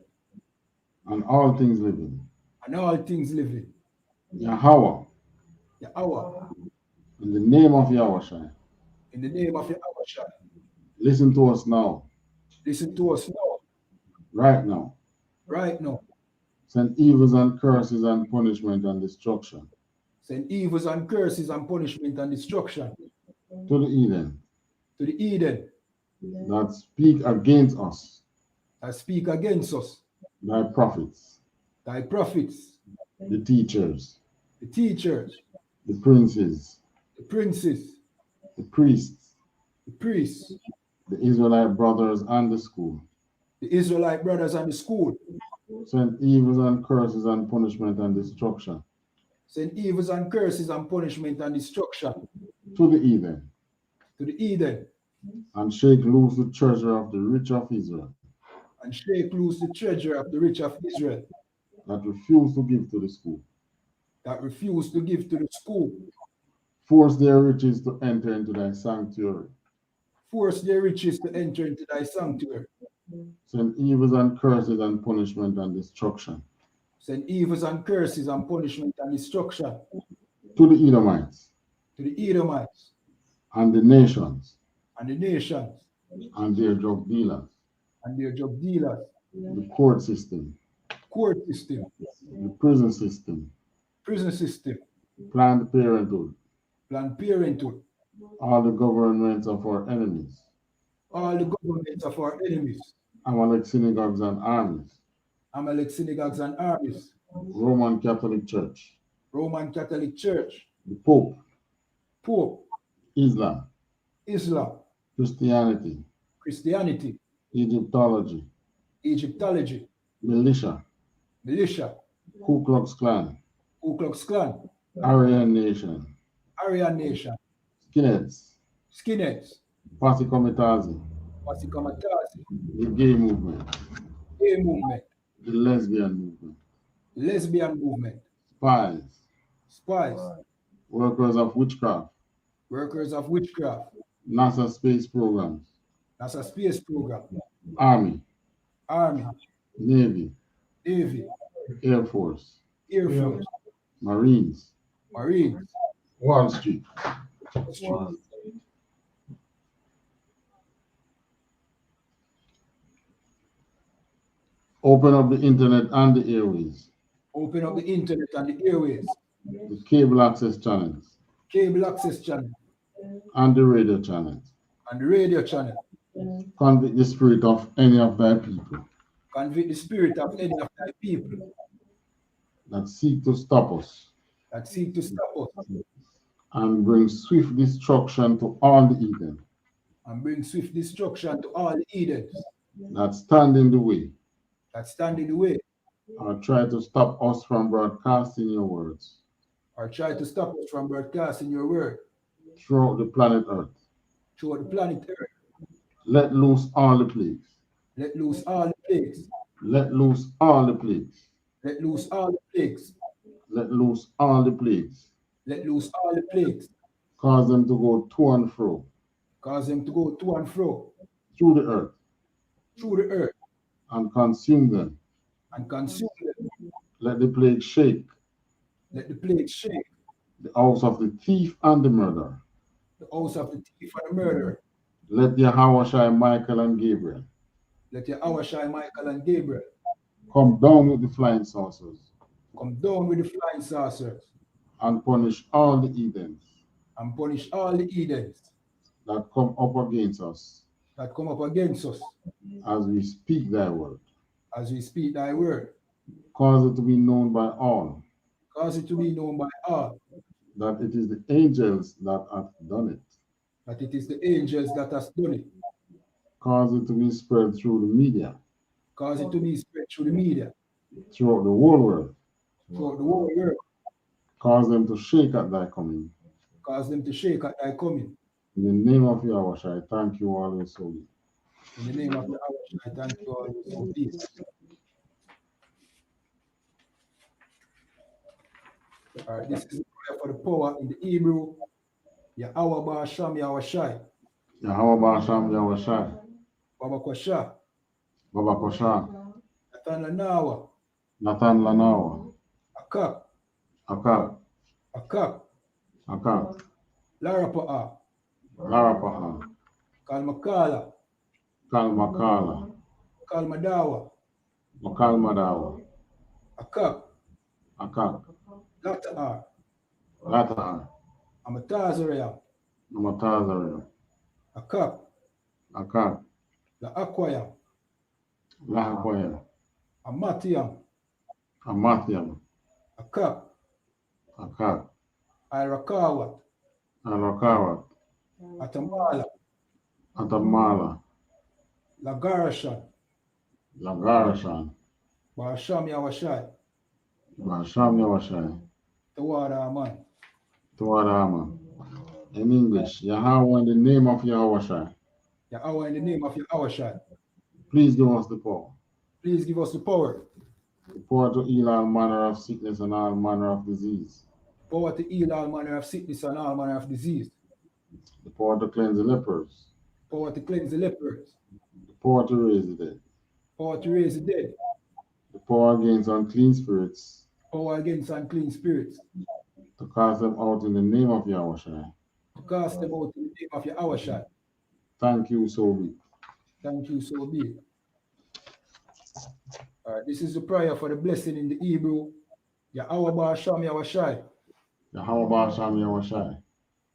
[SPEAKER 1] and all things living.
[SPEAKER 5] and all things living.
[SPEAKER 1] Yahweh,
[SPEAKER 5] Yahweh,
[SPEAKER 1] in the name of Yahweh,
[SPEAKER 5] in the name of Yahweh,
[SPEAKER 1] listen to us now,
[SPEAKER 5] listen to us now,
[SPEAKER 1] right now.
[SPEAKER 5] right now.
[SPEAKER 1] Send evils and curses and punishment and destruction
[SPEAKER 5] Send evils and curses and punishment and destruction
[SPEAKER 1] to the Eden
[SPEAKER 5] to the Eden
[SPEAKER 1] that speak against us,
[SPEAKER 5] that speak against us,
[SPEAKER 1] thy prophets,
[SPEAKER 5] thy prophets,
[SPEAKER 1] the teachers,
[SPEAKER 5] the teachers,
[SPEAKER 1] the princes,
[SPEAKER 5] the princes,
[SPEAKER 1] the priests,
[SPEAKER 5] the priests,
[SPEAKER 1] the Israelite brothers and the school.
[SPEAKER 5] the Israelite brothers and the school.
[SPEAKER 1] Send evils and curses and punishment and destruction
[SPEAKER 5] Send evils and curses and punishment and destruction
[SPEAKER 1] to the Eden,
[SPEAKER 5] to the Eden,
[SPEAKER 1] and shake loose the treasure of the rich of Israel
[SPEAKER 5] and shake loose the treasure of the rich of Israel
[SPEAKER 1] that refuse to give to the school.
[SPEAKER 5] that refuse to give to the school.
[SPEAKER 1] Force their riches to enter into thy sanctuary.
[SPEAKER 5] Force their riches to enter into thy sanctuary.
[SPEAKER 1] Send evils and curses and punishment and destruction
[SPEAKER 5] Send evils and curses and punishment and destruction
[SPEAKER 1] to the Edomites
[SPEAKER 5] to the Edomites
[SPEAKER 1] and the nations
[SPEAKER 5] and the nations
[SPEAKER 1] and their drug dealers,
[SPEAKER 5] and their drug dealers,
[SPEAKER 1] the court system,
[SPEAKER 5] court system,
[SPEAKER 1] the prison system,
[SPEAKER 5] prison system,
[SPEAKER 1] Planned Parenthood,
[SPEAKER 5] Planned Parenthood,
[SPEAKER 1] all the governments of our enemies,
[SPEAKER 5] all the governments of our enemies,
[SPEAKER 1] Amalek synagogues and armies,
[SPEAKER 5] Amalek synagogues and armies,
[SPEAKER 1] Roman Catholic Church,
[SPEAKER 5] Roman Catholic Church,
[SPEAKER 1] the Pope,
[SPEAKER 5] Pope,
[SPEAKER 1] Islam,
[SPEAKER 5] Islam,
[SPEAKER 1] Christianity,
[SPEAKER 5] Christianity,
[SPEAKER 1] Egyptology,
[SPEAKER 5] Egyptology,
[SPEAKER 1] militia,
[SPEAKER 5] militia,
[SPEAKER 1] Ku Klux Klan,
[SPEAKER 5] Ku Klux Klan,
[SPEAKER 1] Aryan Nation,
[SPEAKER 5] Aryan Nation,
[SPEAKER 1] skinheads,
[SPEAKER 5] skinheads,
[SPEAKER 1] Posse Comitazi,
[SPEAKER 5] Wasikamatazi,
[SPEAKER 1] the gay movement,
[SPEAKER 5] gay movement,
[SPEAKER 1] the lesbian movement,
[SPEAKER 5] lesbian movement,
[SPEAKER 1] spies,
[SPEAKER 5] spies,
[SPEAKER 1] workers of witchcraft,
[SPEAKER 5] workers of witchcraft,
[SPEAKER 1] NASA space programs,
[SPEAKER 5] NASA space program,
[SPEAKER 1] Army,
[SPEAKER 5] Army,
[SPEAKER 1] Navy,
[SPEAKER 5] Navy,
[SPEAKER 1] Air Force,
[SPEAKER 5] Air Force,
[SPEAKER 1] Marines,
[SPEAKER 5] Marines,
[SPEAKER 1] Wall Street. Open up the internet and the airways,
[SPEAKER 5] open up the internet and the airways,
[SPEAKER 1] the cable access channels,
[SPEAKER 5] cable access channel,
[SPEAKER 1] and the radio channels.
[SPEAKER 5] and the radio channel.
[SPEAKER 1] Convict the spirit of any of thy people
[SPEAKER 5] Convict the spirit of any of thy people
[SPEAKER 1] that seek to stop us
[SPEAKER 5] that seek to stop us
[SPEAKER 1] and bring swift destruction to all the Eden
[SPEAKER 5] and bring swift destruction to all the Edens
[SPEAKER 1] that stand in the way
[SPEAKER 5] that stand in the way
[SPEAKER 1] or try to stop us from broadcasting your words
[SPEAKER 5] or try to stop us from broadcasting your word
[SPEAKER 1] throughout the planet Earth.
[SPEAKER 5] throughout the planet Earth.
[SPEAKER 1] Let loose all the plagues.
[SPEAKER 5] Let loose all the plagues.
[SPEAKER 1] Let loose all the plagues.
[SPEAKER 5] Let loose all the plagues.
[SPEAKER 1] Let loose all the plagues.
[SPEAKER 5] Let loose all the plagues.
[SPEAKER 1] Cause them to go to and fro
[SPEAKER 5] Cause them to go to and fro
[SPEAKER 1] through the earth
[SPEAKER 5] through the earth
[SPEAKER 1] and consume them.
[SPEAKER 5] and consume them.
[SPEAKER 1] Let the plague shake
[SPEAKER 5] Let the plague shake
[SPEAKER 1] the house of the thief and the murderer.
[SPEAKER 5] the house of the thief and the murderer.
[SPEAKER 1] Let Yahweh, Michael, and Gabriel
[SPEAKER 5] Let Yahweh, Michael, and Gabriel
[SPEAKER 1] come down with the flying saucers
[SPEAKER 5] come down with the flying saucers
[SPEAKER 1] and punish all the Edens
[SPEAKER 5] and punish all the Edens
[SPEAKER 1] that come up against us
[SPEAKER 5] that come up against us
[SPEAKER 1] as we speak thy word.
[SPEAKER 5] as we speak thy word.
[SPEAKER 1] Cause it to be known by all
[SPEAKER 5] Cause it to be known by all
[SPEAKER 1] that it is the angels that have done it.
[SPEAKER 5] that it is the angels that has done it.
[SPEAKER 1] Cause it to be spread through the media,
[SPEAKER 5] Cause it to be spread through the media,
[SPEAKER 1] throughout the whole world.
[SPEAKER 5] throughout the whole world.
[SPEAKER 6] Cause them to shake at thy coming.
[SPEAKER 5] Cause them to shake at thy coming.
[SPEAKER 6] In the name of Yahweh, I thank you always so.
[SPEAKER 5] In the name of Yahweh, I thank you always so be. All right, this is the prayer for the power in the Hebrew. Yahweh Ba'asham Yahweh
[SPEAKER 6] Yahweh Ba'asham Yahweh
[SPEAKER 5] Baba Kwasha.
[SPEAKER 6] Baba Kosha.
[SPEAKER 5] Nathan Lanawa.
[SPEAKER 6] Nathan Lanawa.
[SPEAKER 5] Akak.
[SPEAKER 6] Akak.
[SPEAKER 5] Akak.
[SPEAKER 6] Akak.
[SPEAKER 5] Larapa'a.
[SPEAKER 6] Larapa'a.
[SPEAKER 5] Kalmakala.
[SPEAKER 6] Kalmakala.
[SPEAKER 5] Kalmadawa.
[SPEAKER 6] Makalmadawa.
[SPEAKER 5] Akak.
[SPEAKER 6] Akak.
[SPEAKER 5] Lata'a.
[SPEAKER 6] Lata'a.
[SPEAKER 5] Amatazariya.
[SPEAKER 6] Amatazariya.
[SPEAKER 5] Akak.
[SPEAKER 6] Akak.
[SPEAKER 5] La Akwaya.
[SPEAKER 6] Lahakwaya.
[SPEAKER 5] Amatiyam.
[SPEAKER 6] Amathiam.
[SPEAKER 5] Akak.
[SPEAKER 6] Akak.
[SPEAKER 5] Irakawat.
[SPEAKER 6] Arakawat.
[SPEAKER 5] Atamala.
[SPEAKER 6] Atamala.
[SPEAKER 5] Lagarashan.
[SPEAKER 6] Lagarashan.
[SPEAKER 5] Ba'asham Yahweh.
[SPEAKER 6] Ba'asham Yahweh.
[SPEAKER 5] Tawara Aman.
[SPEAKER 6] Tuarama. In English, Yahweh in the name of Yahweh.
[SPEAKER 5] Yahweh in the name of Yahweh.
[SPEAKER 6] Please give us the power.
[SPEAKER 5] Please give us the power.
[SPEAKER 6] The power to heal all manner of sickness and all manner of disease.
[SPEAKER 5] Power to heal all manner of sickness and all manner of disease.
[SPEAKER 6] The power to cleanse the lepers.
[SPEAKER 5] Power to cleanse the lepers.
[SPEAKER 6] The power to raise the dead.
[SPEAKER 5] Power to raise the dead.
[SPEAKER 6] The power against unclean spirits.
[SPEAKER 5] Power against unclean spirits.
[SPEAKER 6] To cast them out in the name of Yahweh.
[SPEAKER 5] To cast them out in the name of Yahweh.
[SPEAKER 6] Thank you, so be.
[SPEAKER 5] Thank you, so be it. All right, this is the prayer for the blessing in the Hebrew. Yahweh Ba'asham Yahweh.
[SPEAKER 6] Yahweh Ba'asham Yahweh.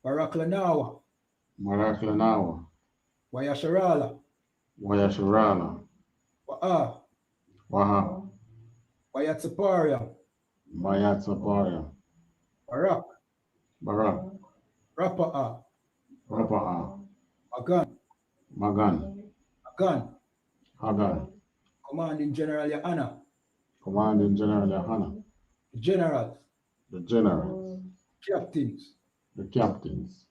[SPEAKER 5] Barak Lanawa.
[SPEAKER 6] Barak Lanawa.
[SPEAKER 5] Wayasharala.
[SPEAKER 6] Wayasharala.
[SPEAKER 5] Wa'a.
[SPEAKER 6] Waha.
[SPEAKER 5] Wayatsapariam.
[SPEAKER 6] Wayatsapariam.
[SPEAKER 5] Barak.
[SPEAKER 6] Barak.
[SPEAKER 5] Rapa'a.
[SPEAKER 6] Rapa'a.
[SPEAKER 5] Magan.
[SPEAKER 6] Magan.
[SPEAKER 5] Hagan.
[SPEAKER 6] Hagan.
[SPEAKER 5] Commanding General YAHANNA.
[SPEAKER 6] Commanding General YAHANNA.
[SPEAKER 5] The generals.
[SPEAKER 6] The generals.
[SPEAKER 5] Captains.
[SPEAKER 6] The captains.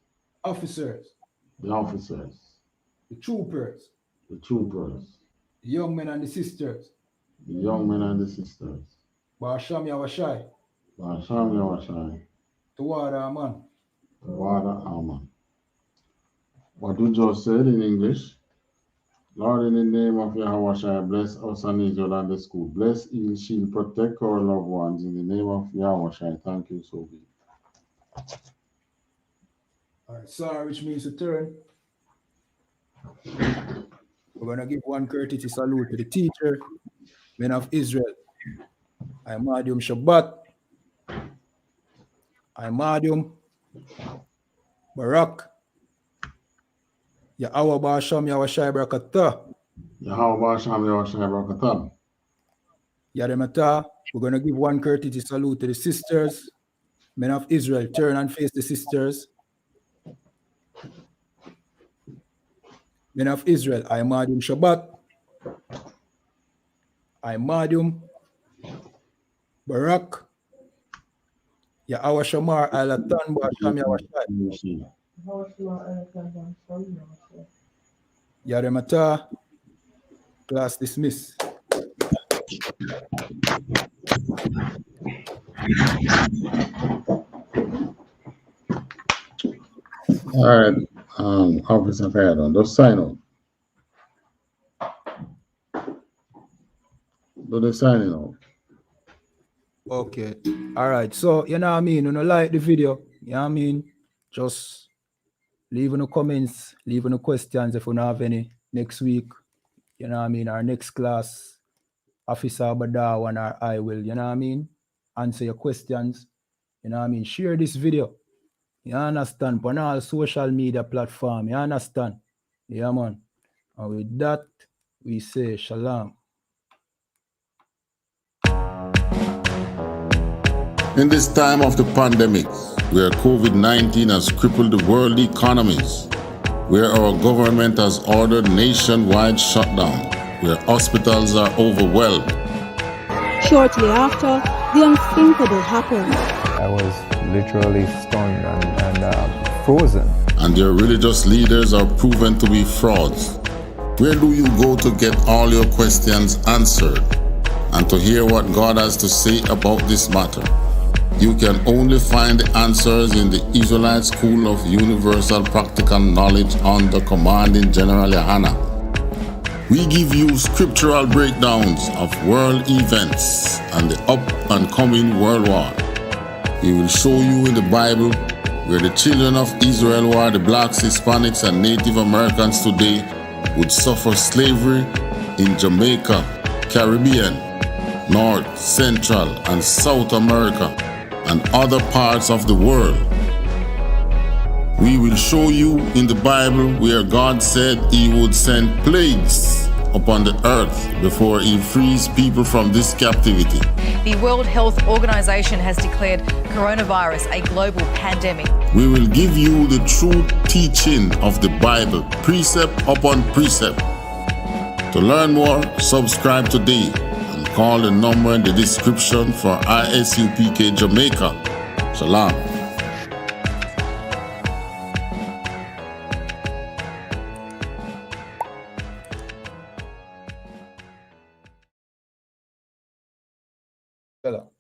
[SPEAKER 5] Officers.
[SPEAKER 6] The officers.
[SPEAKER 5] The troopers.
[SPEAKER 6] The troopers.
[SPEAKER 5] The young men and the sisters.
[SPEAKER 6] The young men and the sisters.
[SPEAKER 5] Ba'asham Yahweh.
[SPEAKER 6] Ba'asham Yahweh.
[SPEAKER 5] Tawara Aman.
[SPEAKER 6] Tawara Aman. What you just said in English, Lord, in the name of Yahweh, bless us and Israel and the school. Bless, heal, shield, protect our loved ones. In the name of Yahweh, thank you, so be.
[SPEAKER 5] All right, sorry, which means to turn. We're going to give one courtesy salute to the teacher, men of Israel. I.M.A.D.U.M. Shabbat. I.M.A.D.U.M. Barak. Yahweh Ba'asham Yahweh Barakatah.
[SPEAKER 6] Yahweh Ba'asham Yahweh Barakatah.
[SPEAKER 5] Yademata. We're going to give one courtesy salute to the sisters, men of Israel. Turn and face the sisters. Men of Israel. I.M.A.D.U.M. Shabbat. I.M.A.D.U.M. Barak. Yahweh Shamar Alatan Ba'asham Yahweh. Yaremata. Class dismissed.
[SPEAKER 6] All right, Officer Fayadon, just sign out. Do the signing out.
[SPEAKER 5] Okay. All right. So, you know what I mean? You know, like the video, you know what I mean? Just leave in the comments, leave in the questions if you don't have any next week. You know what I mean? Our next class, Officer Badawan or I will, you know what I mean? Answer your questions. You know what I mean? Share this video. You understand? On all social media platform. You understand? Yeah, man. And with that, we say shalom.
[SPEAKER 1] In this time of the pandemic, where COVID-19 has crippled the world economies, where our government has ordered nationwide shutdown, where hospitals are overwhelmed,
[SPEAKER 2] Shortly after, the unthinkable happened.
[SPEAKER 3] I was literally stunned and frozen.
[SPEAKER 1] And their religious leaders are proven to be frauds. Where do you go to get all your questions answered and to hear what God has to say about this matter? You can only find the answers in the Israelite School of Universal Practical Knowledge under Commanding General YAHANNA. We give you scriptural breakdowns of world events and the up and coming world war. We will show you in the Bible where the children of Israel were the blacks, Hispanics, and Native Americans today would suffer slavery in Jamaica, Caribbean, North, Central, and South America, and other parts of the world. We will show you in the Bible where God said he would send plagues upon the earth before he frees people from this captivity.
[SPEAKER 4] The World Health Organization has declared coronavirus a global pandemic.
[SPEAKER 1] We will give you the true teaching of the Bible, precept upon precept. To learn more, subscribe today and call the number in the description for I.S.U.P.K Jamaica. Shalom.
[SPEAKER 5] Shalom.